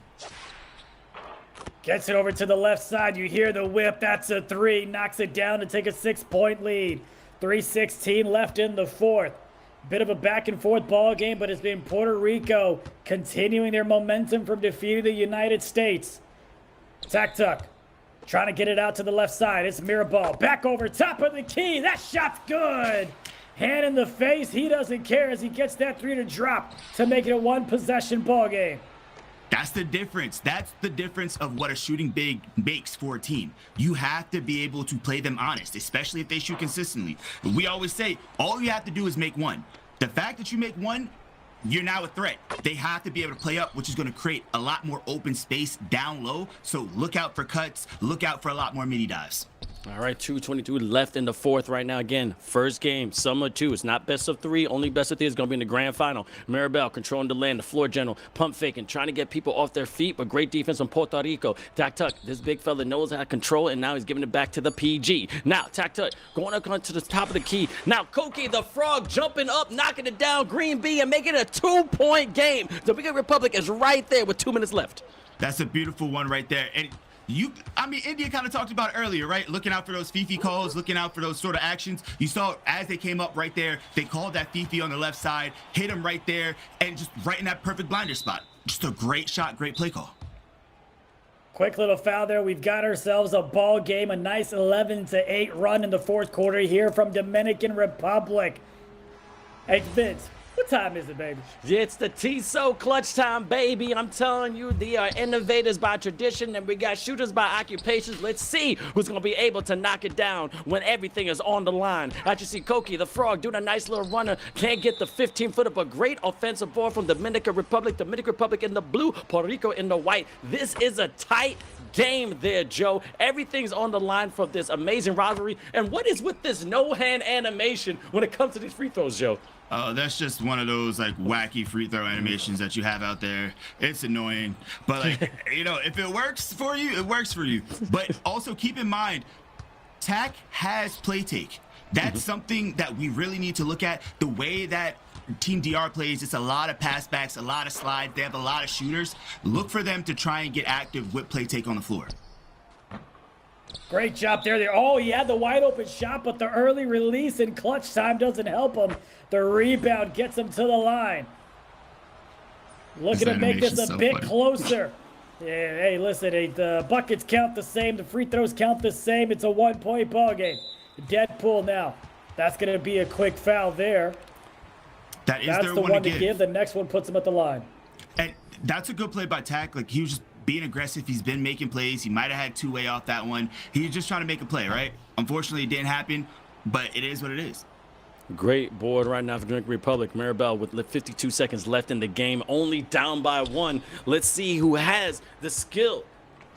Gets it over to the left side. You hear the whip. That's a three. Knocks it down to take a 6-point lead. 3:16 left in the fourth. Bit of a back and forth ball game, but it's been Puerto Rico continuing their momentum from defeating the United States. Tuck. Trying to get it out to the left side. It's Mirabal. Back over top of the key. That shot's good. Hand in the face. He doesn't care as he gets that three to drop to make it a one-possession ball game. That's the difference. That's the difference of what a shooting big makes for a team. You have to be able to play them honest, especially if they shoot consistently. We always say, all you have to do is make one. The fact that you make one, you're now a threat. They have to be able to play up, which is going to create a lot more open space down low. So look out for cuts. Look out for a lot more midi dives. All right, 2:22 left in the fourth right now. Again, first game, summer two. It's not best of three. Only best of three is going to be in the grand final. Mirabel controlling the lane, the floor general, pump faking, trying to get people off their feet, but great defense from Puerto Rico. Tak Tuck, this big fella knows how to control it, and now he's giving it back to the PG. Now, Tak Tuck going up to the top of the key. Now, Koki the Frog jumping up, knocking it down, Green B, and making it a 2-point game. Dominican Republic is right there with 2 minutes left. That's a beautiful one right there. And India kind of talked about it earlier, right? Looking out for those Fifi calls, looking out for those sort of actions. You saw as they came up right there, they called that Fifi on the left side, hit him right there, and just right in that perfect blinder spot. Just a great shot, great play call. Quick little foul there. We've got ourselves a ball game, a nice 11-8 run in the fourth quarter here from Dominican Republic. Hey, Vince. What time is it, baby? It's the TSO clutch time, baby. I'm telling you, they are innovators by tradition, and we got shooters by occupations. Let's see who's going to be able to knock it down when everything is on the line. As you see, Koki, the Frog, doing a nice little runner. Can't get the 15-footer, but great offensive ball from Dominican Republic. Dominican Republic in the blue, Puerto Rico in the white. This is a tight game there, Joe. Everything's on the line for this amazing rivalry. And what is with this no-hand animation when it comes to these free throws, Joe? That's just one of those like wacky free throw animations that you have out there. It's annoying, but like, you know, if it works for you, it works for you. But also keep in mind, TAC has play take. That's something that we really need to look at. The way that Team DR plays, it's a lot of pass backs, a lot of slides. They have a lot of shooters. Look for them to try and get active with play take on the floor. Great job there. Oh, he had the wide open shot, but the early release in clutch time doesn't help him. The rebound gets him to the line. Looking to make this a bit closer. Yeah, hey, listen, the buckets count the same. The free throws count the same. It's a 1-point ball game. Deadpool now. That's going to be a quick foul there. That's the one to give. The next one puts him at the line. And that's a good play by TAC. Like, he was just being aggressive. He's been making plays. He might have had two-way off that one. He was just trying to make a play, right? Unfortunately, it didn't happen, but it is what it is. Great board right now for Dominican Republic. Mirabel with 52 seconds left in the game, only down by 1. Let's see who has the skill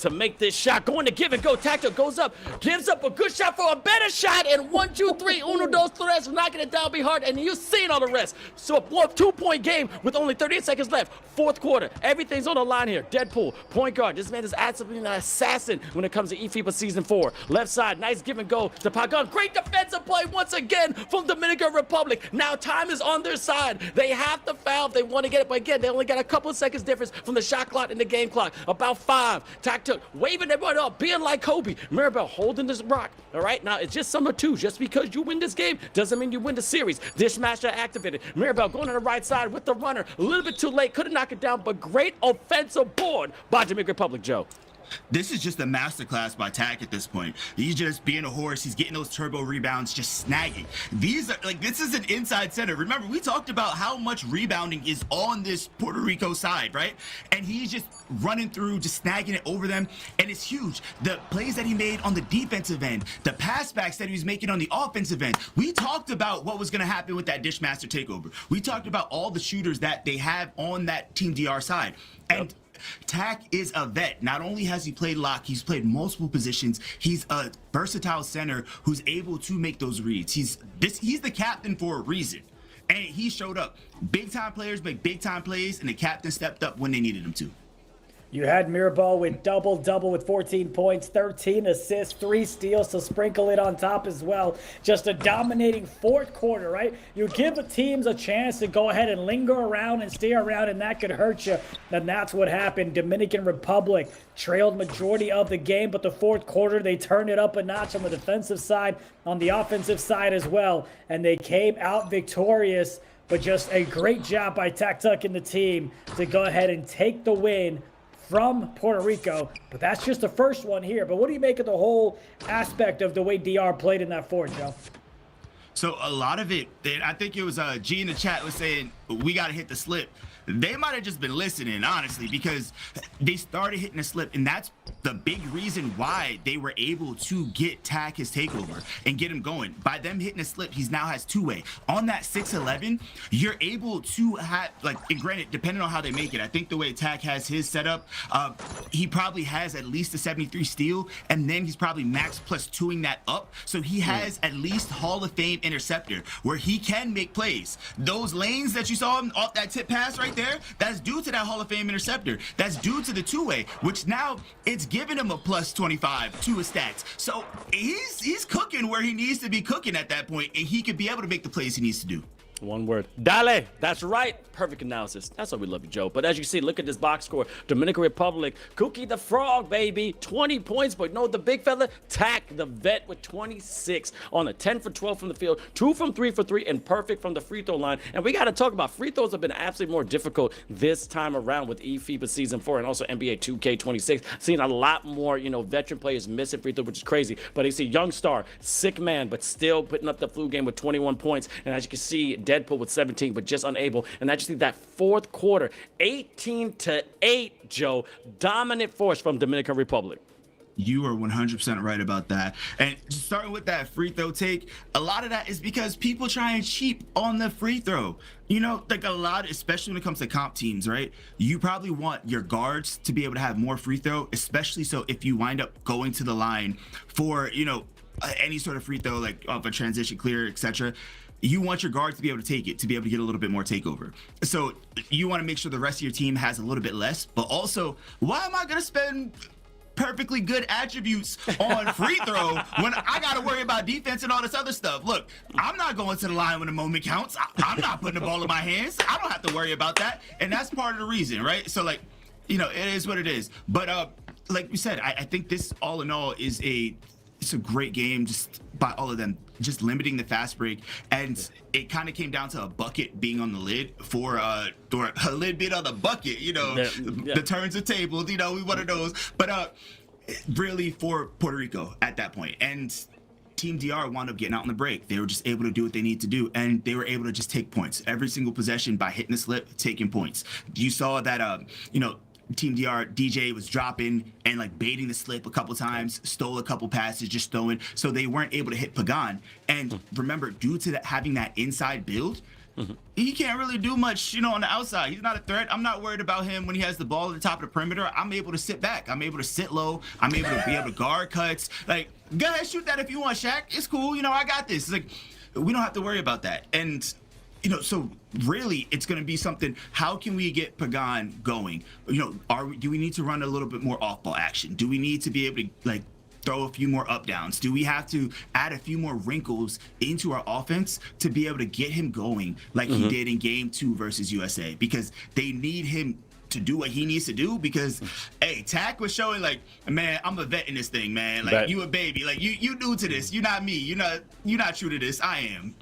to make this shot. Going to give and go. Tacto goes up, gives up a good shot for a better shot, and 1, 2, 3, uno, dos, tres, knocking it down be hard, and you've seen all the rest. So a 2-point game with only 38 seconds left. Fourth quarter, everything's on the line here. Deadpool, point guard. This man is absolutely an assassin when it comes to eFIBA Season 4. Left side, nice give and go to Pagan. Great defensive play once again from Dominican Republic. Now time is on their side. They have to foul if they want to get it, but again, they only got a couple of seconds difference from the shot clock and the game clock. About 5. Tacto waving everyone up, being like Kobe. Mirabel holding this rock. All right, now it's just summer 2. Just because you win this game doesn't mean you win the series. Dishmasher activated. Mirabel going on the right side with the runner. A little bit too late. Couldn't knock it down, but great offensive board by Dominican Republic, Joe. This is just a masterclass by TAC at this point. He's just being a horse. He's getting those turbo rebounds, just snagging. These are like, this is an inside center. Remember, we talked about how much rebounding is on this Puerto Rico side, right? And he's just running through, just snagging it over them. And it's huge. The plays that he made on the defensive end, the pass backs that he was making on the offensive end. We talked about what was going to happen with that Dishmaster takeover. We talked about all the shooters that they have on that Team DR side. And TAC is a vet. Not only has he played lock, he's played multiple positions. He's a versatile center who's able to make those reads. He's the captain for a reason. And he showed up. Big time players make big time plays, and the captain stepped up when they needed him to. You had Mirabel with double-double with 14 points, 13 assists, 3 steals to sprinkle it on top as well. Just a dominating fourth quarter, right? You give the teams a chance to go ahead and linger around and stay around, and that could hurt you. And that's what happened. Dominican Republic trailed majority of the game, but the fourth quarter, they turned it up a notch on the defensive side, on the offensive side as well, and they came out victorious. But just a great job by Tak Tuck and the team to go ahead and take the win from Puerto Rico. But that's just the first one here. But what do you make of the whole aspect of the way DR played in that fourth, Joe? So a lot of it, I think it was G in the chat was saying, we got to hit the slip. they might have just been listening, honestly, because they started hitting a slip, and that's the big reason why they were able to get Tack his takeover and get him going. By them hitting a slip, he's now has two-way. On that 6-11, you're able to have, like, and granted, depending on how they make it, I think the way Tack has his setup, he probably has at least a 73 steal, and then he's probably max plus 2ing that up. So he has at least Hall of Fame interceptor where he can make plays. Those lanes that you saw him off that tip pass right there, that's due to that Hall of Fame interceptor. That's due to the two-way, which now it's giving him a plus 25 to his stats. So he's cooking where he needs to be cooking at that point, and he could be able to make the plays he needs to do. One word. Dale. That's right. Perfect analysis. That's why we love you, Joe. But as you see, look at this box score. Dominican Republic, Cookie the Frog, baby. 20 points. But no, the big fella, Tack, the vet, with 26 on a 10 for 12 from the field, 2 from 3 for 3, and perfect from the free throw line. And we got to talk about free throws have been absolutely more difficult this time around with eFIBA Season 4 and also NBA 2K26. Seeing a lot more, veteran players missing free throw, which is crazy. But you see Young Star, sick man, but still putting up the flu game with 21 points. And as you can see, Deadpool with 17, but just unable. And I just see that fourth quarter, 18-8, Joe, dominant force from Dominican Republic. You are 100% right about that. And starting with that free throw take, a lot of that is because people try and cheat on the free throw. Like a lot, especially when it comes to comp teams, right? You probably want your guards to be able to have more free throw, especially so if you wind up going to the line for, any sort of free throw, like off a transition clear, etc. You want your guards to be able to take it, to be able to get a little bit more takeover. So you want to make sure the rest of your team has a little bit less, but also, why am I going to spend perfectly good attributes on free throw when I got to worry about defense and all this other stuff? Look, I'm not going to the line when the moment counts. I'm not putting the ball in my hands. I don't have to worry about that. And that's part of the reason, right? So, it is what it is. But like we said, I think this, all in all, it's a great game just by all of them, just limiting the fast break. And it kind of came down to a bucket being on the lid for or a lid being on the bucket, the turns of tables, we one of those. But really for Puerto Rico at that point. And Team DR wound up getting out on the break. They were just able to do what they need to do, and they were able to just take points every single possession by hitting the slip, taking points. You saw that, Team DR DJ was dropping and baiting the slip a couple times, stole a couple passes, just throwing, so they weren't able to hit Pagan. And remember, due to having that inside build, he can't really do much, on the outside. He's not a threat. I'm not worried about him when he has the ball at the top of the perimeter. I'm able to sit back. I'm able to sit low. I'm able to be able to guard cuts. Go ahead, shoot that if you want, Shaq. It's cool. I got this. We don't have to worry about that. And so really it's going to be something, how can we get Pagan going? Do we need to run a little bit more off-ball action? Do we need to be able to throw a few more up downs? Do we have to add a few more wrinkles into our offense to be able to get him going like he did in game 2 versus USA? Because they need him to do what he needs to do, because hey, Tack was showing man, I'm a vet in this thing, man. You a baby. You new to this. You're not me. You're not true to this. I am.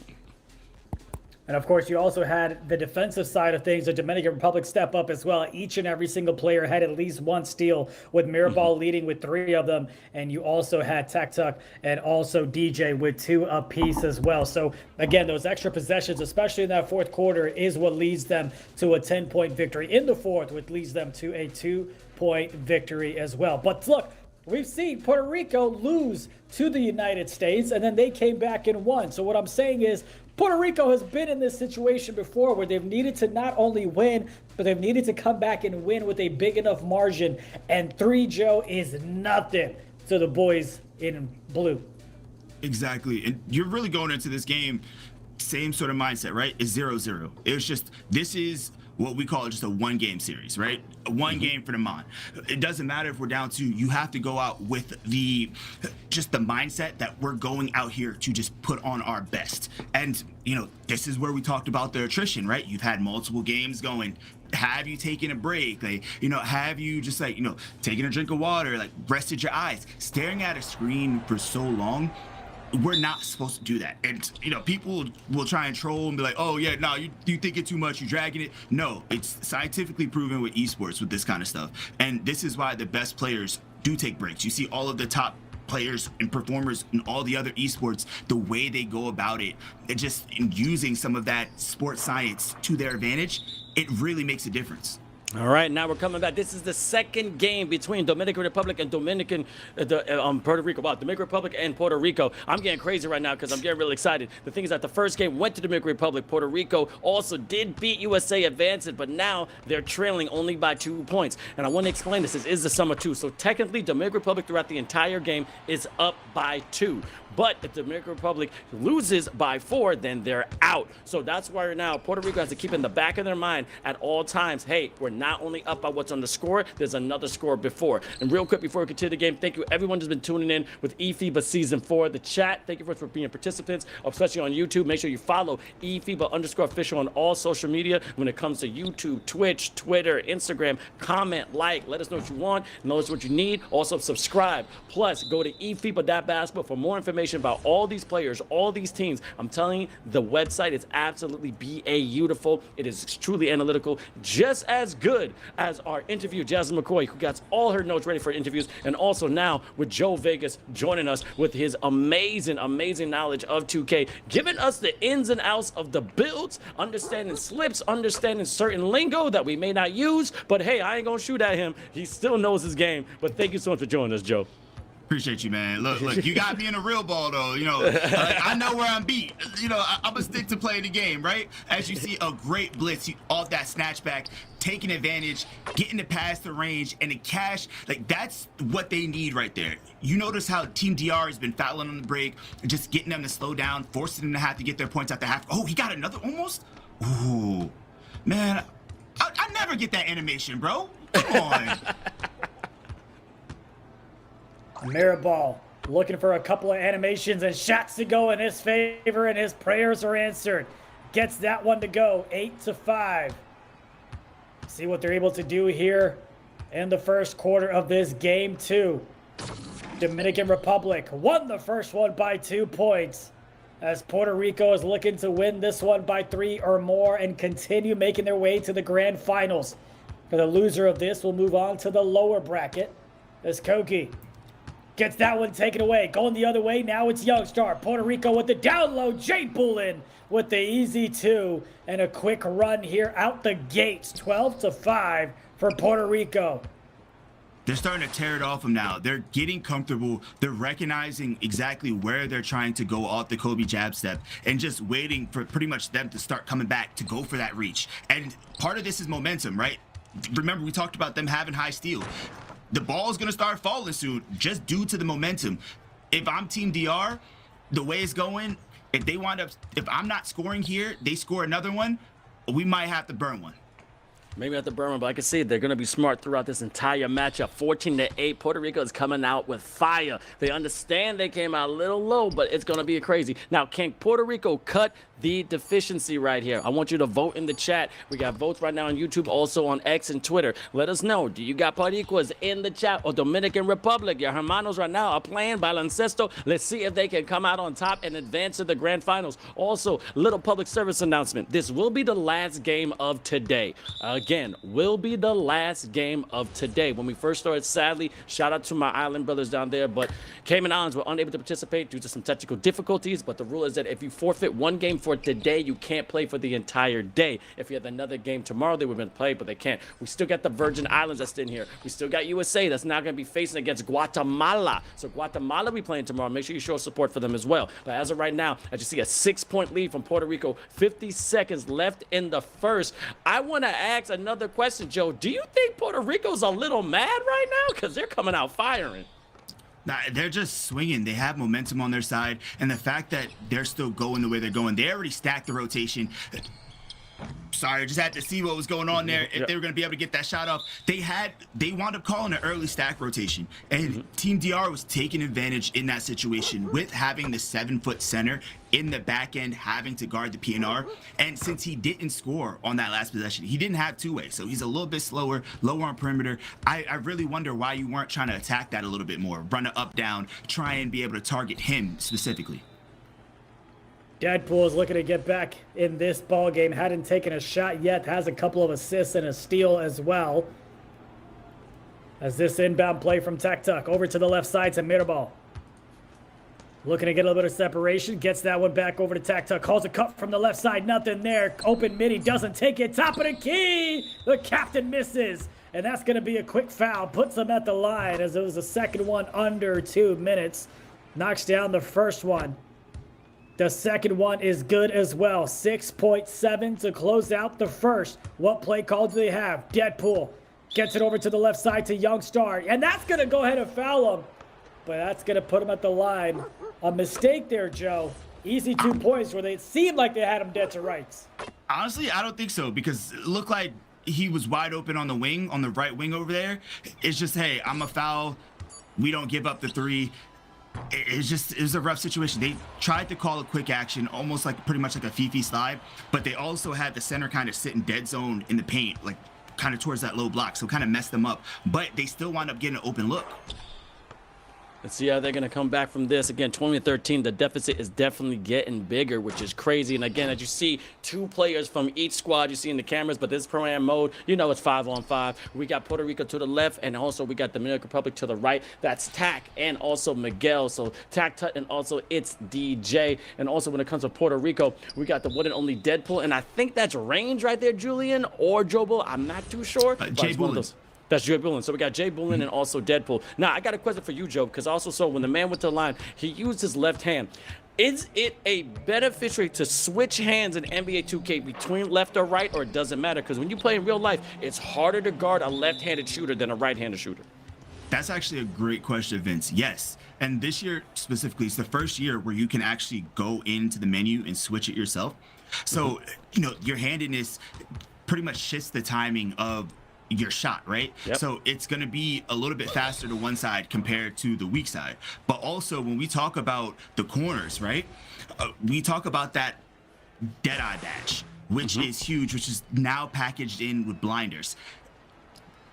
And of course, you also had the defensive side of things. The Dominican Republic step up as well. Each and every single player had at least one steal, with Mirabal leading with 3 of them. And you also had Tack Tuck and also DJ with 2 apiece as well. So again, those extra possessions, especially in that fourth quarter, is what leads them to a 10-point victory in the fourth, which leads them to a 2-point victory as well. But look, we've seen Puerto Rico lose to the United States, and then they came back and won. So what I'm saying is, Puerto Rico has been in this situation before where they've needed to not only win, but they've needed to come back and win with a big enough margin. And 3, Joe, is nothing to the boys in blue. Exactly. And you're really going into this game, same sort of mindset, right? It's 0-0. It was just, this is what we call just a 1-game series, right? A 1 game for the Mon. It doesn't matter if we're down 2. You have to go out with the mindset that we're going out here to just put on our best. And, this is where we talked about the attrition, right? You've had multiple games going. Have you taken a break? Have you just taking a drink of water, rested your eyes? Staring at a screen for so long, we're not supposed to do that. And people will try and troll and be like, oh yeah, no, you think it too much, you're dragging it. No, it's scientifically proven with esports with this kind of stuff. And this is why the best players do take breaks. You see all of the top players and performers in all the other esports, the way they go about it, and just using some of that sports science to their advantage, it really makes a difference. All right, now we're coming back. This is the second game between Dominican Republic and Puerto Rico. Wow, Dominican Republic and Puerto Rico. I'm getting crazy right now because I'm getting really excited. The thing is that the first game went to Dominican Republic. Puerto Rico also did beat USA, advancing, but now they're trailing only by 2 points. And I want to explain this. This is the sum of 2. So technically, Dominican Republic throughout the entire game is up by 2. But if the Dominican Republic loses by 4, then they're out. So that's why now Puerto Rico has to keep in the back of their mind at all times, hey, we're not only up by what's on the score, there's another score before. And real quick before we continue the game, thank you everyone who's been tuning in with eFIBA Season 4. The chat, thank you for being participants, especially on YouTube. Make sure you follow eFIBA_official on all social media when it comes to YouTube, Twitch, Twitter, Instagram. Comment, like, let us know what you want, know what you need. Also subscribe. Plus, go to eFIBA.basketball for more information about all these players, all these teams. I'm telling you, the website is absolutely beautiful. It is truly analytical, just as good as our interview, Jasmine McKoy, who got all her notes ready for interviews, and also now with Joe Vegas joining us with his amazing knowledge of 2K, giving us the ins and outs of the builds, understanding slips, understanding certain lingo that we may not use, but hey, I ain't gonna shoot at him. He still knows his game. But thank you so much for joining us, Joe. Appreciate you, man. Look, you got me in a real ball, though. I know where I'm beat. I'm going to stick to playing the game, right? As you see, a great blitz off that snatchback, taking advantage, getting the pass to range, and the cash. Like, that's what they need right there. You notice how Team DR has been fouling on the break, and just getting them to slow down, forcing them to have to get their points at the half. Oh, he got another almost? Ooh. Man, I never get that animation, bro. Come on. Mirabal looking for a couple of animations and shots to go in his favor, and his prayers are answered. Gets that one to go, 8-5. See what they're able to do here in the first quarter of this game 2. Dominican Republic won the first one by 2 points, as Puerto Rico is looking to win this one by 3 or more and continue making their way to the grand finals. For the loser of this will move on to the lower bracket, as Koki gets that one taken away. Going the other way, now it's Youngstar. Puerto Rico with the down low. Jade Bullen with the easy 2. And a quick run here out the gates. 12-5 for Puerto Rico. They're starting to tear it off them now. They're getting comfortable. They're recognizing exactly where they're trying to go off the Kobe jab step and just waiting for pretty much them to start coming back to go for that reach. And part of this is momentum, right? Remember, we talked about them having high steal. The ball is going to start falling soon just due to the momentum. If I'm Team DR, the way it's going, if I'm not scoring here, they score another one, we might have to burn one. Maybe at the Burma, but I can see they're going to be smart throughout this entire matchup. 14-8. Puerto Rico is coming out with fire. They understand they came out a little low, but it's going to be crazy. Now, can Puerto Rico cut the deficiency right here? I want you to vote in the chat. We got votes right now on YouTube, also on X and Twitter. Let us know. Do you got Puerto Ricos in the chat or Dominican Republic? Your hermanos right now are playing baloncesto. Let's see if they can come out on top and advance to the grand finals. Also, little public service announcement. This will be the last game of today. Again, will be the last game of today. When we first started, sadly, shout out to my island brothers down there, but Cayman Islands were unable to participate due to some technical difficulties. But the rule is that if you forfeit one game for today, you can't play for the entire day. If you had another game tomorrow, they would have been played, but they can't. We still got the Virgin Islands that's in here. We still got USA that's now going to be facing against Guatemala. So Guatemala be playing tomorrow. Make sure you show support for them as well. But as of right now, as you see, a 6-point lead from Puerto Rico, 50 seconds left in the first. I want to ask another question, Joe. Do you think Puerto Rico's a little mad right now? Because they're coming out firing. Nah, they're just swinging. They have momentum on their side, and the fact that they're still going the way they're going, they already stacked the rotation. Sorry, I just had to see what was going on there. If they were going to be able to get that shot off, they wound up calling an early stack rotation, and Team DR was taking advantage in that situation with having the 7-foot center in the back end, having to guard the PNR. And since he didn't score on that last possession, he didn't have two-way, so he's a little bit slower, lower on perimeter. I really wonder why you weren't trying to attack that a little bit more, run it up, down, try and be able to target him specifically. Deadpool is looking to get back in this ball game. Hadn't taken a shot yet. Has a couple of assists and a steal as well. As this inbound play from Tek Tuk over to the left side to Mirabal. Looking to get a little bit of separation. Gets that one back over to Tactuck. Calls a cut from the left side. Nothing there. Open midi. Doesn't take it. Top of the key. The captain misses. And that's going to be a quick foul. Puts them at the line as it was the second one under 2 minutes. Knocks down the first one. The second one is good as well. 6.7 to close out the first. What play call do they have? Deadpool gets it over to the left side to Youngstar. And that's going to go ahead and foul him. But that's going to put him at the line. A mistake there, Joe. Easy 2 points where they seemed like they had him dead to rights. Honestly, I don't think so, because it looked like he was wide open on the wing, on the right wing over there. It's just, hey, I'm a foul. We don't give up the 3. It was a rough situation. They tried to call a quick action, almost like pretty much like a Fifi slide, but they also had the center kind of sit in dead zone in the paint, like kind of towards that low block, so kind of messed them up. But they still wound up getting an open look. Let's see how they're going to come back from this. Again, 20-13, the deficit is definitely getting bigger, which is crazy. And again, as you see, 2 players from each squad you see in the cameras, but this pro-am mode, you know it's 5-on-5. We got Puerto Rico to the left, and also we got the Dominican Republic to the right. That's Tack and also Miguel. So Tack, Tut, and also it's DJ. And also when it comes to Puerto Rico, we got the one and only Deadpool. And I think that's Range right there, Julian, or Jobo. I'm not too sure. Jay Bullen. That's Jay Bullen. So we got Jay Bullen and also Deadpool. Now, I got a question for you, Joe, because I also saw when the man went to the line, he used his left hand. Is it a beneficiary to switch hands in NBA 2K between left or right, or it doesn't matter? Because when you play in real life, it's harder to guard a left-handed shooter than a right-handed shooter. That's actually a great question, Vince. Yes. And this year specifically, it's the first year where you can actually go into the menu and switch it yourself. So, you know, your handedness pretty much shifts the timing of your shot, right? Yep. So it's going to be a little bit faster to one side compared to the weak side. But also when we talk about the corners, right? We talk about that dead-eye badge, which is huge, which is now packaged in with blinders.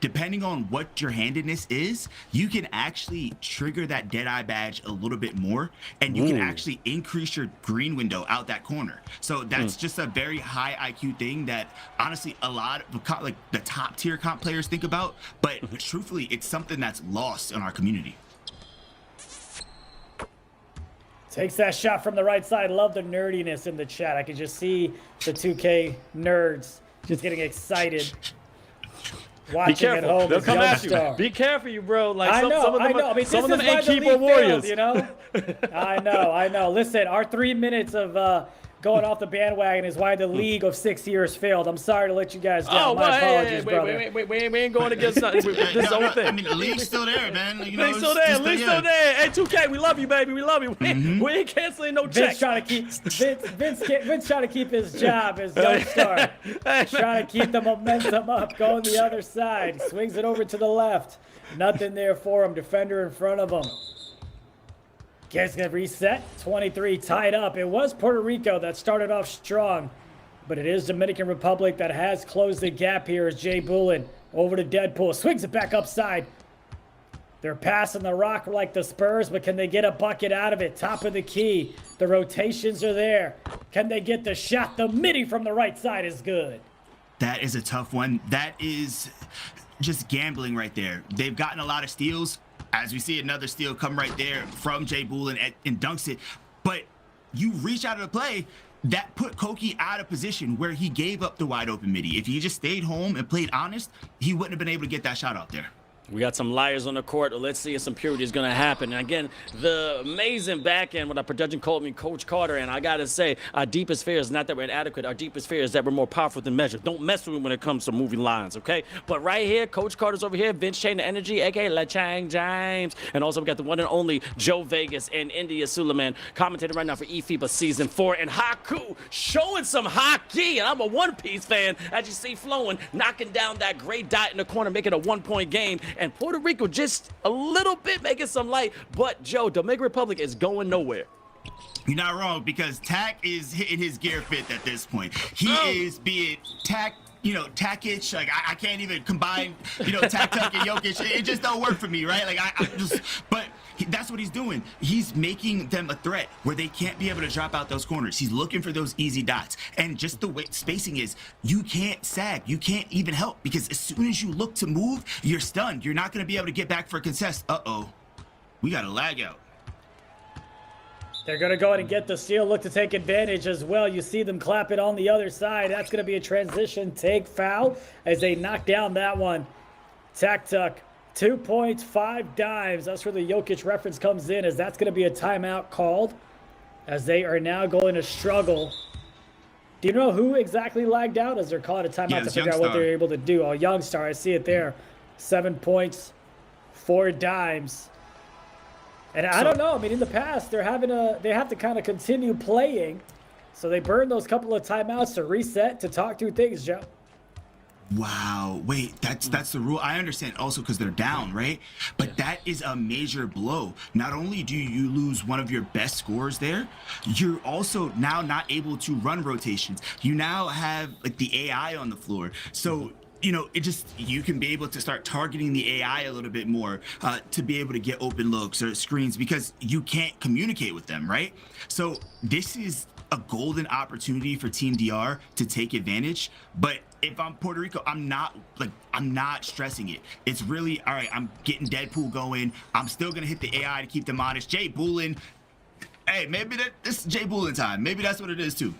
Depending on what your handedness is, you can actually trigger that dead-eye badge a little bit more, and you can actually increase your green window out that corner. So that's just a very high IQ thing that honestly a lot of like the top tier comp players think about, but truthfully, it's something that's lost in our community. Takes that shot from the right side. Love the nerdiness in the chat. I can just see the 2K nerds just getting excited. Be careful. They'll come at you. Be careful, you bro. Like some of them, I mean, some of them ain't the keyboard warriors. Failed, you know? I know. Listen, our 3 minutes of going off the bandwagon is why the league of 6 years failed. I'm sorry to let you guys down. My apologies, brother. Wait, we ain't going against nothing. This whole thing. I mean, the league's still there, man. You know, league's still there. League's still there. Hey, 2K, we love you, baby. We love you. We ain't canceling no checks. Vince trying to keep his job as Youngstar. Trying to keep the momentum up, going the other side. Swings it over to the left. Nothing there for him. Defender in front of him. Gets going to reset. 23 tied up. It was Puerto Rico that started off strong, but it is Dominican Republic that has closed the gap here as Jay Bullen over to Deadpool. Swings it back upside. They're passing the rock like the Spurs, but can they get a bucket out of it? Top of the key. The rotations are there. Can they get the shot? The midi from the right side is good. That is a tough one. That is just gambling right there. They've gotten a lot of steals. As we see another steal come right there from Jay Bullen and dunks it. But you reach out of the play, that put Koki out of position where he gave up the wide open midi. If he just stayed home and played honest, he wouldn't have been able to get that shot out there. We got some liars on the court. Let's see if some purity is going to happen. And again, the amazing back end with our production called me Coach Carter. And I got to say, our deepest fear is not that we're inadequate. Our deepest fear is that we're more powerful than measured. Don't mess with me when it comes to moving lines, okay? But right here, Coach Carter's over here. Vince Chain the Energy, a.k.a. Chang James. And also we got the one and only Joe Vegas and India Suleman commentating right now for eFIBA Season 4. And Haku showing some hockey. And I'm a One Piece fan, as you see flowing, knocking down that gray dot in the corner, making a 1-point game. And Puerto Rico just a little bit making some light, but Joe, Dominican Republic is going nowhere. You're not wrong, because Tack is hitting his gear fit at this point. He is being Tack, Takic. Like I can't even combine, Tack, Tuck, and Jokic. It just don't work for me, right? Like but that's what he's doing. He's making them a threat where they can't be able to drop out those corners. He's looking for those easy dots. And just the way spacing is, you can't sag. You can't even help, because as soon as you look to move, you're stunned. You're not going to be able to get back for a contest. Uh-oh. We got a lag out. They're going to go ahead and get the steal, look to take advantage as well. You see them clap it on the other side. That's going to be a transition take foul as they knock down that one. Tuck, 2 points, 5 dimes. That's where the Jokic reference comes in, as that's going to be a timeout called, as they are now going to struggle. Do you know who exactly lagged out as they're calling a timeout to figure out what they're able to do? Oh, Youngstar, I see it there. 7 points, 4 dimes. And I don't know. I mean, in the past, they have to kind of continue playing. So they burn those couple of timeouts to reset, to talk through things, Joe. Wow. Wait, that's the rule. I understand also because they're down, right? But that is a major blow. Not only do you lose one of your best scorers there, you're also now not able to run rotations. You now have like the AI on the floor. So you can be able to start targeting the AI a little bit more to be able to get open looks or screens, because you can't communicate with them, right? So this is a golden opportunity for Team DR to take advantage. But if I'm Puerto Rico, I'm not stressing it. It's really, all right, I'm getting Deadpool going. I'm still going to hit the AI to keep them honest. Jay Boolin. Hey, maybe this is Jay Boolin time. Maybe that's what it is too.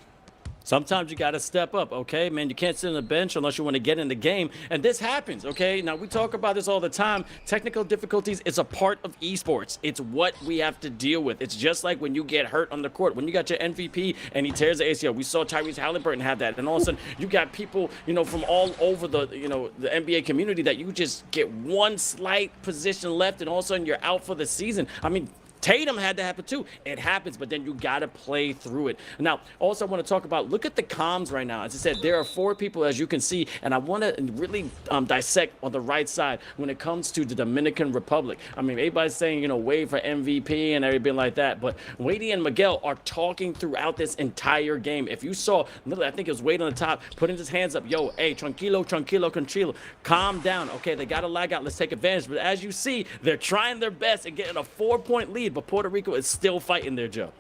Sometimes you got to step up, okay? Man, you can't sit on the bench unless you want to get in the game. And this happens, okay? Now, we talk about this all the time. Technical difficulties is a part of esports. It's what we have to deal with. It's just like when you get hurt on the court. When you got your MVP and he tears the ACL. We saw Tyrese Halliburton have that. And all of a sudden, you got people, from all over the NBA community that you just get one slight position left and all of a sudden you're out for the season. I mean, Tatum had to happen too. It happens, but then you got to play through it. Now, also I want to talk about, look at the comms right now. As I said, there are 4 people, as you can see, and I want to really dissect on the right side when it comes to the Dominican Republic. I mean, everybody's saying, wait for MVP and everything like that, but Wadey and Miguel are talking throughout this entire game. If you saw, literally, I think it was Wade on the top, putting his hands up, yo, hey, tranquilo, calm down. Okay, they got to lag out. Let's take advantage. But as you see, they're trying their best and getting a 4-point lead. But Puerto Rico is still fighting there, Joe.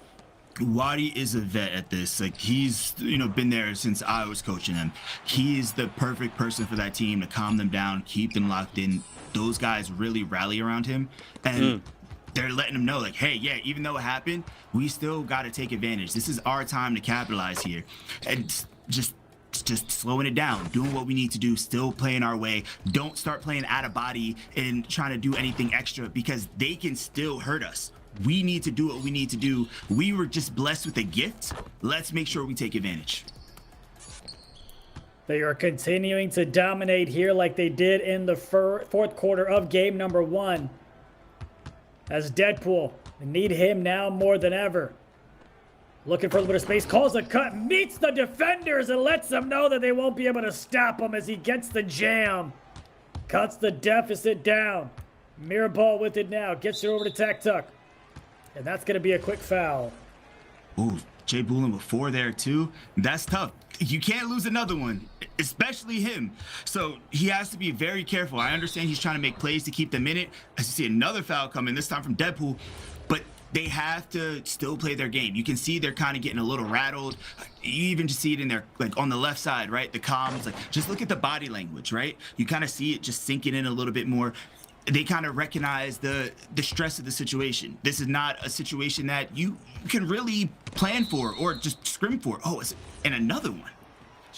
Wadi is a vet at this. Like, he's been there since I was coaching him. He is the perfect person for that team to calm them down, keep them locked in. Those guys really rally around him, and they're letting him know, like, hey, yeah, even though it happened, we still got to take advantage. This is our time to capitalize here, and just slowing it down, doing what we need to do, still playing our way. Don't start playing out of body and trying to do anything extra, because they can still hurt us. We need to do what we need to do. We were just blessed with a gift. Let's make sure we take advantage. They are continuing to dominate here like they did in the fourth quarter of game number 1. As Deadpool, they need him now more than ever. Looking for a little bit of space, calls a cut, meets the defenders, and lets them know that they won't be able to stop him as he gets the jam. Cuts the deficit down. Mirror ball with it now, gets it over to Tuck. And that's going to be a quick foul. Ooh, Jay Boolin with 4 there too. That's tough. You can't lose another one, especially him. So he has to be very careful. I understand he's trying to make plays to keep them in it. I see another foul coming, this time from Deadpool. But they have to still play their game. You can see they're kind of getting a little rattled. You even just see it in their, like, on the left side, right? The comms, like, just look at the body language, right? You kind of see it just sinking in a little bit more. They kind of recognize the stress of the situation. This is not a situation that you can really plan for or just scrim for. Oh, and another one.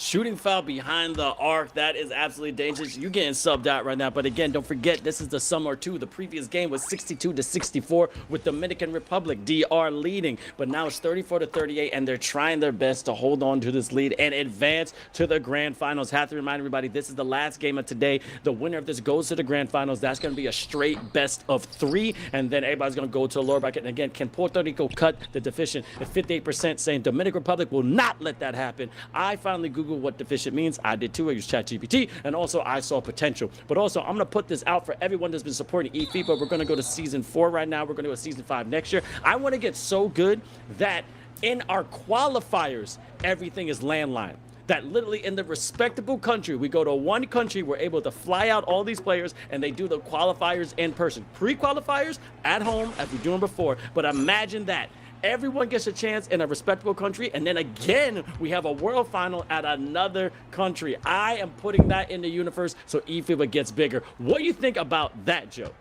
Shooting foul behind the arc. That is absolutely dangerous. You're getting subbed out right now. But again, don't forget, this is the summer two. The previous game was 62-64 with Dominican Republic, DR leading. But now it's 34-38, and they're trying their best to hold on to this lead and advance to the grand finals. Have to remind everybody, this is the last game of today. The winner of this goes to the grand finals. That's going to be a straight best of 3. And then everybody's going to go to the lower bracket. And again, can Puerto Rico cut the deficient at 58%, saying Dominican Republic will not let that happen. I finally Googled what deficient means. I did too. I used ChatGPT, and also I saw potential. But also, I'm going to put this out for everyone that's been supporting eFIBA. We're going to go to season 4 right now. We're going to go to season 5 next year. I want to get so good that in our qualifiers, everything is landline. That literally in the respectable country, we go to one country, we're able to fly out all these players, and they do the qualifiers in person. Pre-qualifiers at home, as we're doing before. But imagine that. Everyone gets a chance in a respectable country, and then again, we have a world final at another country. I am putting that in the universe so eFIBA gets bigger. What do you think about that, Joe?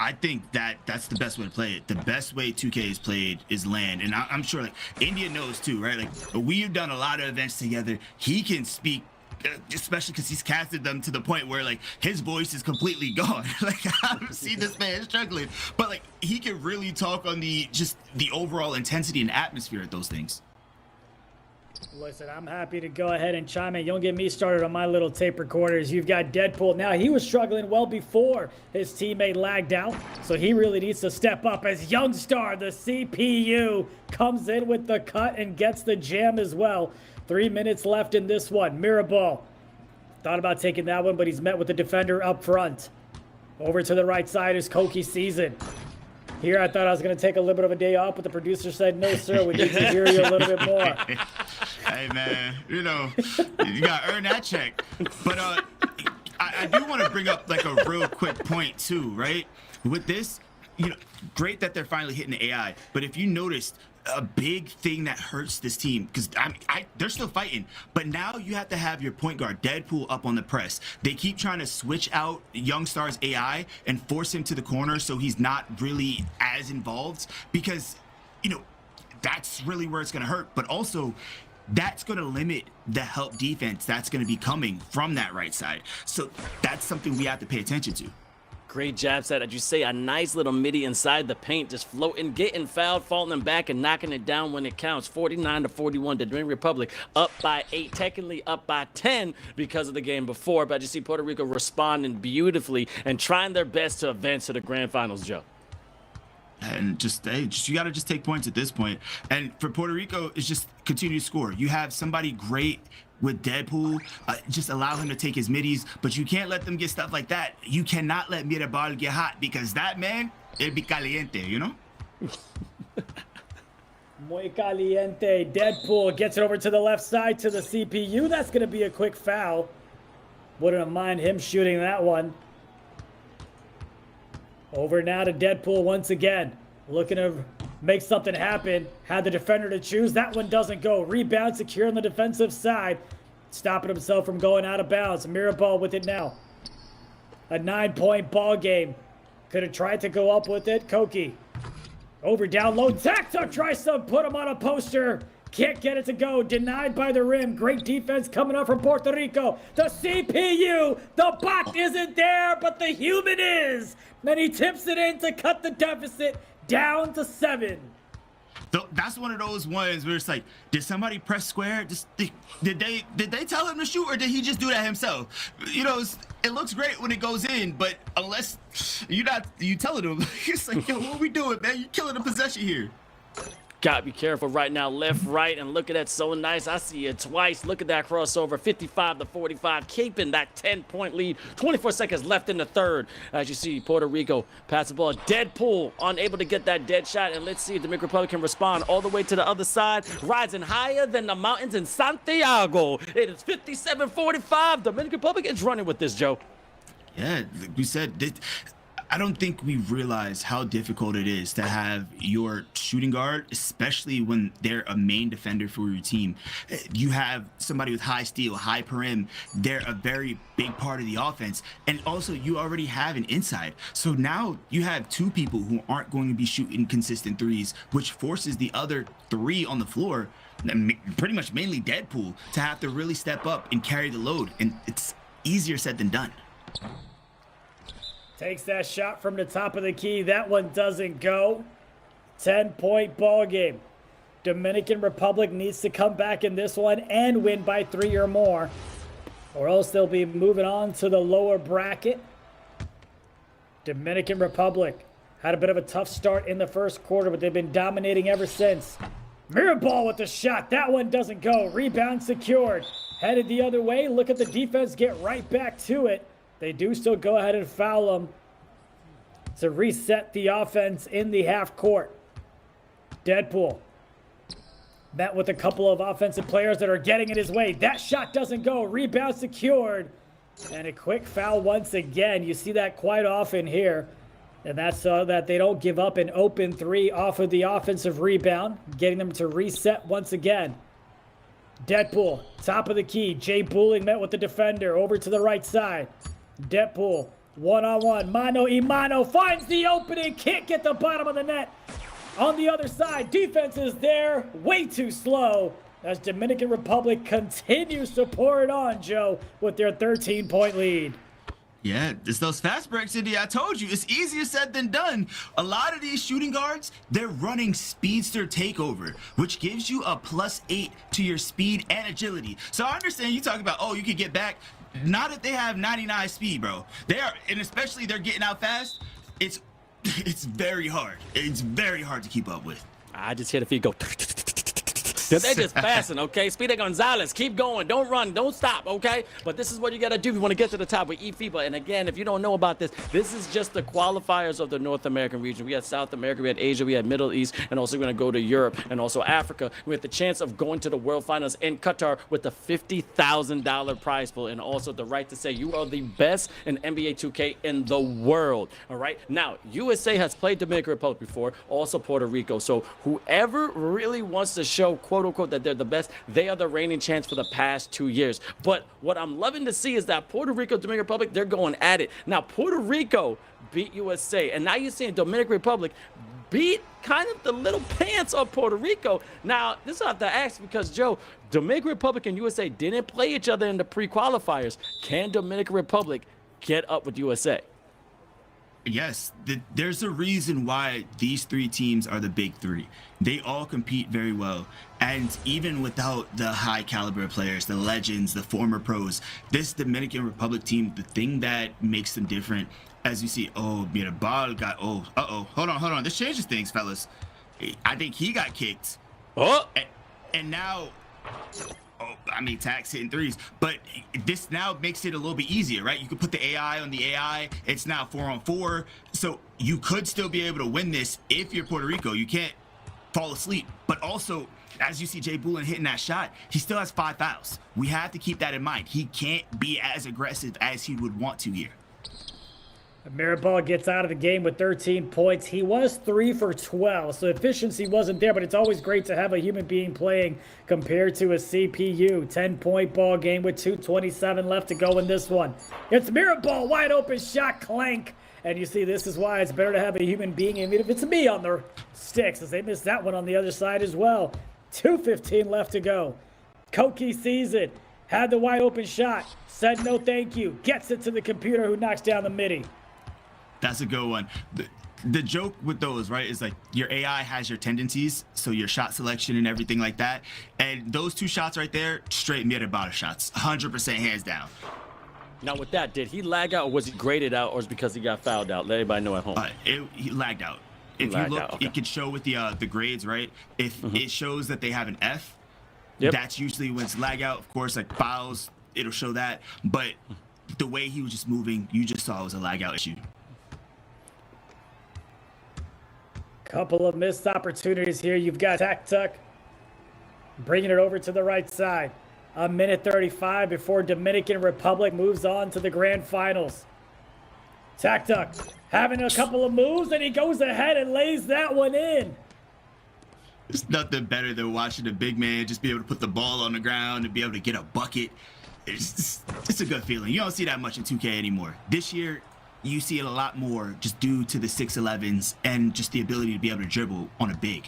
I think that's the best way to play it. The best way 2K is played is land, and I'm sure like India knows too, right? Like we've done a lot of events together. He can speak, especially because he's casted them to the point where like his voice is completely gone. Like I've seen this man struggling, but like he can really talk on the overall intensity and atmosphere of those things. Listen, I'm happy to go ahead and chime in. You don't get me started on my little tape recorders. You've got Deadpool. Now, he was struggling well before his teammate lagged out, so he really needs to step up as Youngstar, the CPU, comes in with the cut and gets the jam as well. 3 minutes left in this one. Mirabal thought about taking that one, but he's met with the defender up front. Over to the right side is Koki Season. Here, I thought I was going to take a little bit of a day off, but the producer said, no, sir, we need to hear you a little bit more. Hey, man, you know, you got to earn that check. But I do want to bring up, like, a real quick point, too, right? With this, you know, great that they're finally hitting the AI. But if you noticed, a big thing that hurts this team, because they're still fighting, but now you have to have your point guard Deadpool up on the press. They keep trying to switch out Youngstar's AI and force him to the corner so he's not really as involved, because you know that's really where it's going to hurt. But also that's going to limit the help defense that's going to be coming from that right side. So that's something we have to pay attention to. Great jab set, as you say, a nice little midi inside the paint, just floating, getting fouled, falling back, and knocking it down when it counts. 49-41, the Dominican Republic up by 8, technically up by 10 because of the game before. But you see Puerto Rico responding beautifully and trying their best to advance to the grand finals, Joe. And you got to just take points at this point. And for Puerto Rico, it's just continue to score. You have somebody great with Deadpool, just allow him to take his middies, but you can't let them get stuff like that. You cannot let Mirabal get hot, because that man, it'll be caliente, you know? Muy caliente. Deadpool gets it over to the left side to the CPU. That's going to be a quick foul. Wouldn't mind him shooting that one. Over now to Deadpool once again. Looking to make something happen. Had the defender to choose. That one doesn't go. Rebound secure on the defensive side. Stopping himself from going out of bounds. Mirabal with it now. A 9-point ball game. Could have tried to go up with it. Koki. Over down low. Taxo tries to put him on a poster. Can't get it to go. Denied by the rim. Great defense coming up from Puerto Rico. The CPU. The bot isn't there, but the human is. Then he tips it in to cut the deficit down to 7. That's one of those ones where it's like, did somebody press square? Did they tell him to shoot, or did he just do that himself? You know, it looks great when it goes in, but unless you telling him, it's like, yo, what we doing, man? You're killing the possession here. Gotta be careful right now, left, right, and look at that, so nice. I see it twice. Look at that crossover, 55-45, keeping that 10-point lead. 24 seconds left in the third. As you see, Puerto Rico pass the ball. Deadpool unable to get that dead shot, and let's see if the Dominican Republic can respond all the way to the other side, rising higher than the mountains in Santiago. It is 57-45. Dominican Republic is running with this, Joe. Yeah, like we said, I don't think we realize how difficult it is to have your shooting guard, especially when they're a main defender for your team. You have somebody with high steal, high perim. They're a very big part of the offense. And also, you already have an inside. So now you have 2 people who aren't going to be shooting consistent threes, which forces the other 3 on the floor, pretty much mainly Deadpool, to have to really step up and carry the load. And it's easier said than done. Takes that shot from the top of the key. That one doesn't go. 10-point ball game. Dominican Republic needs to come back in this one and win by 3 or more, or else they'll be moving on to the lower bracket. Dominican Republic had a bit of a tough start in the first quarter, but they've been dominating ever since. Mirabal with the shot. That one doesn't go. Rebound secured. Headed the other way. Look at the defense get right back to it. They do still go ahead and foul them to reset the offense in the half court. Deadpool met with a couple of offensive players that are getting in his way. That shot doesn't go. Rebound secured. And a quick foul once again. You see that quite often here. And that's so that they don't give up an open 3 off of the offensive rebound, getting them to reset once again. Deadpool, top of the key. Jay Booling met with the defender over to the right side. Deadpool 1-on-1. Mano y mano finds the opening. Can't get the bottom of the net. On the other side, defense is there. Way too slow. As Dominican Republic continues to pour it on, Joe, with their 13-point lead. Yeah, it's those fast breaks, Indy. I told you, it's easier said than done. A lot of these shooting guards, they're running speedster takeover, which gives you a +8 to your speed and agility. So I understand you talking about, oh, you can get back. Not if they have 99 speed, bro. They are, and especially they're getting out fast. It's very hard. It's very hard to keep up with. I just hear the feet go. They're just passing, okay? Speedy Gonzalez, keep going. Don't run. Don't stop, okay? But this is what you got to do if you want to get to the top with eFIBA. And again, if you don't know about this, this is just the qualifiers of the North American region. We had South America, we had Asia, we had Middle East, and also we're going to go to Europe and also Africa. We have the chance of going to the World Finals in Qatar with the $50,000 prize pool and also the right to say you are the best in NBA 2K in the world, all right? Now, USA has played Dominican Republic before, also Puerto Rico. So whoever really wants to show, quote unquote, that they're the best, they are the reigning champs for the past 2 years. But what I'm loving to see is that Puerto Rico, Dominican Republic, they're going at it. Now, Puerto Rico beat USA, and now you're seeing Dominican Republic beat kind of the little pants of Puerto Rico. Now, this I have to ask because, Joe, Dominican Republic and USA didn't play each other in the pre-qualifiers. Can Dominican Republic get up with USA? Yes, there's a reason why these three teams are the big three. They all compete very well. And even without the high caliber players, the legends, the former pros, this Dominican Republic team, the thing that makes them different, as you see, oh, Mirabal got, oh, uh-oh, hold on. This changes things, fellas. I think he got kicked. Oh! And now... Oh, I mean, Tax hitting threes, but this now makes it a little bit easier, right? You could put the AI on the AI. It's now 4-on-4, so you could still be able to win this if you're Puerto Rico. You can't fall asleep, but also, as you see Jay Bullen hitting that shot, he still has 5 fouls. We have to keep that in mind. He can't be as aggressive as he would want to here. Mirabal gets out of the game with 13 points. He was 3 for 12, so efficiency wasn't there, but it's always great to have a human being playing compared to a CPU. 10-point ball game with 2:27 left to go in this one. It's Mirabal, wide open shot, clank. And you see, this is why it's better to have a human being, even if it's me on the sticks, as they missed that one on the other side as well. 2:15 left to go. Koki sees it, had the wide open shot, said no thank you, gets it to the computer who knocks down the midi. That's a good one. The joke with those, right, is like your AI has your tendencies, so your shot selection and everything like that. And those two shots right there, straight Mirabal shots, 100% hands down. Now, with that, did he lag out or was he graded out or is it because he got fouled out? Let everybody know at home. He lagged out. If you look, okay. It can show with the grades, right? If it shows that they have an F, that's usually when it's lag out. Of course, like fouls, it'll show that. But the way he was just moving, you just saw it was a lag out issue. Couple of missed opportunities here. You've got Tuck bringing it over to the right side. 1:35 before Dominican Republic moves on to the grand finals. Tuck having a couple of moves, and he goes ahead and lays that one in. There's nothing better than watching a big man just be able to put the ball on the ground and be able to get a bucket. It's a good feeling. You don't see that much in 2K anymore. This year, you see it a lot more just due to the 6'11s and just the ability to be able to dribble on a big.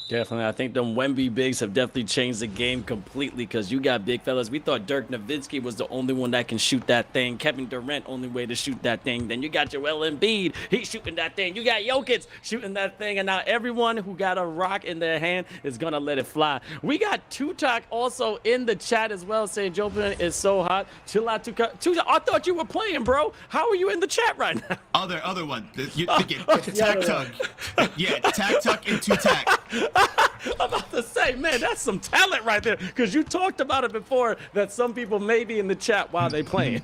Definitely. I think them Wemby bigs have definitely changed the game completely because you got big fellas. We thought Dirk Nowitzki was the only one that can shoot that thing. Kevin Durant, only way to shoot that thing. Then you got Joel Embiid. He's shooting that thing. You got Jokic shooting that thing. And now everyone who got a rock in their hand is going to let it fly. We got Tutak also in the chat as well saying Joe Biden is so hot. Chill out, Tutak. I thought you were playing, bro. How are you in the chat right now? Other one. Tac-tuck. Yeah, Tac-tuck and Tutak. I'm about to say, man, that's some talent right there. Because you talked about it before that some people may be in the chat while they playing.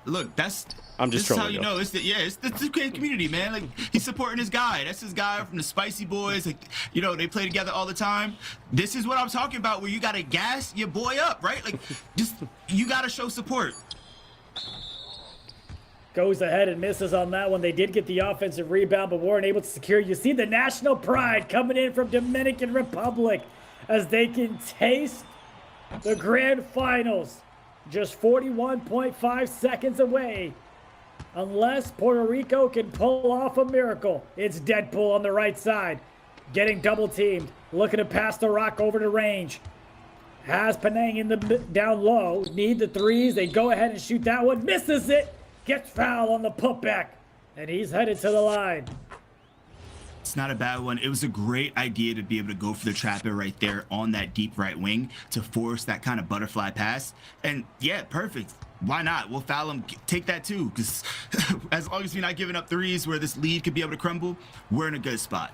Look, I'm just this is trolling, how you know. It's the 2K community, man. Like, he's supporting his guy. That's his guy from the Spicy Boys. Like, you know, they play together all the time. This is what I'm talking about, where you gotta gas your boy up, right? Like, just you gotta show support. Goes ahead and misses on that one. They did get the offensive rebound, but weren't able to secure. You see the national pride coming in from Dominican Republic as they can taste the grand finals. Just 41.5 seconds away unless Puerto Rico can pull off a miracle. It's Deadpool on the right side, getting double teamed, looking to pass the rock over to range. Has Penang in the down low, need the threes. They go ahead and shoot that one, misses it, gets fouled on the putback, and he's headed to the line. It's not a bad one. It was a great idea to be able to go for the trapper right there on that deep right wing to force that kind of butterfly pass. And yeah, perfect. Why not? We'll foul him. Take that too, because as long as we're not giving up threes where this lead could be able to crumble, we're in a good spot.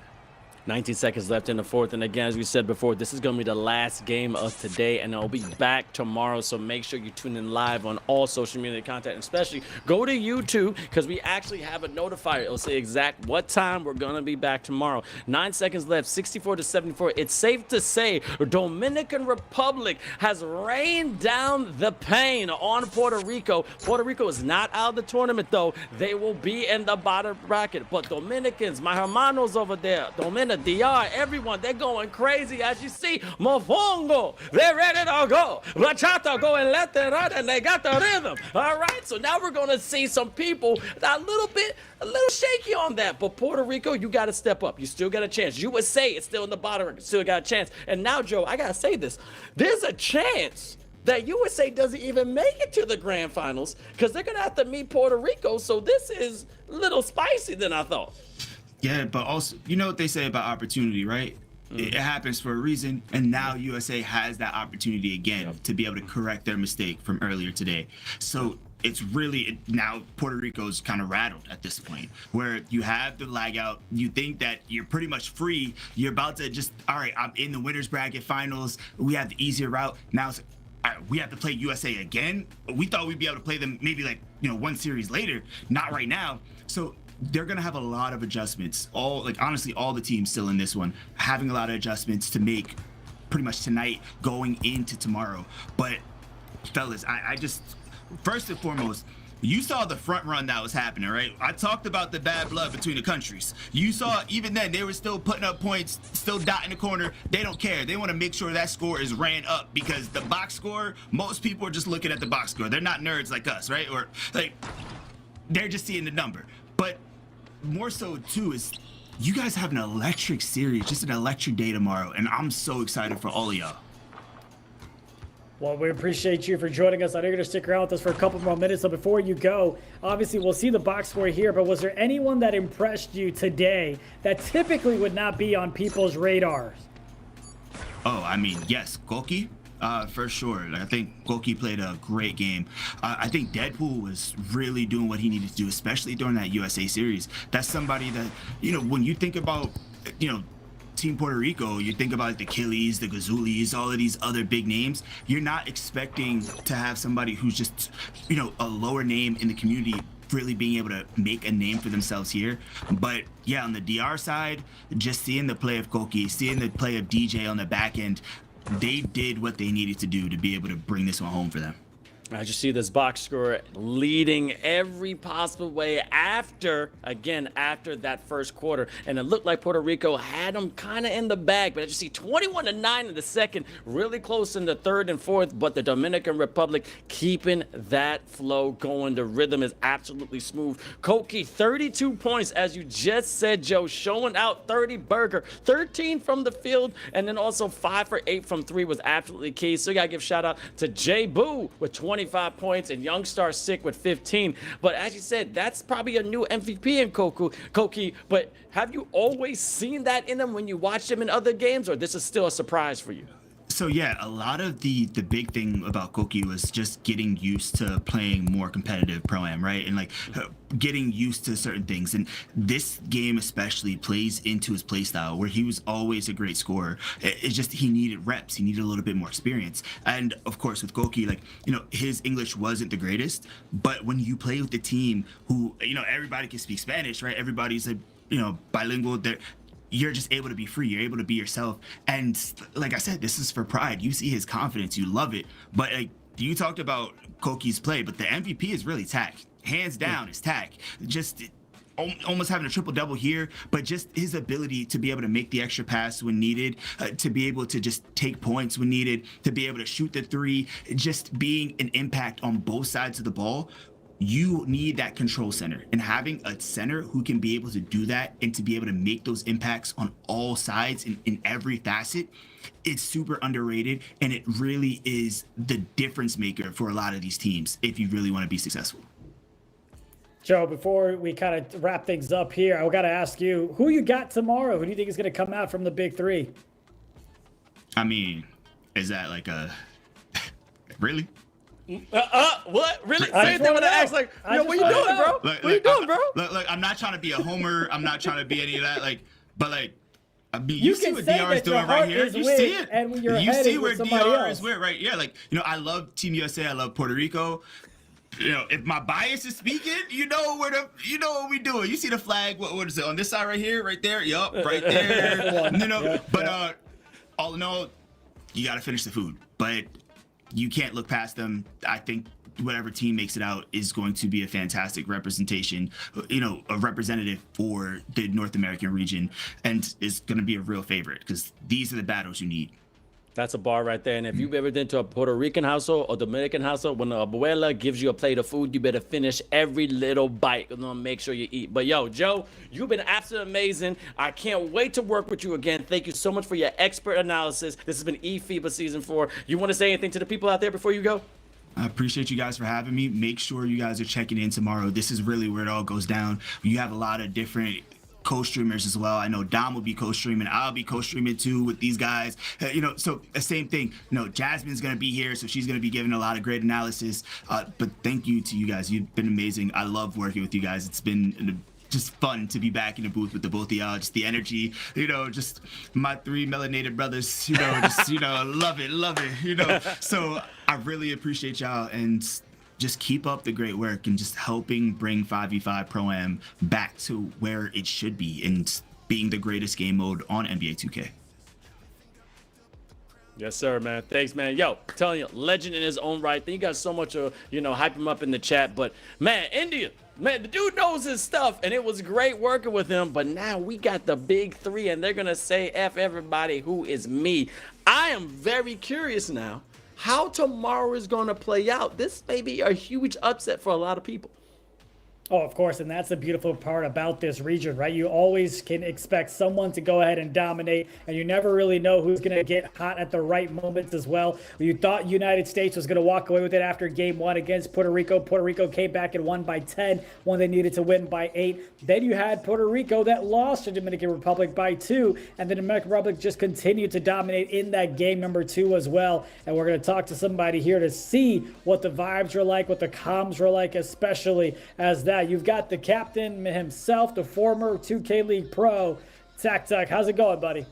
19 seconds left in the fourth, and again, as we said before, this is going to be the last game of today, and I'll be back tomorrow, so make sure you tune in live on all social media content, and especially go to YouTube, because we actually have a notifier. It'll say exact what time we're going to be back tomorrow. 9 seconds left, 64-74. It's safe to say Dominican Republic has rained down the pain on Puerto Rico. Puerto Rico is not out of the tournament, though. They will be in the bottom bracket, but Dominicans, my hermanos over there, Dominican, DR, everyone, they're going crazy. As you see, Mofongo, they're ready to go. Bachata going left and right, and they got the rhythm. All right, so now we're going to see some people that a little shaky on that. But Puerto Rico, you got to step up. You still got a chance. USA is still in the bottom, still got a chance. And now, Joe, I got to say this. There's a chance that USA doesn't even make it to the grand finals because they're going to have to meet Puerto Rico. So this is a little spicy than I thought. Yeah, but also, you know what they say about opportunity, right? It happens for a reason, and now USA has that opportunity again to be able to correct their mistake from earlier today. So it's really, now Puerto Rico's kind of rattled at this point, where you have the lag out, you think that you're pretty much free, you're about to just, all right, I'm in the winners bracket finals, we have the easier route, now it's, all right, we have to play USA again? We thought we'd be able to play them maybe like, one series later, not right now. So they're going to have a lot of adjustments. Honestly, all the teams still in this one, having a lot of adjustments to make pretty much tonight going into tomorrow. But fellas, I just, first and foremost, you saw the front run that was happening, right? I talked about the bad blood between the countries. You saw even then they were still putting up points, still dotting the corner. They don't care. They want to make sure that score is ran up because the box score, most people are just looking at the box score. They're not nerds like us, right? Or like, they're just seeing the number. But more so too is you guys have an electric series, just an electric day tomorrow, and I'm so excited for all of y'all. Well, we appreciate you for joining us. I know you're going to stick around with us for a couple more minutes. So before you go, obviously we'll see the box score here, but was there anyone that impressed you today that typically would not be on people's radars? Oh, I mean, yes, Goki. For sure. I think Goki played a great game. I think Deadpool was really doing what he needed to do, especially during that USA series. That's somebody that, when you think about, Team Puerto Rico, you think about the Achilles, the Gazulis, all of these other big names. You're not expecting to have somebody who's just, a lower name in the community really being able to make a name for themselves here. But yeah, on the DR side, just seeing the play of Goki, seeing the play of DJ on the back end, they did what they needed to do to be able to bring this one home for them. As you see this box score leading every possible way after that first quarter. And it looked like Puerto Rico had them kind of in the bag. But as you see, 21-9 in the second, really close in the third and fourth. But the Dominican Republic keeping that flow going. The rhythm is absolutely smooth. Koki, 32 points, as you just said, Joe, showing out 30 burger, 13 from the field, and then also 5 for 8 from 3 was absolutely key. So you got to give shout out to Jay Boo with 25 points and Youngstar Sick with 15. But as you said, that's probably a new MVP in Koki. But have you always seen that in him when you watch him in other games, or this is still a surprise for you? So yeah, a lot of the big thing about Koki was just getting used to playing more competitive Pro-Am, right? And getting used to certain things. And this game especially plays into his play style, where he was always a great scorer. It's just he needed reps. He needed a little bit more experience. And of course with Koki, his English wasn't the greatest, but when you play with the team who, everybody can speak Spanish, right? Everybody's bilingual. You're just able to be free. You're able to be yourself. And like I said, this is for pride. You see his confidence. You love it. But you talked about Koki's play, but the MVP is really Tack. Hands down, is Tack. Just almost having a triple-double here, but just his ability to be able to make the extra pass when needed, to be able to just take points when needed, to be able to shoot the three, just being an impact on both sides of the ball. you need that control center, and having a center who can be able to do that and to be able to make those impacts on all sides in every facet, it's super underrated, and it really is the difference maker for a lot of these teams if you really want to be successful. Joe, before we kind of wrap things up here, I got to ask you, who you got tomorrow? Who do you think is going to come out from the big three? I mean, is that like a really? What? Really? Say it when I ask, like, yo, what you doing, bro? What you doing, bro? Look, I'm not trying to be a homer. I'm not trying to be any of that. Like, but like, I mean, You you see can what say DR is that your doing heart right here. is You with, see it. and your You head see is where with somebody DR else. is with, right? Yeah, like, I love Team USA. I love Puerto Rico. If my bias is speaking, you know what we doing. You see the flag? What is it on this side right here, right there? Yup, right there. But all in all, you got to finish the food. But you can't look past them. I think whatever team makes it out is going to be a fantastic representation, a representative for the North American region, and is going to be a real favorite because these are the battles you need. That's a bar right there. And if you've ever been to a Puerto Rican household or Dominican household, when the abuela gives you a plate of food, you better finish every little bite and make sure you eat. But yo, Joe, you've been absolutely amazing. I can't wait to work with you again. Thank you so much for your expert analysis. This has been eFIBA Season 4. You want to say anything to the people out there before you go? I appreciate you guys for having me. Make sure you guys are checking in tomorrow. This is really where it all goes down. You have a lot of different co-streamers as well. I know Dom will be co-streaming. I'll be co-streaming too with these guys. So the same thing. Jasmine's going to be here, so she's going to be giving a lot of great analysis. But thank you to you guys. You've been amazing. I love working with you guys. It's been just fun to be back in the booth with the both of y'all. Just the energy, just my three melanated brothers, love it. So I really appreciate y'all, and just keep up the great work and just helping bring 5v5 Pro-Am back to where it should be and being the greatest game mode on NBA 2K. Yes, sir, man. Thanks, man. Yo, telling you, legend in his own right. Thank you guys so much, hype him up in the chat. But, man, India, man, the dude knows his stuff, and it was great working with him. But now we got the big three, and they're going to say F everybody who is me. I am very curious now how tomorrow is going to play out. This may be a huge upset for a lot of people. Oh, of course, and that's the beautiful part about this region, right? You always can expect someone to go ahead and dominate, and you never really know who's going to get hot at the right moments as well. You thought United States was going to walk away with it after game 1 against Puerto Rico. Puerto Rico came back and won by 10 when they needed to win by 8. Then you had Puerto Rico that lost to Dominican Republic by 2, and the Dominican Republic just continued to dominate in that game number 2 as well. And we're going to talk to somebody here to see what the vibes were like, what the comms were like, especially as that. You've got the captain himself, the former 2K League pro, Tak Tak. How's it going, buddy?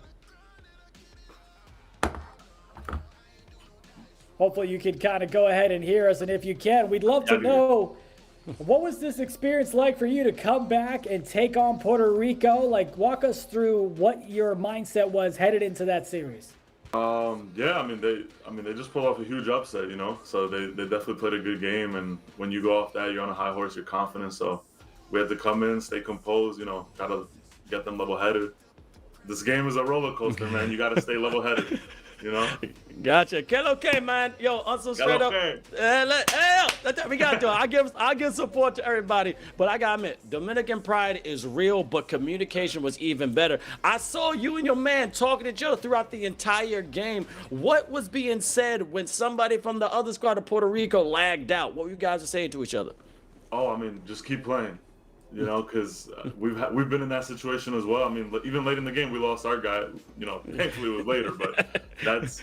Hopefully you can kind of go ahead and hear us, and if you can, we'd love to know, what was this experience like for you to come back and take on Puerto Rico? Like, walk us through what your mindset was headed into that series. They just pulled off a huge upset, so they definitely played a good game, and when you go off that, you're on a high horse, you're confident, so we had to come in, stay composed, gotta get them level-headed. This game is a roller coaster, man. You gotta stay level-headed, Gotcha. Okay, man. Yo, on some straight up. We gotta do it. I give support to everybody, but I gotta admit, Dominican pride is real, but communication was even better. I saw you and your man talking to each other throughout the entire game. What was being said when somebody from the other squad of Puerto Rico lagged out? What were you guys saying to each other? Just keep playing. Because we've been in that situation as well. Even late in the game, we lost our guy. Thankfully it was later, but that's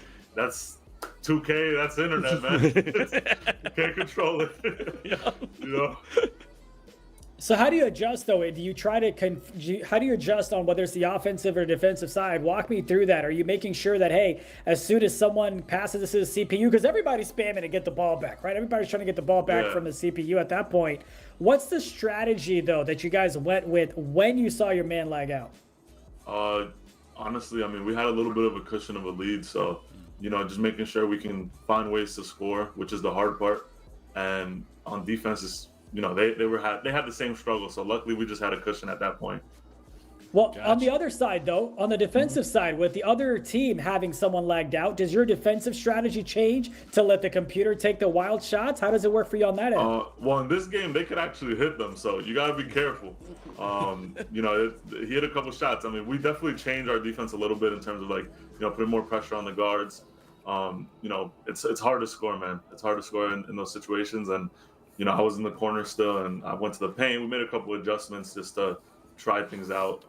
2K. That's internet, man. You can't control it. So how do you adjust, though? Do you try to how do you adjust on whether it's the offensive or defensive side? Walk me through that. Are you making sure that, hey, as soon as someone passes this to the CPU, because everybody's spamming to get the ball back, right? Everybody's trying to get the ball back from the CPU at that point. What's the strategy, though, that you guys went with when you saw your man lag out? Honestly, we had a little bit of a cushion of a lead, so just making sure we can find ways to score, which is the hard part. And on defense, they had the same struggle, so luckily we just had a cushion at that point. Well, on the other side, though, on the defensive side, with the other team having someone lagged out, does your defensive strategy change to let the computer take the wild shots? How does it work for you on that end? Well, in this game, they could actually hit them, so you got to be careful. He hit a couple shots. I mean, we definitely changed our defense a little bit in terms of putting more pressure on the guards. It's hard to score, man. It's hard to score in those situations, and I was in the corner still, and I went to the paint. We made a couple adjustments just to try things out.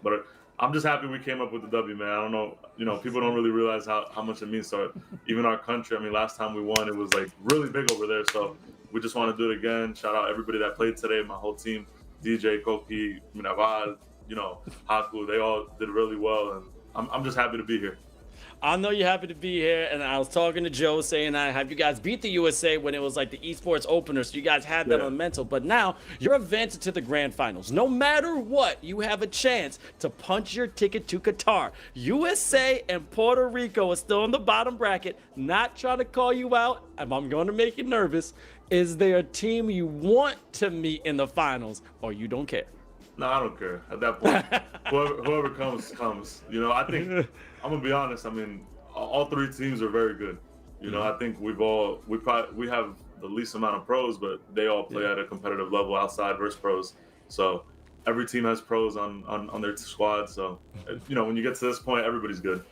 But I'm just happy we came up with the W, man. I don't know, people don't really realize how much it means to even our country. I mean, last time we won, it was really big over there. So we just want to do it again. Shout out everybody that played today, my whole team, DJ, Koki, Minaval, Haku. They all did really well, and I'm just happy to be here. I know you're happy to be here, and I was talking to Joe saying I have you guys beat the USA when it was like the esports opener, so you guys had that on mental, but now you're advancing to the grand finals. No matter what, you have a chance to punch your ticket to Qatar. USA and Puerto Rico are still in the bottom bracket. Not trying to call you out, and I'm going to make you nervous. Is there a team you want to meet in the finals, or you don't care? No, I don't care. At that point, whoever comes. I think I'm gonna be honest. I mean, all three teams are very good. I think we have the least amount of pros, but they all play at a competitive level outside versus pros. So every team has pros on their squad. So when you get to this point, everybody's good.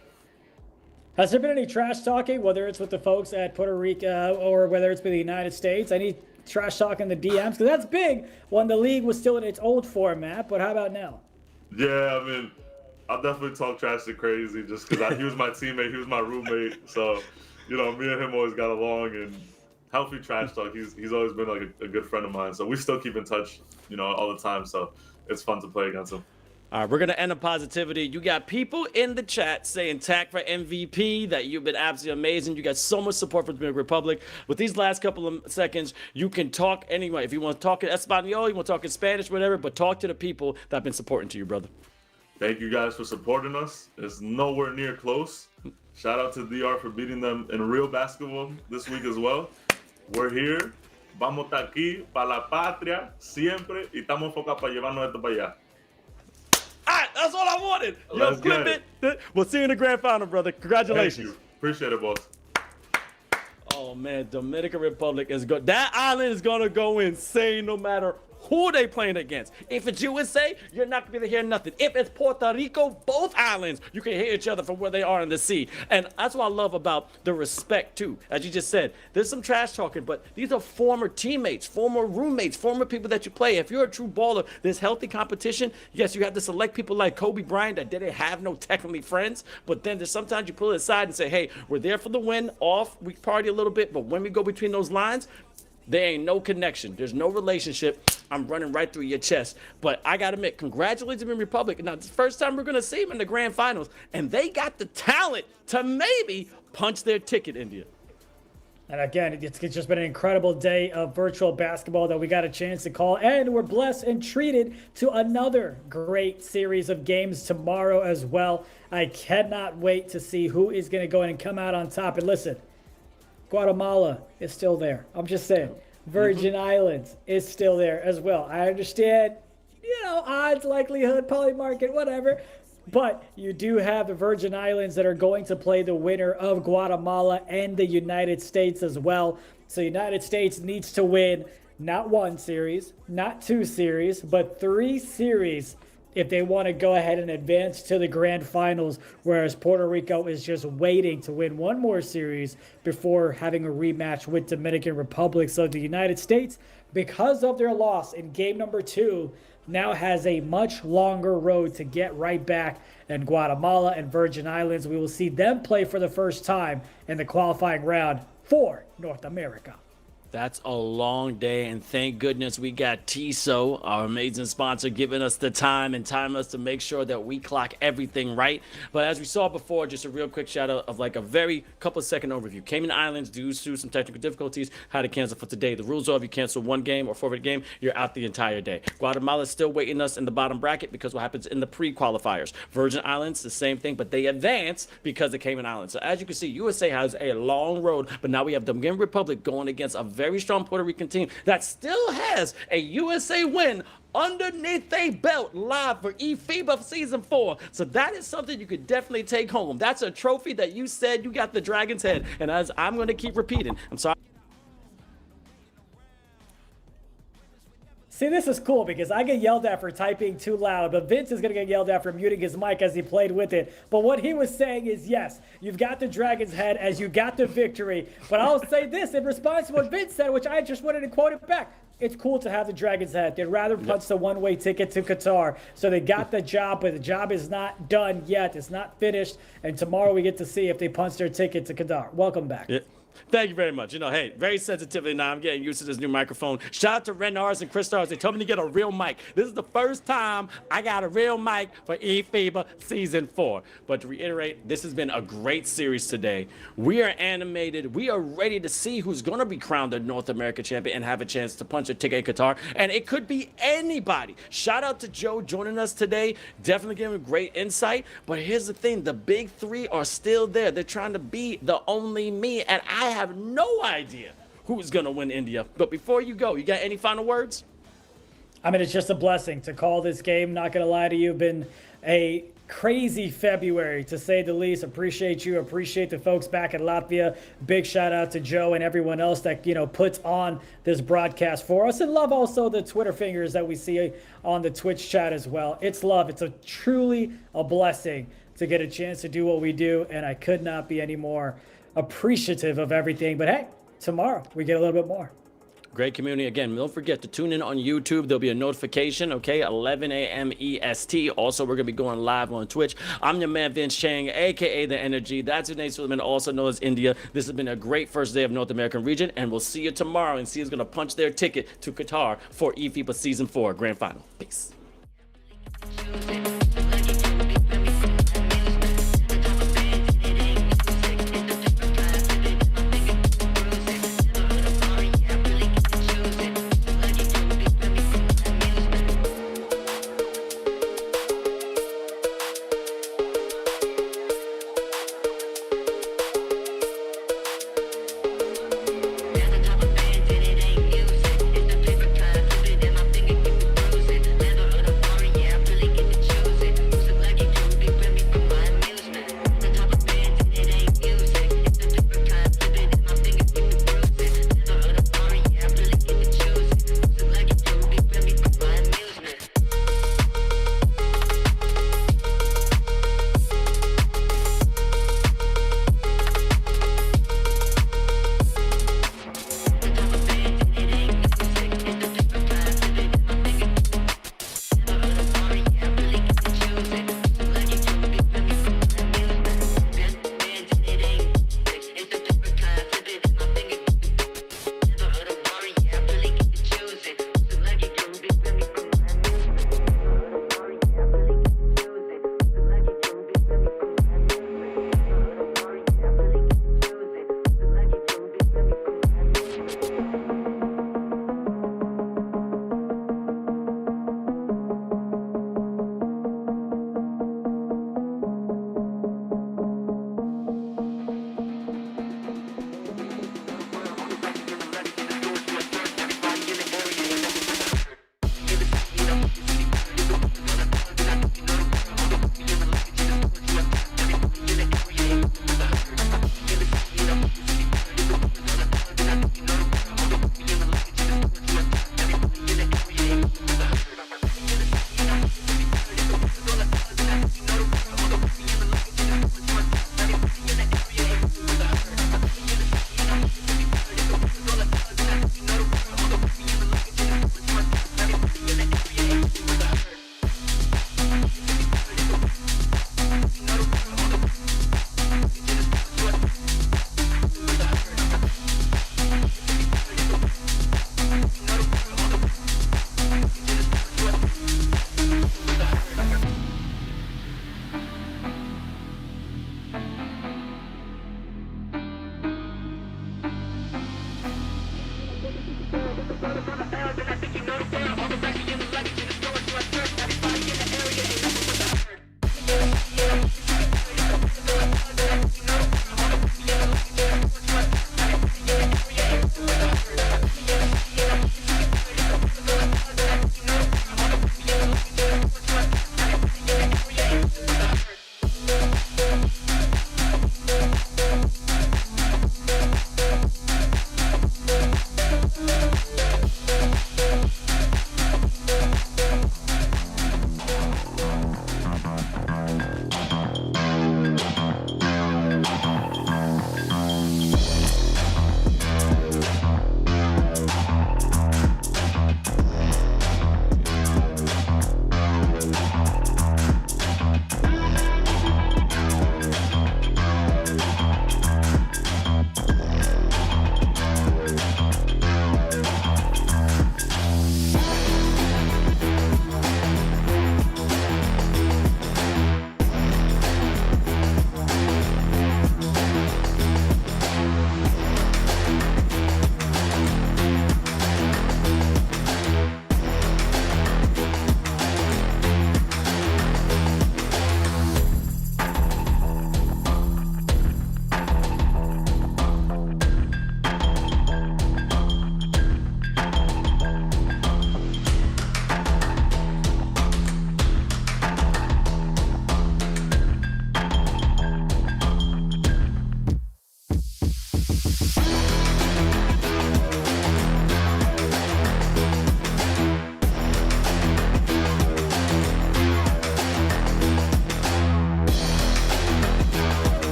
Has there been any trash talking, whether it's with the folks at Puerto Rico or whether it's with the United States? Any trash talk in the DMs? Because that's big when the league was still in its old format, but how about now? Yeah, I mean, I'll definitely talk trash to Crazy just because he was my teammate, he was my roommate. So, me and him always got along, and healthy trash talk. He's always been a good friend of mine. So we still keep in touch, all the time. So it's fun to play against him. All right, we're going to end on positivity. You got people in the chat saying tag for MVP, that you've been absolutely amazing. You got so much support from the Dominican Republic. With these last couple of seconds, you can talk anyway. If you want to talk in Espanol, you want to talk in Spanish, whatever, but talk to the people that have been supporting to you, brother. Thank you guys for supporting us. It's nowhere near close. Shout out to DR for beating them in real basketball this week as well. We're here. Vamos aquí para la patria siempre y estamos enfocados para llevarnos esto para allá. All right, that's all I wanted. Let's clip get it. We'll see you in the grand final, brother. Congratulations. Thank you. Appreciate it, boss. Oh, man, Dominican Republic is good. That island is going to go insane no matter who they playing against. If it's USA, you're not going to be able to hear nothing. If it's Puerto Rico, both islands, you can hear each other from where they are in the sea. And that's what I love about the respect, too. As you just said, there's some trash talking, but these are former teammates, former roommates, former people that you play. If you're a true baller, there's healthy competition. Yes, you have to select people like Kobe Bryant that didn't have no technically friends, but then there's sometimes you pull it aside and say, hey, we're there for the win, we party a little bit, but when we go between those lines, there ain't no connection. There's no relationship. I'm running right through your chest. But I got to admit, congratulations to the Republic. Now, it's the first time we're going to see them in the grand finals, and they got the talent to maybe punch their ticket, India. And again, it's just been an incredible day of virtual basketball that we got a chance to call. And we're blessed and treated to another great series of games tomorrow as well. I cannot wait to see who is going to go in and come out on top. And listen, Guatemala is still there. I'm just saying. Virgin Islands is still there as well. I understand, odds, likelihood, poly market, whatever. But you do have the Virgin Islands that are going to play the winner of Guatemala and the United States as well. So United States needs to win not one series, not two series, but 3 series if they want to go ahead and advance to the grand finals, whereas Puerto Rico is just waiting to win one more series before having a rematch with Dominican Republic. So the United States, because of their loss in game number 2, now has a much longer road to get right back. And Guatemala and Virgin Islands, we will see them play for the first time in the qualifying round for North America. That's a long day, and thank goodness we got TISO, our amazing sponsor, giving us the time and time us to make sure that we clock everything right. But as we saw before, just a real quick shout out of like a very couple second overview. Cayman Islands due to some technical difficulties had to cancel for today. The rules are if you cancel one game or forfeit a game, you're out the entire day. Guatemala is still waiting us in the bottom bracket because what happens in the pre-qualifiers. Virgin Islands, the same thing, but they advance because of Cayman Islands. So as you can see, USA has a long road, but now we have Dominican Republic going against a very strong Puerto Rican team that still has a USA win underneath their belt live for eFIBA Season 4. So that is something you could definitely take home. That's a trophy that you said you got the Dragon's head. And as I'm going to keep repeating, I'm sorry. See, this is cool because I get yelled at for typing too loud, but Vince is going to get yelled at for muting his mic as he played with it. But what he was saying is, yes, you've got the Dragon's head as you got the victory. But I'll say this in response to what Vince said, which I just wanted to quote it back. It's cool to have the Dragon's head. They'd rather punch the one-way ticket to Qatar. So they got the job, but the job is not done yet. It's not finished. And tomorrow we get to see if they punch their ticket to Qatar. Welcome back. Yeah. Thank you very much. You know, hey, very sensitively now. I'm getting used to this new microphone. Shout out to Renars and Chris Stars. They told me to get a real mic. This is the first time I got a real mic for eFIBA Season 4. But to reiterate, this has been a great series today. We are animated. We are ready to see who's going to be crowned the North America champion and have a chance to punch a ticket in Qatar. And it could be anybody. Shout out to Joe joining us today. Definitely giving great insight. But here's the thing. The big three are still there. They're trying to be the only me. And I have no idea who's going to win India. But before you go, you got any final words? I mean, it's just a blessing to call this game. Not going to lie to you. Been a crazy February, to say the least. Appreciate you. Appreciate the folks back in Latvia. Big shout out to Joe and everyone else that, puts on this broadcast for us. And love also the Twitter fingers that we see on the Twitch chat as well. It's love. It's truly a blessing to get a chance to do what we do. And I could not be any more appreciative of everything. But hey, tomorrow we get a little bit more. Great community. Again, don't forget to tune in on YouTube. There'll be a notification, okay? 11 a.m. EST. Also, we're going to be going live on Twitch. I'm your man, Vince Chang, a.k.a. The Energy. That's Zunaid Suleman, also known as India. This has been a great first day of North American region, and we'll see you tomorrow and see who's going to punch their ticket to Qatar for eFIBA Season 4 Grand Final. Peace.